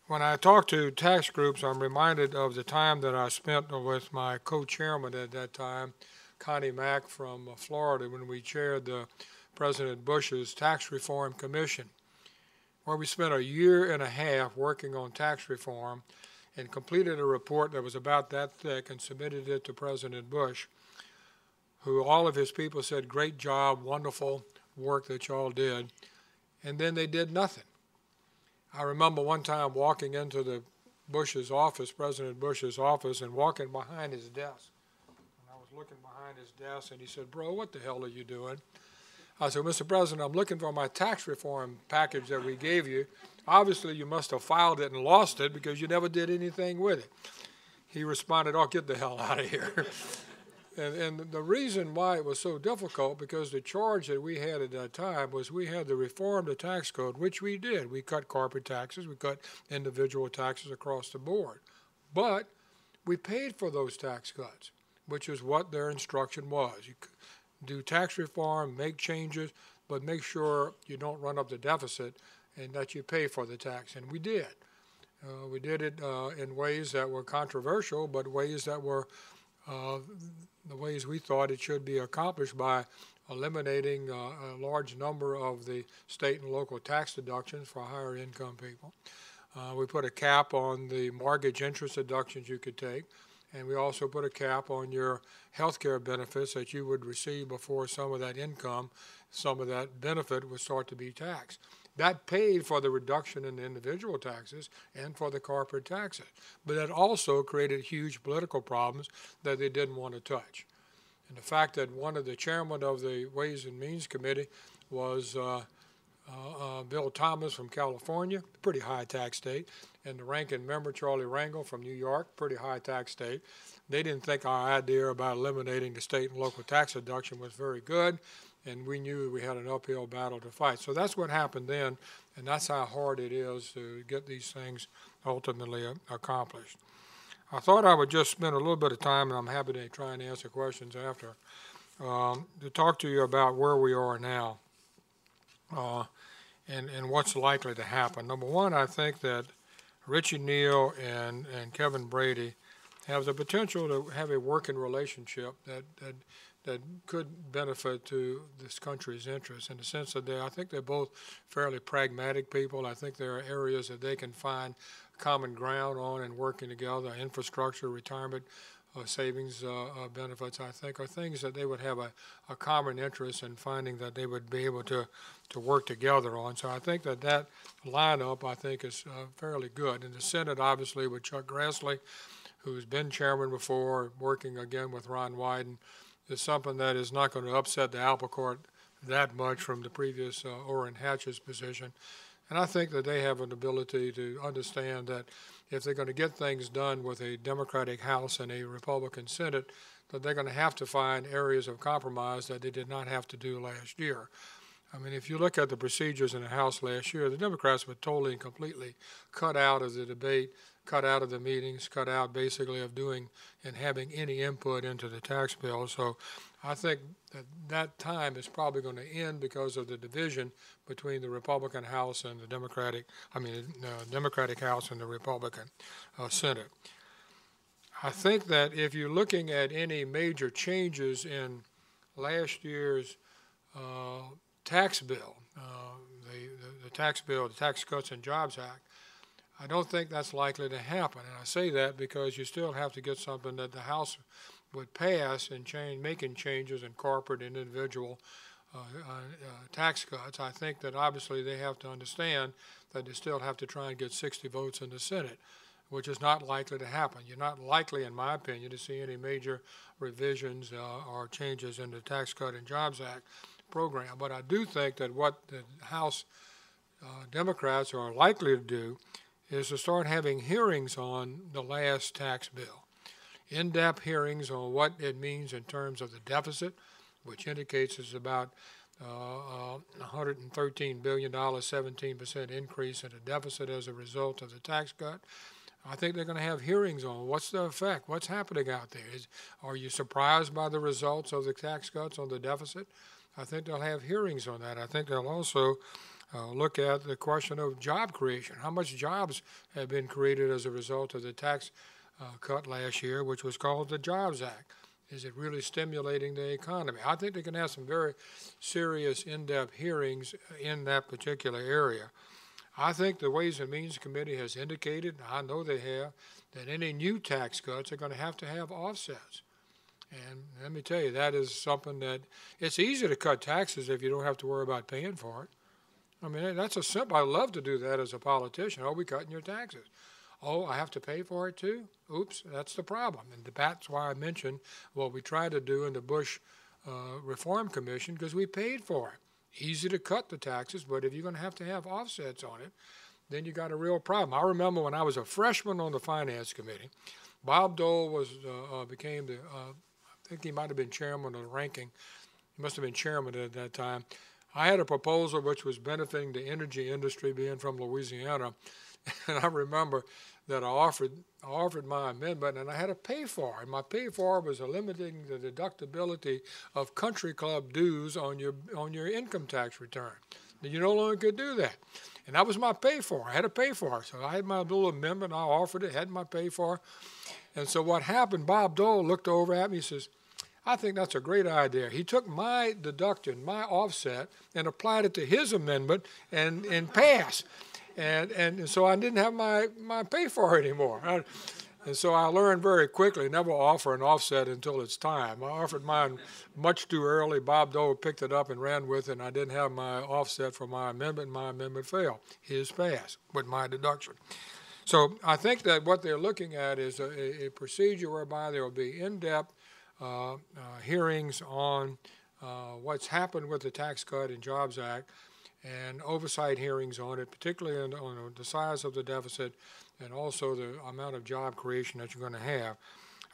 When I talk to tax groups, I'm reminded of the time that I spent with my co-chairman at that time, Connie Mack from Florida, when we chaired the President Bush's Tax Reform Commission, where we spent a year and a half working on tax reform and completed a report that was about that thick and submitted it to President Bush, who all of his people said, great job, wonderful work that y'all did, and then they did nothing. I remember one time walking into the Bush's office, President Bush's office, and walking behind his desk. And I was looking behind his desk, and he said, bro, what the hell are you doing? I said, Mr. President, I'm looking for my tax reform package that we gave you. Obviously, you must have filed it and lost it because you never did anything with it. He responded, oh, get the hell out of here. And the reason why it was so difficult, because the charge that we had at that time was we had to reform the tax code, which we did. We cut corporate taxes, we cut individual taxes across the board. But we paid for those tax cuts, which is what their instruction was. You do tax reform, make changes, but make sure you don't run up the deficit and that you pay for the tax. And we did. We did it in ways that were controversial, but ways that were the ways we thought it should be accomplished by eliminating a large number of the state and local tax deductions for higher income people. We put a cap on the mortgage interest deductions you could take, and we also put a cap on your health care benefits that you would receive before some of that income, some of that benefit would start to be taxed. That paid for the reduction in the individual taxes and for the corporate taxes. But that also created huge political problems that they didn't want to touch. And the fact that one of the chairman of the Ways and Means Committee was Bill Thomas from California, pretty high tax state, and the ranking member, Charlie Rangel from New York, pretty high tax state. They didn't think our idea about eliminating the state and local tax deduction was very good, and we knew we had an uphill battle to fight. So that's what happened then, and that's how hard it is to get these things ultimately accomplished. I thought I would just spend a little bit of time, and I'm happy to try and answer questions after, to talk to you about where we are now and what's likely to happen. Number one, I think that Richie Neal and Kevin Brady have the potential to have a working relationship that could benefit to this country's interests in the sense that I think they're both fairly pragmatic people. I think there are areas that they can find common ground on and working together. Infrastructure, retirement, savings benefits, I think, are things that they would have a common interest in finding that they would be able to work together on. So I think that lineup, I think, is fairly good. In the Senate, obviously, with Chuck Grassley, who's been chairman before, working again with Ron Wyden, is something that is not going to upset the apple cart that much from the previous Orrin Hatch's position. And I think that they have an ability to understand that if they're going to get things done with a Democratic House and a Republican Senate, that they're going to have to find areas of compromise that they did not have to do last year. I mean, if you look at the procedures in the House last year, the Democrats were totally and completely cut out of the debate, cut out of the meetings, cut out basically of doing and having any input into the tax bill. So I think that time is probably going to end because of the division between the Republican House and the Democratic House and the Republican Senate. I think that if you're looking at any major changes in last year's tax bill, the tax bill, the Tax Cuts and Jobs Act, I don't think that's likely to happen. And I say that because you still have to get something that the House would pass and making changes in corporate and individual tax cuts. I think that obviously they have to understand that they still have to try and get 60 votes in the Senate, which is not likely to happen. You're not likely, in my opinion, to see any major revisions or changes in the Tax Cut and Jobs Act program. But I do think that what the House Democrats are likely to do is to start having hearings on the last tax bill, in-depth hearings on what it means in terms of the deficit, which indicates it's about $113 billion, 17% increase in the deficit as a result of the tax cut. I think they're going to have hearings on what's the effect, what's happening out there. Are you surprised by the results of the tax cuts on the deficit? I think they'll have hearings on that. I think they'll also look at the question of job creation. How much jobs have been created as a result of the tax cut last year, which was called the Jobs Act? Is it really stimulating the economy? I think they can have some very serious, in-depth hearings in that particular area. I think the Ways and Means Committee has indicated, I know they have, that any new tax cuts are going to have offsets. And let me tell you, that is something that, it's easy to cut taxes if you don't have to worry about paying for it. I mean, that's a simple, I love to do that as a politician. Oh, we're cutting your taxes. Oh, I have to pay for it too? Oops, that's the problem. And that's why I mentioned what we tried to do in the Bush Reform Commission, because we paid for it. Easy to cut the taxes, but if you're going to have offsets on it, then you got a real problem. I remember when I was a freshman on the Finance Committee, Bob Dole became the, I think he might have been chairman of the ranking. He must have been chairman at that time. I had a proposal which was benefiting the energy industry, being from Louisiana, and I remember that I offered my amendment, and I had to pay for it. My pay for it was eliminating the deductibility of country club dues on your income tax return. You no longer could do that, and that was my pay for. I had to pay for it, so I had my little amendment. I offered it, had my pay for, and so what happened? Bob Dole looked over at me. He says, I think that's a great idea. He took my deduction, my offset, and applied it to his amendment and passed. And so I didn't have my pay for it anymore. And so I learned very quickly, never offer an offset until it's time. I offered mine much too early. Bob Dole picked it up and ran with it, and I didn't have my offset for my amendment. My amendment failed. His passed with my deduction. So I think that what they're looking at is a procedure whereby there will be in-depth hearings on what's happened with the Tax Cut and Jobs Act, and oversight hearings on it, particularly on the size of the deficit and also the amount of job creation that you're going to have.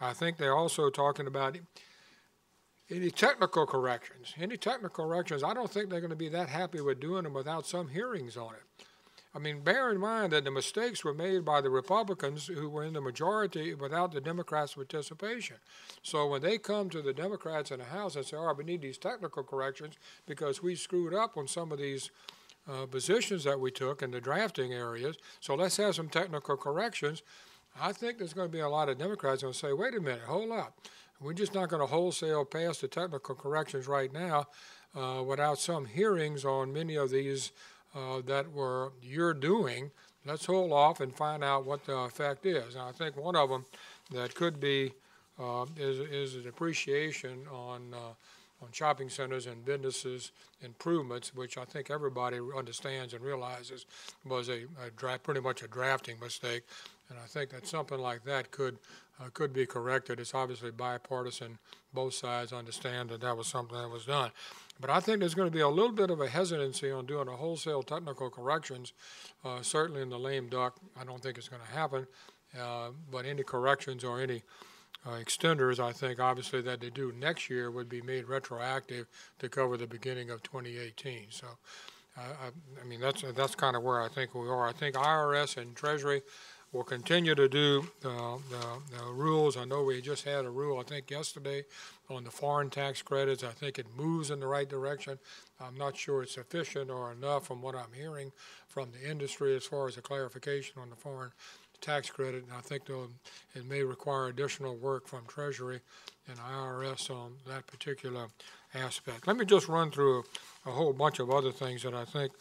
I think they're also talking about any technical corrections. Any technical corrections, I don't think they're going to be that happy with doing them without some hearings on it. I mean, bear in mind that the mistakes were made by the Republicans who were in the majority without the Democrats' participation. So when they come to the Democrats in the House and say, all right, we need these technical corrections because we screwed up on some of these positions that we took in the drafting areas, so let's have some technical corrections, I think there's going to be a lot of Democrats going to say, wait a minute, hold up. We're just not going to wholesale pass the technical corrections right now without some hearings on many of these that you're doing. Let's hold off and find out what the effect is. And I think one of them that could be is a depreciation on shopping centers and businesses improvements, which I think everybody understands and realizes was pretty much a drafting mistake. And I think that something like that could be corrected. It's obviously bipartisan. Both sides understand that that was something that was done. But I think there's going to be a little bit of a hesitancy on doing a wholesale technical corrections, certainly in the lame duck. I don't think it's going to happen. But any corrections or any extenders, I think, obviously, that they do next year would be made retroactive to cover the beginning of 2018. So, I mean, that's kind of where I think we are. I think IRS and Treasury will continue to do the rules. I know we just had a rule, I think, yesterday on the foreign tax credits. I think it moves in the right direction. I'm not sure it's sufficient or enough from what I'm hearing from the industry as far as a clarification on the foreign tax credit, and I think it may require additional work from Treasury and IRS on that particular aspect. Let me just run through a whole bunch of other things that I think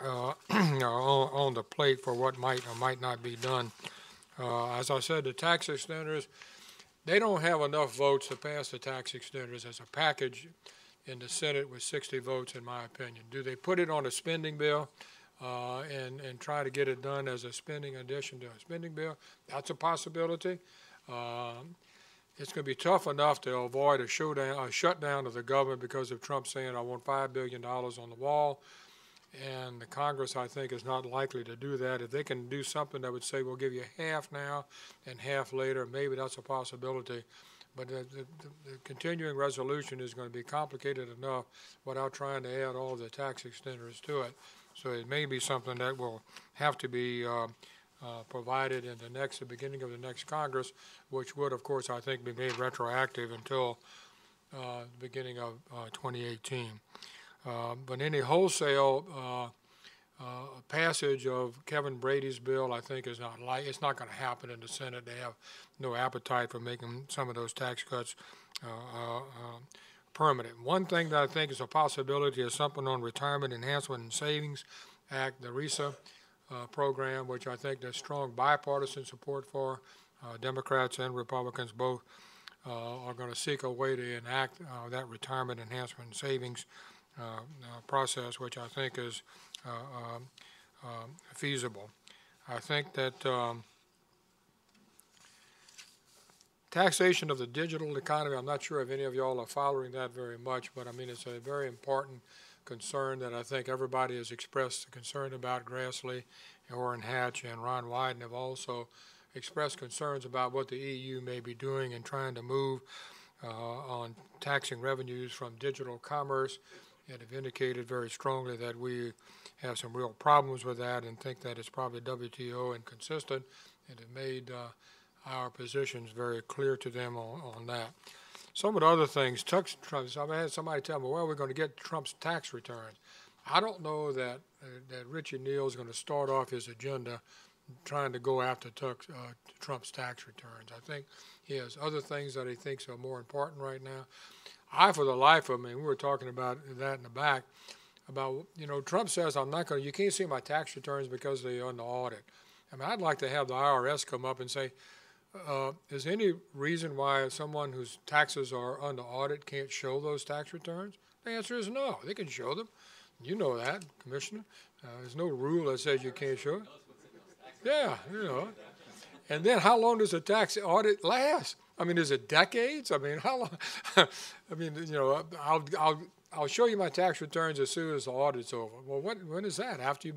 are on the plate for what might or might not be done. As I said, the tax extenders, they don't have enough votes to pass the tax extenders as a package in the Senate with 60 votes, in my opinion. Do they put it on a spending bill? And try to get it done as a spending addition to a spending bill? That's a possibility. It's going to be tough enough to avoid a shutdown of the government because of Trump saying, I want $5 billion on the wall. And the Congress, I think, is not likely to do that. If they can do something that would say, we'll give you half now and half later, maybe that's a possibility. But the continuing resolution is going to be complicated enough without trying to add all the tax extenders to it. So it may be something that will have to be provided in the beginning of the next Congress, which would, of course, I think, be made retroactive until the beginning of 2018. But any wholesale passage of Kevin Brady's bill, I think, it's not going to happen in the Senate. They have no appetite for making some of those tax cuts permanent. One thing that I think is a possibility is something on Retirement Enhancement and Savings Act, the RESA program, which I think there's strong bipartisan support for. Democrats and Republicans both are going to seek a way to enact that retirement enhancement and savings process, which I think is feasible. I think that taxation of the digital economy, I'm not sure if any of y'all are following that very much, but I mean, it's a very important concern that I think everybody has expressed concern about. Grassley, Orrin Hatch, and Ron Wyden have also expressed concerns about what the EU may be doing in trying to move on taxing revenues from digital commerce, and have indicated very strongly that we have some real problems with that and think that it's probably WTO inconsistent, and have made our positions very clear to them on that. Some of the other things, I've had somebody tell me, well, we're going to get Trump's tax returns. I don't know that Richie Neal is going to start off his agenda trying to go after Trump's tax returns. I think he has other things that he thinks are more important right now. For the life of me, we were talking about that in the back, about, Trump says, you can't see my tax returns because they're under audit. I mean, I'd like to have the IRS come up and say, is there any reason why someone whose taxes are under audit can't show those tax returns? The answer is no. They can show them. You know that, Commissioner. There's no rule that says you can't show it. Yeah, And then how long does a tax audit last? I mean, is it decades? I mean, how long? I mean, I'll show you my tax returns as soon as the audit's over. Well, when is that? After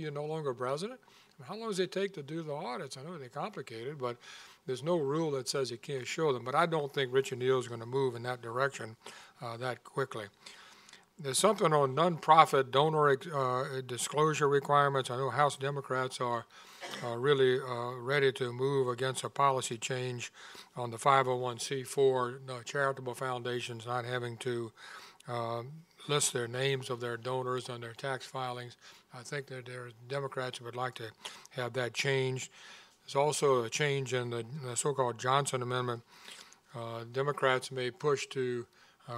you're no longer president? How long does it take to do the audits? I know they're complicated, but there's no rule that says you can't show them. But I don't think Richard Neal is going to move in that direction that quickly. There's something on nonprofit donor disclosure requirements. I know House Democrats are really ready to move against a policy change on the 501c4 charitable foundations not having to list their names of their donors on their tax filings. I think that there are Democrats who would like to have that changed. There's also a change in the so-called Johnson Amendment. Democrats may push to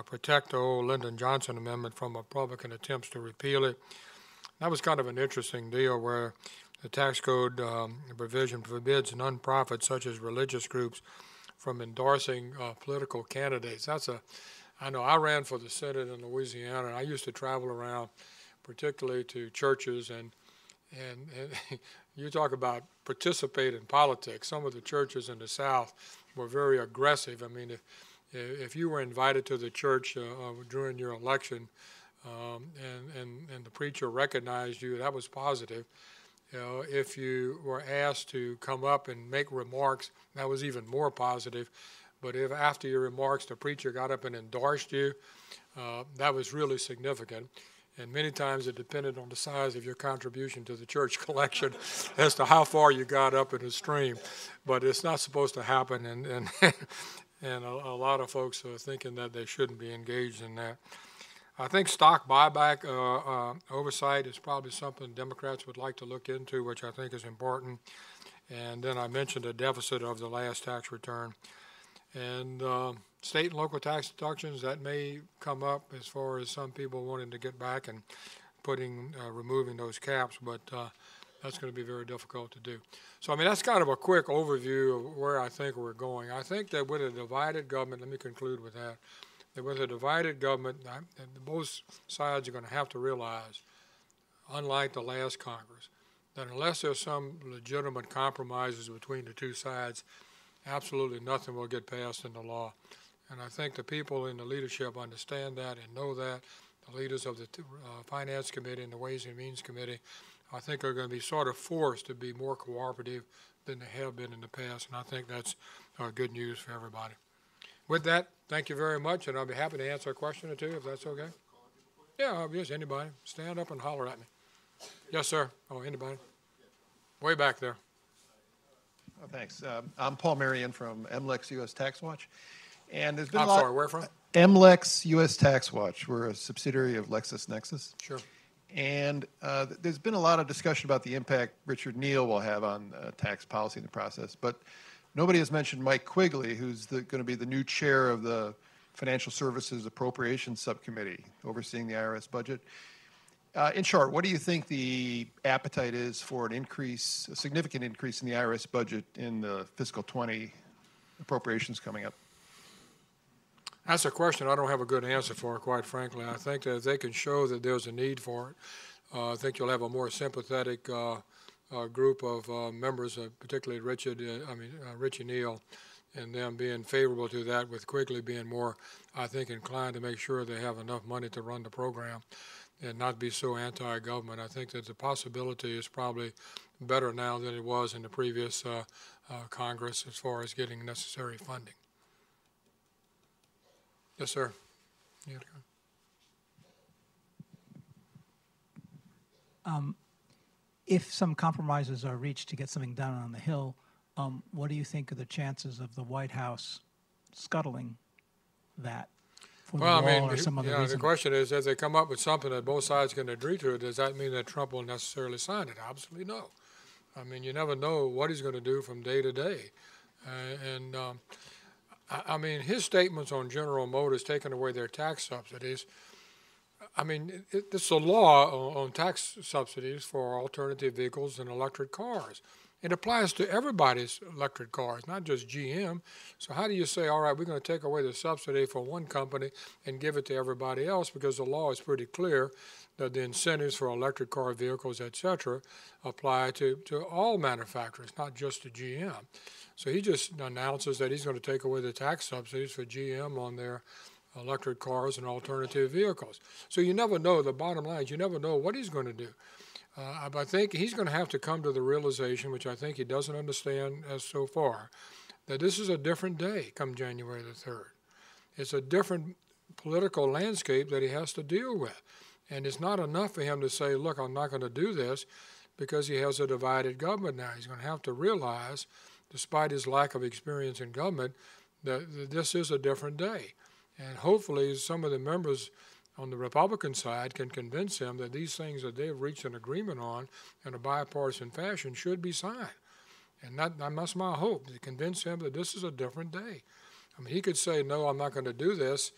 protect the old Lyndon Johnson Amendment from Republican attempts to repeal it. That was kind of an interesting deal where the tax code provision forbids nonprofits such as religious groups from endorsing political candidates. I know I ran for the Senate in Louisiana, and I used to travel around, particularly to churches, and you talk about participate in politics. Some of the churches in the South were very aggressive. I mean, if you were invited to the church during your election and the preacher recognized you, that was positive. If you were asked to come up and make remarks, that was even more positive. But if after your remarks the preacher got up and endorsed you, that was really significant. And many times it depended on the size of your contribution to the church collection as to how far you got up in the stream. But it's not supposed to happen, and a lot of folks are thinking that they shouldn't be engaged in that. I think stock buyback oversight is probably something Democrats would like to look into, which I think is important. And then I mentioned the deficit of the last tax return. And state and local tax deductions, that may come up as far as some people wanting to get back and removing those caps, but that's going to be very difficult to do. So, I mean, that's kind of a quick overview of where I think we're going. I think that with a divided government, let me conclude with that, that with a divided government, both sides are going to have to realize, unlike the last Congress, that unless there's some legitimate compromises between the two sides, absolutely nothing will get passed into law. And I think the people in the leadership understand that and know that. The leaders of the Finance Committee and the Ways and Means Committee, I think, are going to be sort of forced to be more cooperative than they have been in the past. And I think that's good news for everybody. With that, thank you very much, and I'll be happy to answer a question or two if that's okay. Yeah, yes, anybody. Stand up and holler at me. Yes, sir. Oh, anybody? Way back there. Oh, thanks. I'm Paul Marion from MLEX U.S. Tax Watch. And there's been I'm sorry, where from? MLEX U.S. Tax Watch. We're a subsidiary of LexisNexis. Sure. And there's been a lot of discussion about the impact Richard Neal will have on tax policy in the process. But nobody has mentioned Mike Quigley, who's going to be the new chair of the Financial Services Appropriations Subcommittee overseeing the IRS budget. In short, what do you think the appetite is for an increase, a significant increase in the IRS budget in the fiscal 20 appropriations coming up? That's a question I don't have a good answer for, quite frankly. I think that if they can show that there's a need for it, I think you'll have a more sympathetic group of members, particularly Richie Neal, and them being favorable to that, with Quigley being more, I think, inclined to make sure they have enough money to run the program and not be so anti-government. I think that the possibility is probably better now than it was in the previous Congress as far as getting necessary funding. Yes, sir. If some compromises are reached to get something done on the Hill, what do you think are the chances of the White House scuttling that for the wall or some other reason? The question is, as they come up with something that both sides can agree to, does that mean that Trump will necessarily sign it? Absolutely no. I mean, you never know what he's going to do from day to day. I mean, his statements on General Motors taking away their tax subsidies, I mean, it's a law on tax subsidies for alternative vehicles and electric cars. It applies to everybody's electric cars, not just GM. So how do you say, all right, we're going to take away the subsidy for one company and give it to everybody else? Because the law is pretty clear that the incentives for electric car vehicles, et cetera, apply to all manufacturers, not just to GM. So he just announces that he's going to take away the tax subsidies for GM on their electric cars and alternative vehicles. So you never know. The bottom line is you never know what he's going to do. I think he's going to have to come to the realization, which I think he doesn't understand as so far, that this is a different day come January the 3rd. It's a different political landscape that he has to deal with. And it's not enough for him to say, look, I'm not going to do this, because he has a divided government now. He's going to have to realize, despite his lack of experience in government, that this is a different day. And hopefully some of the members on the Republican side can convince him that these things that they've reached an agreement on in a bipartisan fashion should be signed. And that's my hope, to convince him that this is a different day. I mean, he could say, no, I'm not going to do this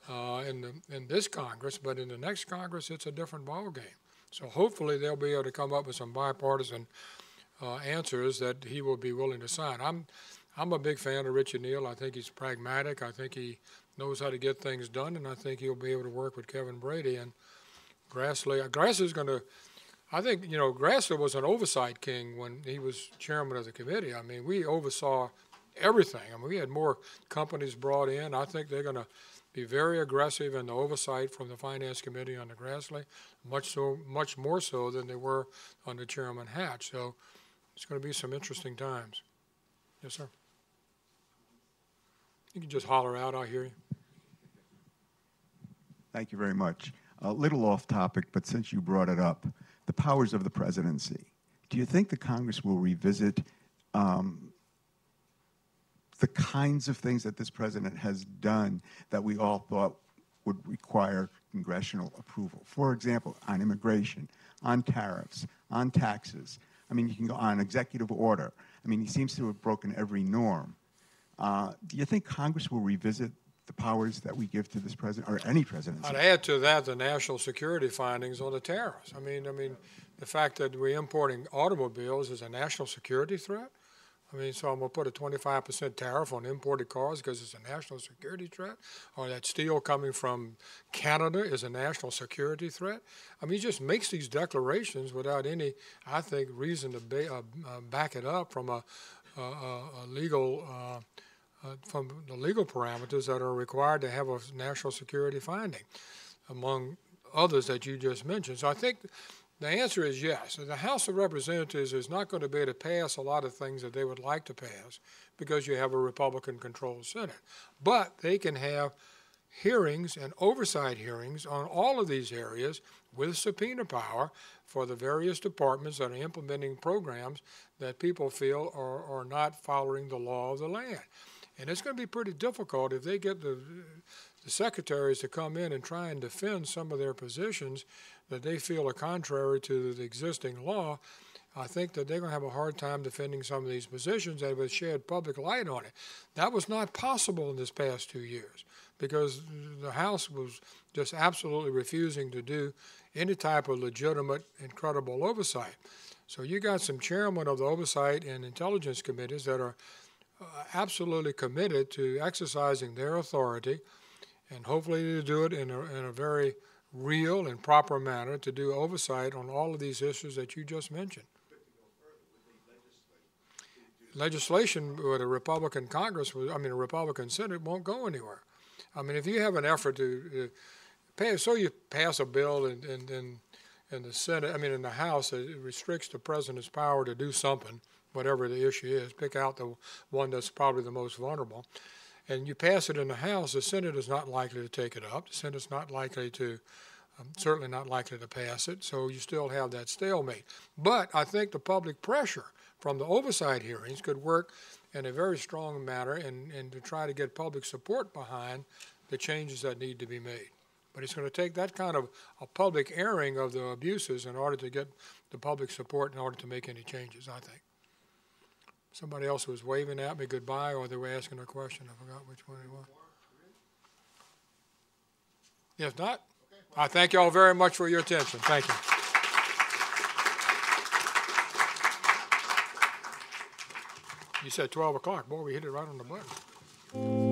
in this Congress, but in the next Congress, it's a different ballgame. So hopefully they'll be able to come up with some bipartisan answers that he will be willing to sign. I'm a big fan of Richard Neal. I think he's pragmatic. I think he knows how to get things done, and I think he'll be able to work with Kevin Brady and Grassley. Grassley's going to, I think, you know, Grassley was an oversight king when he was chairman of the committee. I mean, we oversaw everything. I mean, we had more companies brought in. I think they're going to be very aggressive in the oversight from the Finance Committee under Grassley, much more so than they were under Chairman Hatch. So it's going to be some interesting times. Yes, sir. You can just holler out, I'll hear you. Thank you very much. A little off topic, but since you brought it up, the powers of the presidency. Do you think the Congress will revisit the kinds of things that this president has done that we all thought would require congressional approval? For example, on immigration, on tariffs, on taxes. I mean, you can go on executive order. I mean, he seems to have broken every norm. Do you think Congress will revisit the powers that we give to this president, or any presidency? I'd add to that the national security findings on the tariffs. I mean, the fact that we're importing automobiles is a national security threat. I mean, so I'm going to put a 25% tariff on imported cars because it's a national security threat, or that steel coming from Canada is a national security threat. I mean, he just makes these declarations without any, I think, reason to back it up from a legal, from the legal parameters that are required to have a national security finding, among others that you just mentioned. So I think the answer is yes. The House of Representatives is not going to be able to pass a lot of things that they would like to pass because you have a Republican-controlled Senate. But they can have hearings and oversight hearings on all of these areas with subpoena power for the various departments that are implementing programs that people feel are not following the law of the land. And it's going to be pretty difficult if they get the secretaries to come in and try and defend some of their positions that they feel are contrary to the existing law. I think that they're going to have a hard time defending some of these positions that would shed public light on it. That was not possible in this past 2 years because the House was just absolutely refusing to do any type of legitimate and credible oversight. So you got some chairmen of the Oversight and Intelligence Committees that are absolutely committed to exercising their authority, and hopefully to do it in a very real and proper manner to do oversight on all of these issues that you just mentioned. Legislation with a Republican Congress, a Republican Senate won't go anywhere. I mean, if you have an effort to pass, so you pass a bill in the Senate, in the House, it restricts the president's power to do something, whatever the issue is, pick out the one that's probably the most vulnerable, and you pass it in the House, the Senate is not likely to take it up. The Senate's not likely to, certainly not likely to pass it, so you still have that stalemate. But I think the public pressure from the oversight hearings could work in a very strong manner and to try to get public support behind the changes that need to be made. But it's going to take that kind of a public airing of the abuses in order to get the public support in order to make any changes, I think. Somebody else was waving at me goodbye, or they were asking a question. I forgot which one it was. If not, I thank you all very much for your attention. Thank you. You said 12 o'clock. Boy, we hit it right on the button.